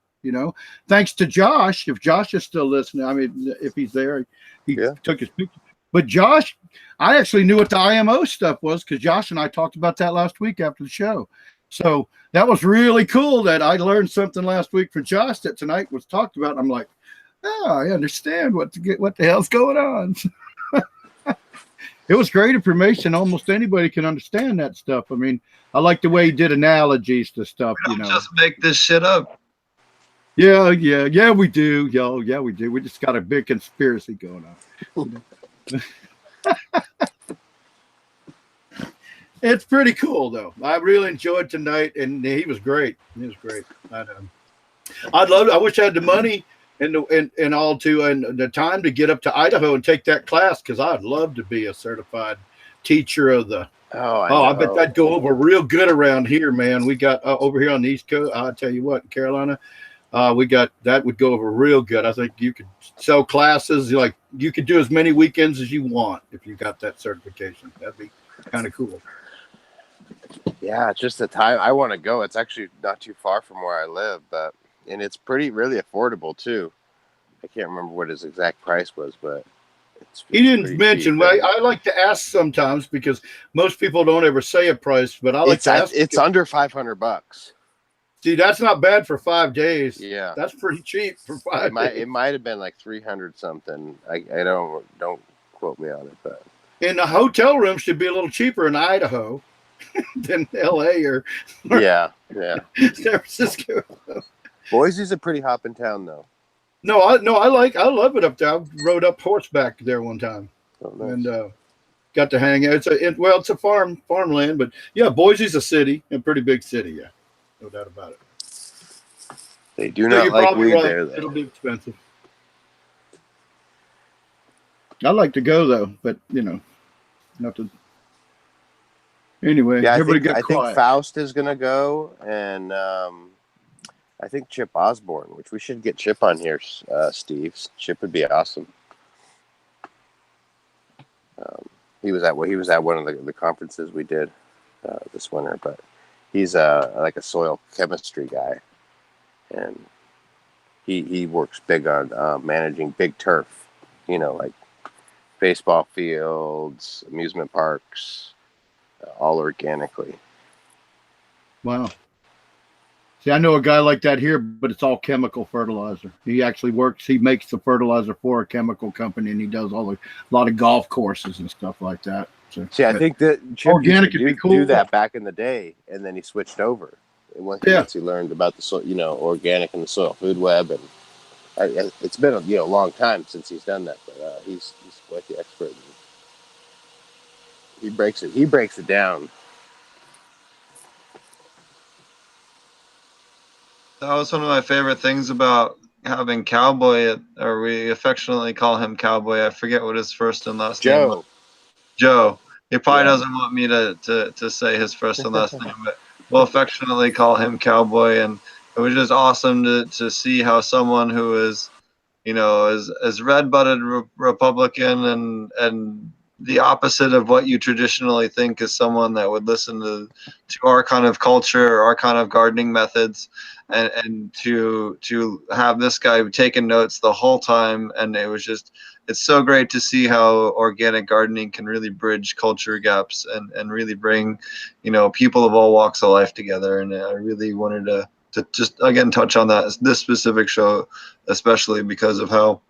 Thanks to Josh. If Josh is still listening, I mean, if he's there, he took his picture. But Josh, I actually knew what the IMO stuff was because Josh and I talked about that last week after the show. So that was really cool that I learned something last week from Josh that tonight was talked about. I'm like, I understand what the hell's going on. It was great information. Almost anybody can understand that stuff. I mean, I like the way he did analogies to stuff.
Don't just make this shit up.
Yeah, we do. Yeah, we do. We just got a big conspiracy going on. It's pretty cool, though. I really enjoyed tonight, and he was great. He was great. I wish I had the money and the time to get up to Idaho and take that class, because I'd love to be a certified teacher of the. I bet that'd go over real good around here, man. We got over here on the East Coast. I'll tell you what, Carolina. We got that would go over real good. I think you could sell classes, like you could do as many weekends as you want if you got that certification. That'd be kind of cool.
Yeah, it's just the time I want to go. It's actually not too far from where I live, and it's really affordable too. I can't remember what his exact price was, but
he didn't mention. Well, I like to ask sometimes because most people don't ever say a price, but I like to ask.
It's under $500.
See, that's not bad for 5 days.
Yeah,
that's pretty cheap for 5 days.
It might have been like 300 something. I don't quote me on it, but
and the hotel room should be a little cheaper in Idaho than LA or
yeah
San Francisco.
Boise's a pretty hopping town, though.
No, I love it up there. I rode up horseback there one time, and got to hang out. It's a farmland, but yeah, Boise's a city, a pretty big city. Yeah. No doubt about it.
They do not like weed there, though.
It'll be expensive. I like to go, though, but, nothing. Anyway,
yeah,
everybody
I think Faust is going to go, and I think Chip Osborne, which we should get Chip on here, Steve. Chip would be awesome. He was at one of the conferences we did this winter, but he's like a soil chemistry guy, and he works big on managing big turf, like baseball fields, amusement parks, all organically.
Wow. See, I know a guy like that here, but it's all chemical fertilizer. He makes the fertilizer for a chemical company, and he does a lot of golf courses and stuff like that. So,
See, I think that Chip
organic
used
would
to
be cool.
do that back in the day, and then he switched over. And once he learned about the soil, organic and the soil food web, and it's been a long time since he's done that, but he's quite the expert. He breaks it down.
That was one of my favorite things about having Cowboy, or we affectionately call him Cowboy. I forget what his first and last name was. Joe. He probably doesn't want me to say his first and last name, but we'll affectionately call him Cowboy. And it was just awesome to see how someone who is, as red-blooded Republican and the opposite of what you traditionally think is someone that would listen to our kind of culture, our kind of gardening methods, and to have this guy taking notes the whole time. And it's so great to see how organic gardening can really bridge culture gaps and really bring, people of all walks of life together. And I really wanted to just again touch on this specific show, especially because of how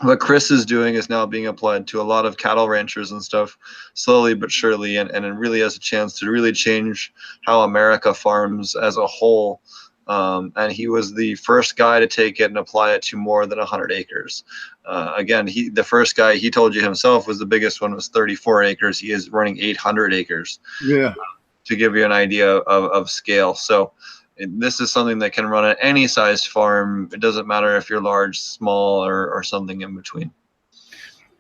what Chris is doing is now being applied to a lot of cattle ranchers and stuff, slowly but surely, and it really has a chance to really change how America farms as a whole. And he was the first guy to take it and apply it to more than 100 acres. Again, the first guy, he told you himself, was the biggest one, was 34 acres. He is running 800 acres.
Yeah.
To give you an idea of scale. So this is something that can run at any size farm. It doesn't matter if you're large, small, or something in between.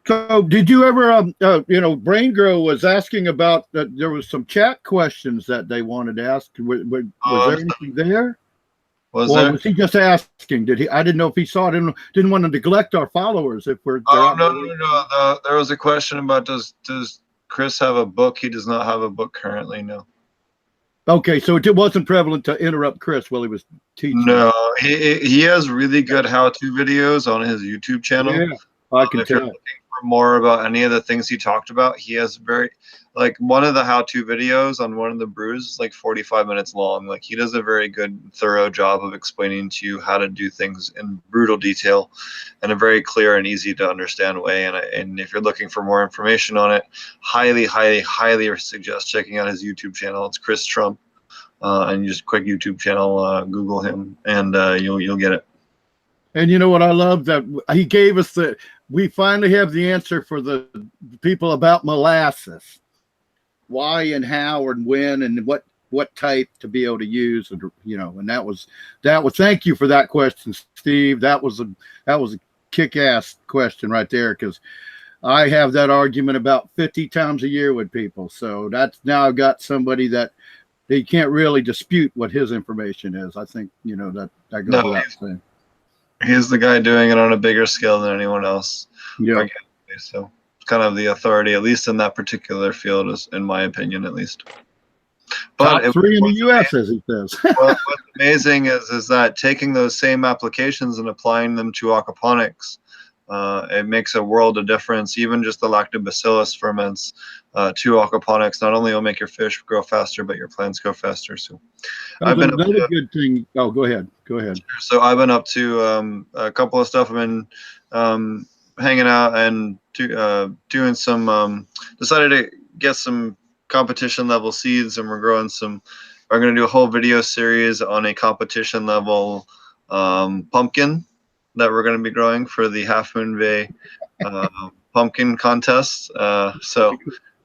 So did you ever, BrayneGro was asking about that there was some chat questions that they wanted to ask. Was there anything there? Was he just asking? I didn't know if he saw it. Didn't want to neglect our followers if we're.
No. There was a question about does Chris have a book? He does not have a book currently. No.
Okay, so it wasn't prevalent to interrupt Chris while he was teaching.
No, he has really good how-to videos on his YouTube channel.
Yeah, I can
if
tell.
You're looking for more about any of the things he talked about, he has one of the how-to videos on one of the brews is like 45 minutes long. Like, he does a very good, thorough job of explaining to you how to do things in brutal detail in a very clear and easy to understand way. And if you're looking for more information on it, highly, highly, highly suggest checking out his YouTube channel. It's Chris Trump. And you just quick YouTube channel, Google him, and you'll get it.
And you know what I love? That he gave us we finally have the answer for the people about molasses. Why and how and when and what type to be able to use, and and that was thank you for that question, Steve. That was a kick-ass question right there, because I have that argument about 50 times a year with people. So that's now I've got somebody that they can't really dispute what his information is. I think that goes without saying.
He's the guy doing it on a bigger scale than anyone else.
Yeah.
So kind of the authority, at least in that particular field, is, in my opinion, at least. But
top 3 in the U.S., as he says.
What's amazing is that taking those same applications and applying them to aquaponics, it makes a world of difference. Even just the lactobacillus ferments to aquaponics not only will make your fish grow faster, but your plants grow faster. So
I've been another good thing. Oh, go ahead.
So I've been up to a couple of stuff. I've been hanging out and doing some. Decided to get some competition level seeds, and we're going some. We're going to do a whole video series on a competition level pumpkin that we're going to be growing for the Half Moon Bay pumpkin contest. So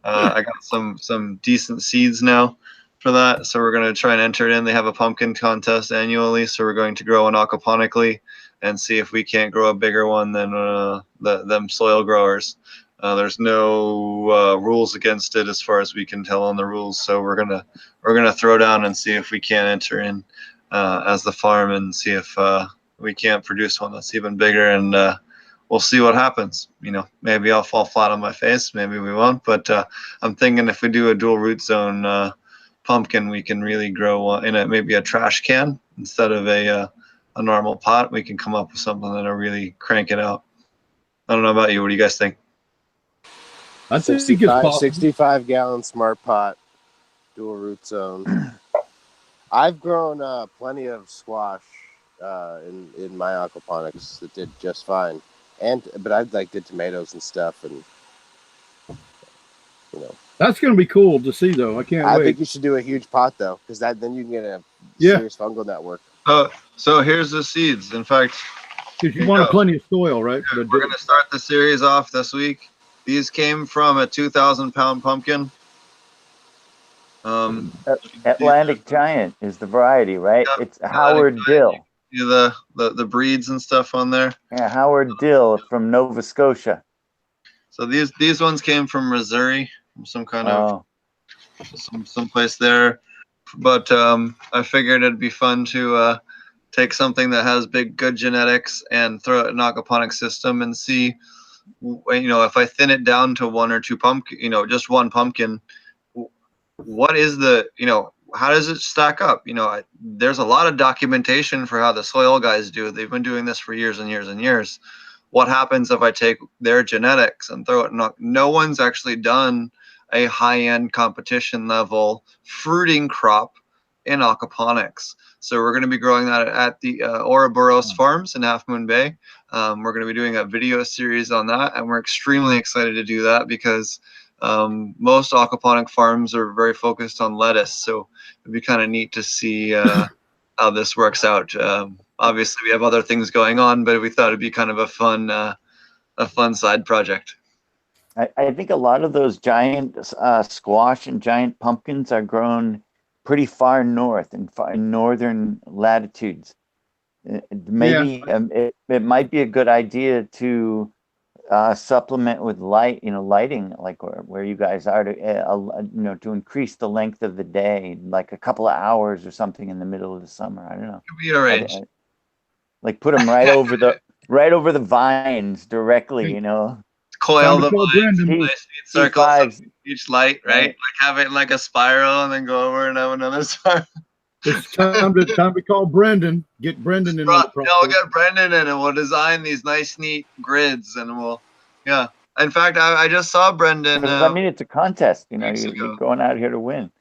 I got some decent seeds now for that. So we're going to try and enter it in. They have a pumpkin contest annually. So we're going to grow one aquaponically and see if we can't grow a bigger one than them soil growers. There's no rules against it as far as we can tell on the rules. So we're gonna throw down and see if we can enter in as the farm and see if we can't produce one that's even bigger, and we'll see what happens. Maybe I'll fall flat on my face, maybe we won't, but I'm thinking if we do a dual root zone pumpkin, we can really grow in maybe a trash can instead of a normal pot. We can come up with something that'll really crank it out. I don't know about you. What do you guys think?
I think
65-gallon smart pot, dual root zone. I've grown plenty of squash in my aquaponics that did just fine, but I did tomatoes and stuff, and You know,
That's going to be cool to see, though. I can't
I
wait.
think you should do a huge pot though, because then you can get a
Yeah.
serious fungal network.
So here's the seeds. In fact,
Because you want plenty of soil, right? For
we're going to start the series off this week. These came from a 2,000-pound pumpkin.
Atlantic Giant is the variety, right?
Yeah,
It's Howard Dill.
See the breeds and stuff on there.
Yeah, Howard Dill from Nova Scotia.
So these ones came from Missouri, from some kind of some place there. But I figured it'd be fun to take something that has good genetics and throw it in an aquaponic system and see, if I thin it down to one or two pumpkin, just one pumpkin, what is how does it stack up? There's a lot of documentation for how the soil guys do it. They've been doing this for years and years and years. What happens if I take their genetics and throw it? No one's actually done a high-end competition level fruiting crop in aquaponics. So we're going to be growing that at the Ouroboros Farms in Half Moon Bay. We're going to be doing a video series on that, and we're extremely excited to do that because most aquaponic farms are very focused on lettuce. So it'd be kind of neat to see how this works out. Obviously, we have other things going on, but we thought it'd be kind of a fun side project.
I think a lot of those giant squash and giant pumpkins are grown pretty far north in northern latitudes. Maybe it might be a good idea to supplement with lighting, like where you guys are, to increase the length of the day, like a couple of hours or something in the middle of the summer. I don't know.
Could be arranged.
Like put them right over the vines directly,
Coil the vines, circles each light, right? Like have it like a spiral and then go over and have another spiral.
It's time to call Brendan. Get Brendan in.
We'll get Brendan in and we'll design these nice, neat grids and In fact, I just saw Brendan.
It's a contest. You're going out here to win.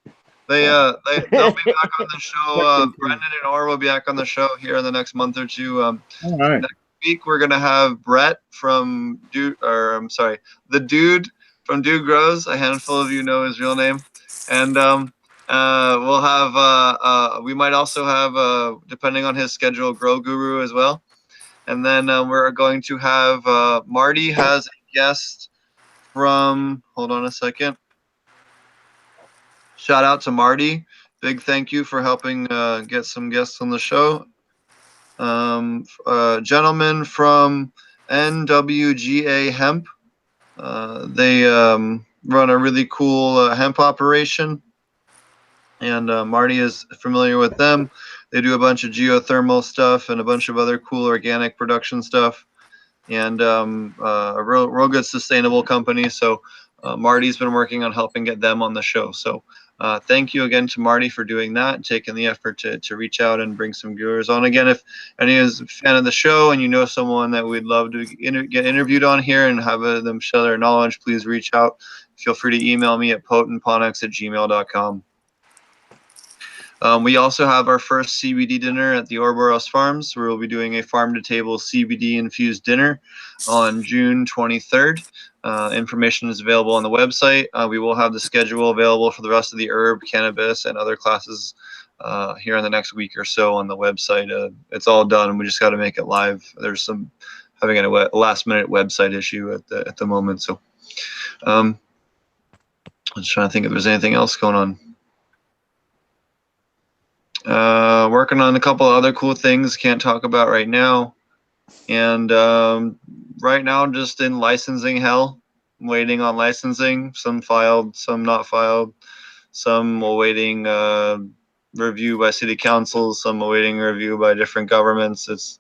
They'll be back on the show. Brendan and Orr will be back on the show here in the next month or two.
All right.
Next week we're gonna have Brett from the dude from Dude Grows. A handful of you know his real name, and we'll have we might also have depending on his schedule, Grow Guru as well, and then we're going to have Marty has a guest from. Hold on a second. Shout out to Marty. Big thank you for helping get some guests on the show. A gentleman from NWGA Hemp. They run a really cool hemp operation. And Marty is familiar with them. They do a bunch of geothermal stuff and a bunch of other cool organic production stuff. And a real good sustainable company. So Marty's been working on helping get them on the show. So thank you again to Marty for doing that and taking the effort to reach out and bring some viewers on. Again, if any is a fan of the show and you know someone that we'd love to get interviewed on here and have them share their knowledge, please reach out. Feel free to email me at potentponics@gmail.com. We also have our first CBD dinner at the Ouroboros Farms, where we'll be doing a farm-to-table CBD-infused dinner on June 23rd. Information is available on the website. We will have the schedule available for the rest of the herb, cannabis, and other classes here in the next week or so on the website. It's all done, and we just got to make it live. There's having a last-minute website issue at the moment. So I'm just trying to think if there's anything else going on. Working on a couple of other cool things can't talk about right now, and right now just in licensing hell, waiting on licensing. Some filed, some not filed, some awaiting review by city councils, some awaiting review by different governments. It's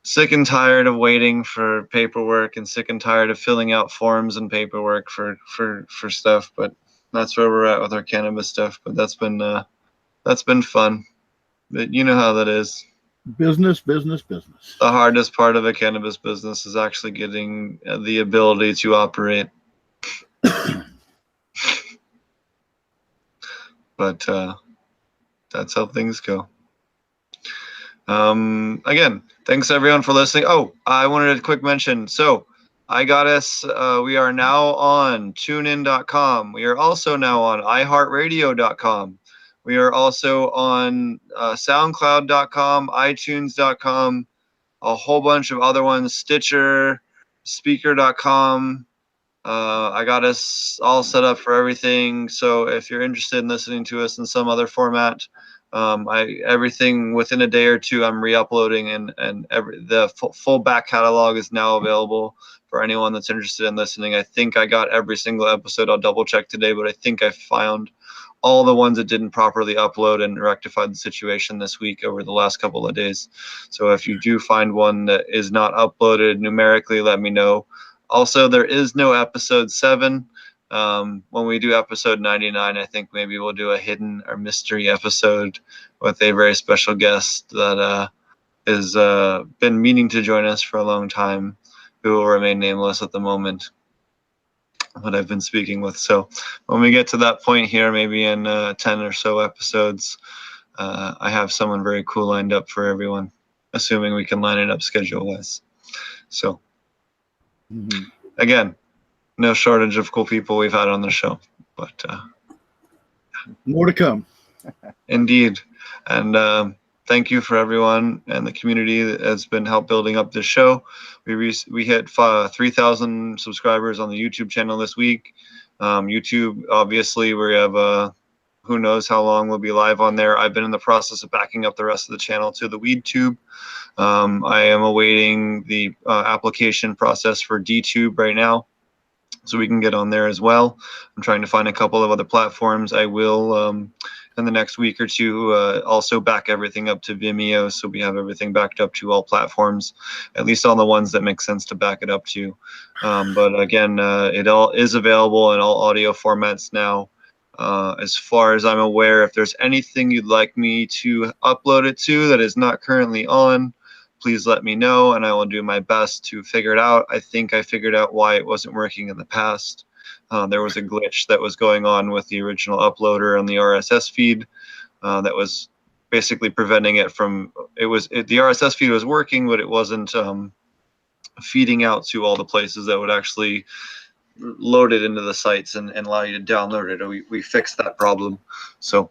sick and tired of waiting for paperwork and sick and tired of filling out forms and paperwork for stuff, but that's where we're at with our cannabis stuff. But that's been fun. But you know how that is.
Business.
The hardest part of a cannabis business is actually getting the ability to operate. But that's how things go. Again, thanks everyone for listening. Oh, I wanted a quick mention. So I got us. We are now on tunein.com. We are also now on iHeartRadio.com. We are also on SoundCloud.com, iTunes.com, a whole bunch of other ones, Stitcher, Speaker.com. I got us all set up for everything. So if you're interested in listening to us in some other format, everything within a day or two I'm re-uploading, and the full back catalog is now available for anyone that's interested in listening. I think I got every single episode. I'll double check today, but I think I found all the ones that didn't properly upload and rectified the situation this week over the last couple of days. So if you do find one that is not uploaded numerically, let me know. Also, there is no episode 7. When we do episode 99, I think maybe we'll do a hidden or mystery episode with a very special guest that has been meaning to join us for a long time, who will remain nameless at the moment, what I've been speaking with. So when we get to that point here, maybe in 10 or so episodes, I have someone very cool lined up for everyone, assuming we can line it up schedule-wise. So again, no shortage of cool people we've had on the show, but
more to come.
Indeed. And thank you for everyone and the community that has been help building up this show. We hit 3,000 subscribers on the YouTube channel this week. YouTube, obviously, we have who knows how long we'll be live on there. I've been in the process of backing up the rest of the channel to the WeedTube. I am awaiting the application process for DTube right now, so we can get on there as well. I'm trying to find a couple of other platforms. I will, in the next week or two, also back everything up to Vimeo, so we have everything backed up to all platforms, at least all the ones that make sense to back it up to. But again, it all is available in all audio formats now. As far as I'm aware, if there's anything you'd like me to upload it to that is not currently on, please let me know, and I will do my best to figure it out. I think I figured out why it wasn't working in the past. There was a glitch that was going on with the original uploader on the RSS feed that was basically preventing it from, the RSS feed was working, but it wasn't feeding out to all the places that would actually load it into the sites and allow you to download it. We fixed that problem. So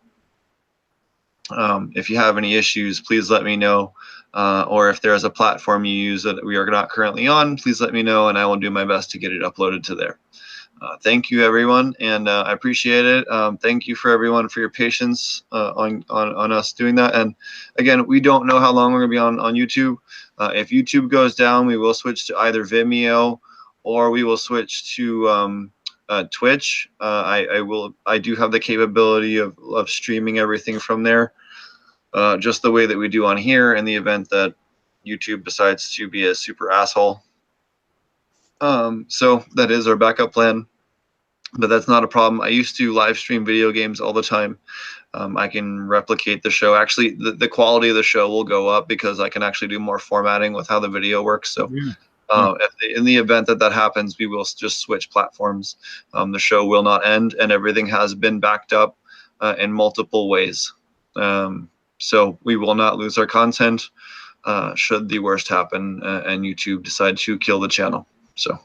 if you have any issues, please let me know. Or if there's a platform you use that we are not currently on, please let me know, and I will do my best to get it uploaded to there. Thank you, everyone, and I appreciate it. Thank you for everyone for your patience on us doing that. And again, we don't know how long we're going to be on YouTube. If YouTube goes down, we will switch to either Vimeo or we will switch to Twitch. I do have the capability of streaming everything from there, just the way that we do on here, in the event that YouTube decides to be a super asshole. So that is our backup plan, but that's not a problem. I used to live stream video games all the time. I can replicate the show. Actually, the quality of the show will go up because I can actually do more formatting with how the video works. So in the event that happens, we will just switch platforms. The show will not end, and everything has been backed up in multiple ways. So we will not lose our content should the worst happen and YouTube decide to kill the channel. So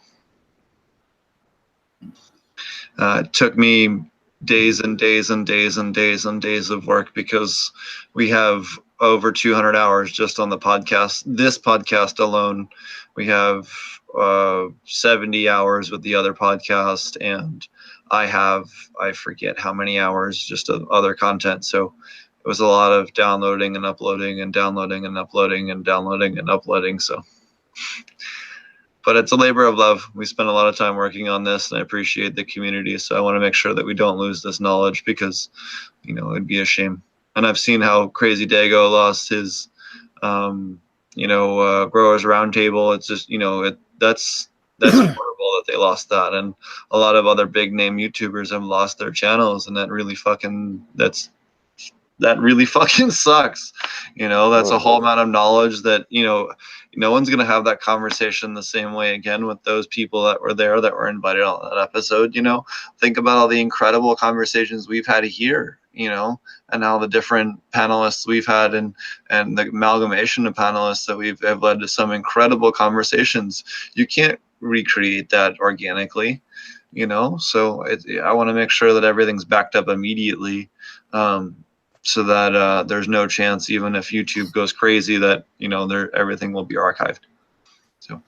it took me days and days and days and days and days of work, because we have over 200 hours just on the podcast. This podcast alone, we have 70 hours with the other podcast, and I forget how many hours just of other content. So it was a lot of downloading and uploading and downloading and uploading and downloading and uploading. So, but it's a labor of love. We spent a lot of time working on this, and I appreciate the community. So I want to make sure that we don't lose this knowledge, because, it'd be a shame. And I've seen how Crazy Dago lost his, Growers Roundtable. It's just, that's horrible that they lost that. And a lot of other big name YouTubers have lost their channels, and that really fucking sucks. That's a whole amount of knowledge that, no one's going to have that conversation the same way again with those people that were there, that were invited on that episode. Think about all the incredible conversations we've had here, and all the different panelists we've had, and the amalgamation of panelists that have led to some incredible conversations. You can't recreate that organically, so I want to make sure that everything's backed up immediately, so that there's no chance, even if YouTube goes crazy, that everything will be archived. So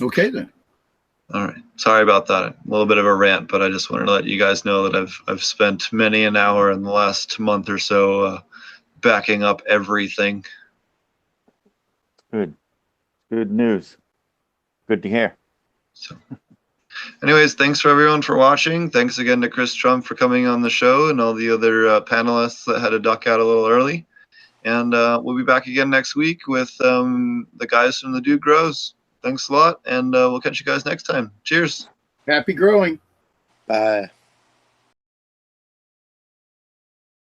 okay then.
all right, sorry about that, a little bit of a rant, but I just wanted to let you guys know that I've spent many an hour in the last month or so backing up everything.
Good news. Good to hear.
So anyways, thanks for everyone for watching. Thanks again to Chris Trump for coming on the show, and all the other panelists that had to duck out a little early. And we'll be back again next week with the guys from the Dude Grows. Thanks a lot, and we'll catch you guys next time. Cheers.
Happy growing.
Bye.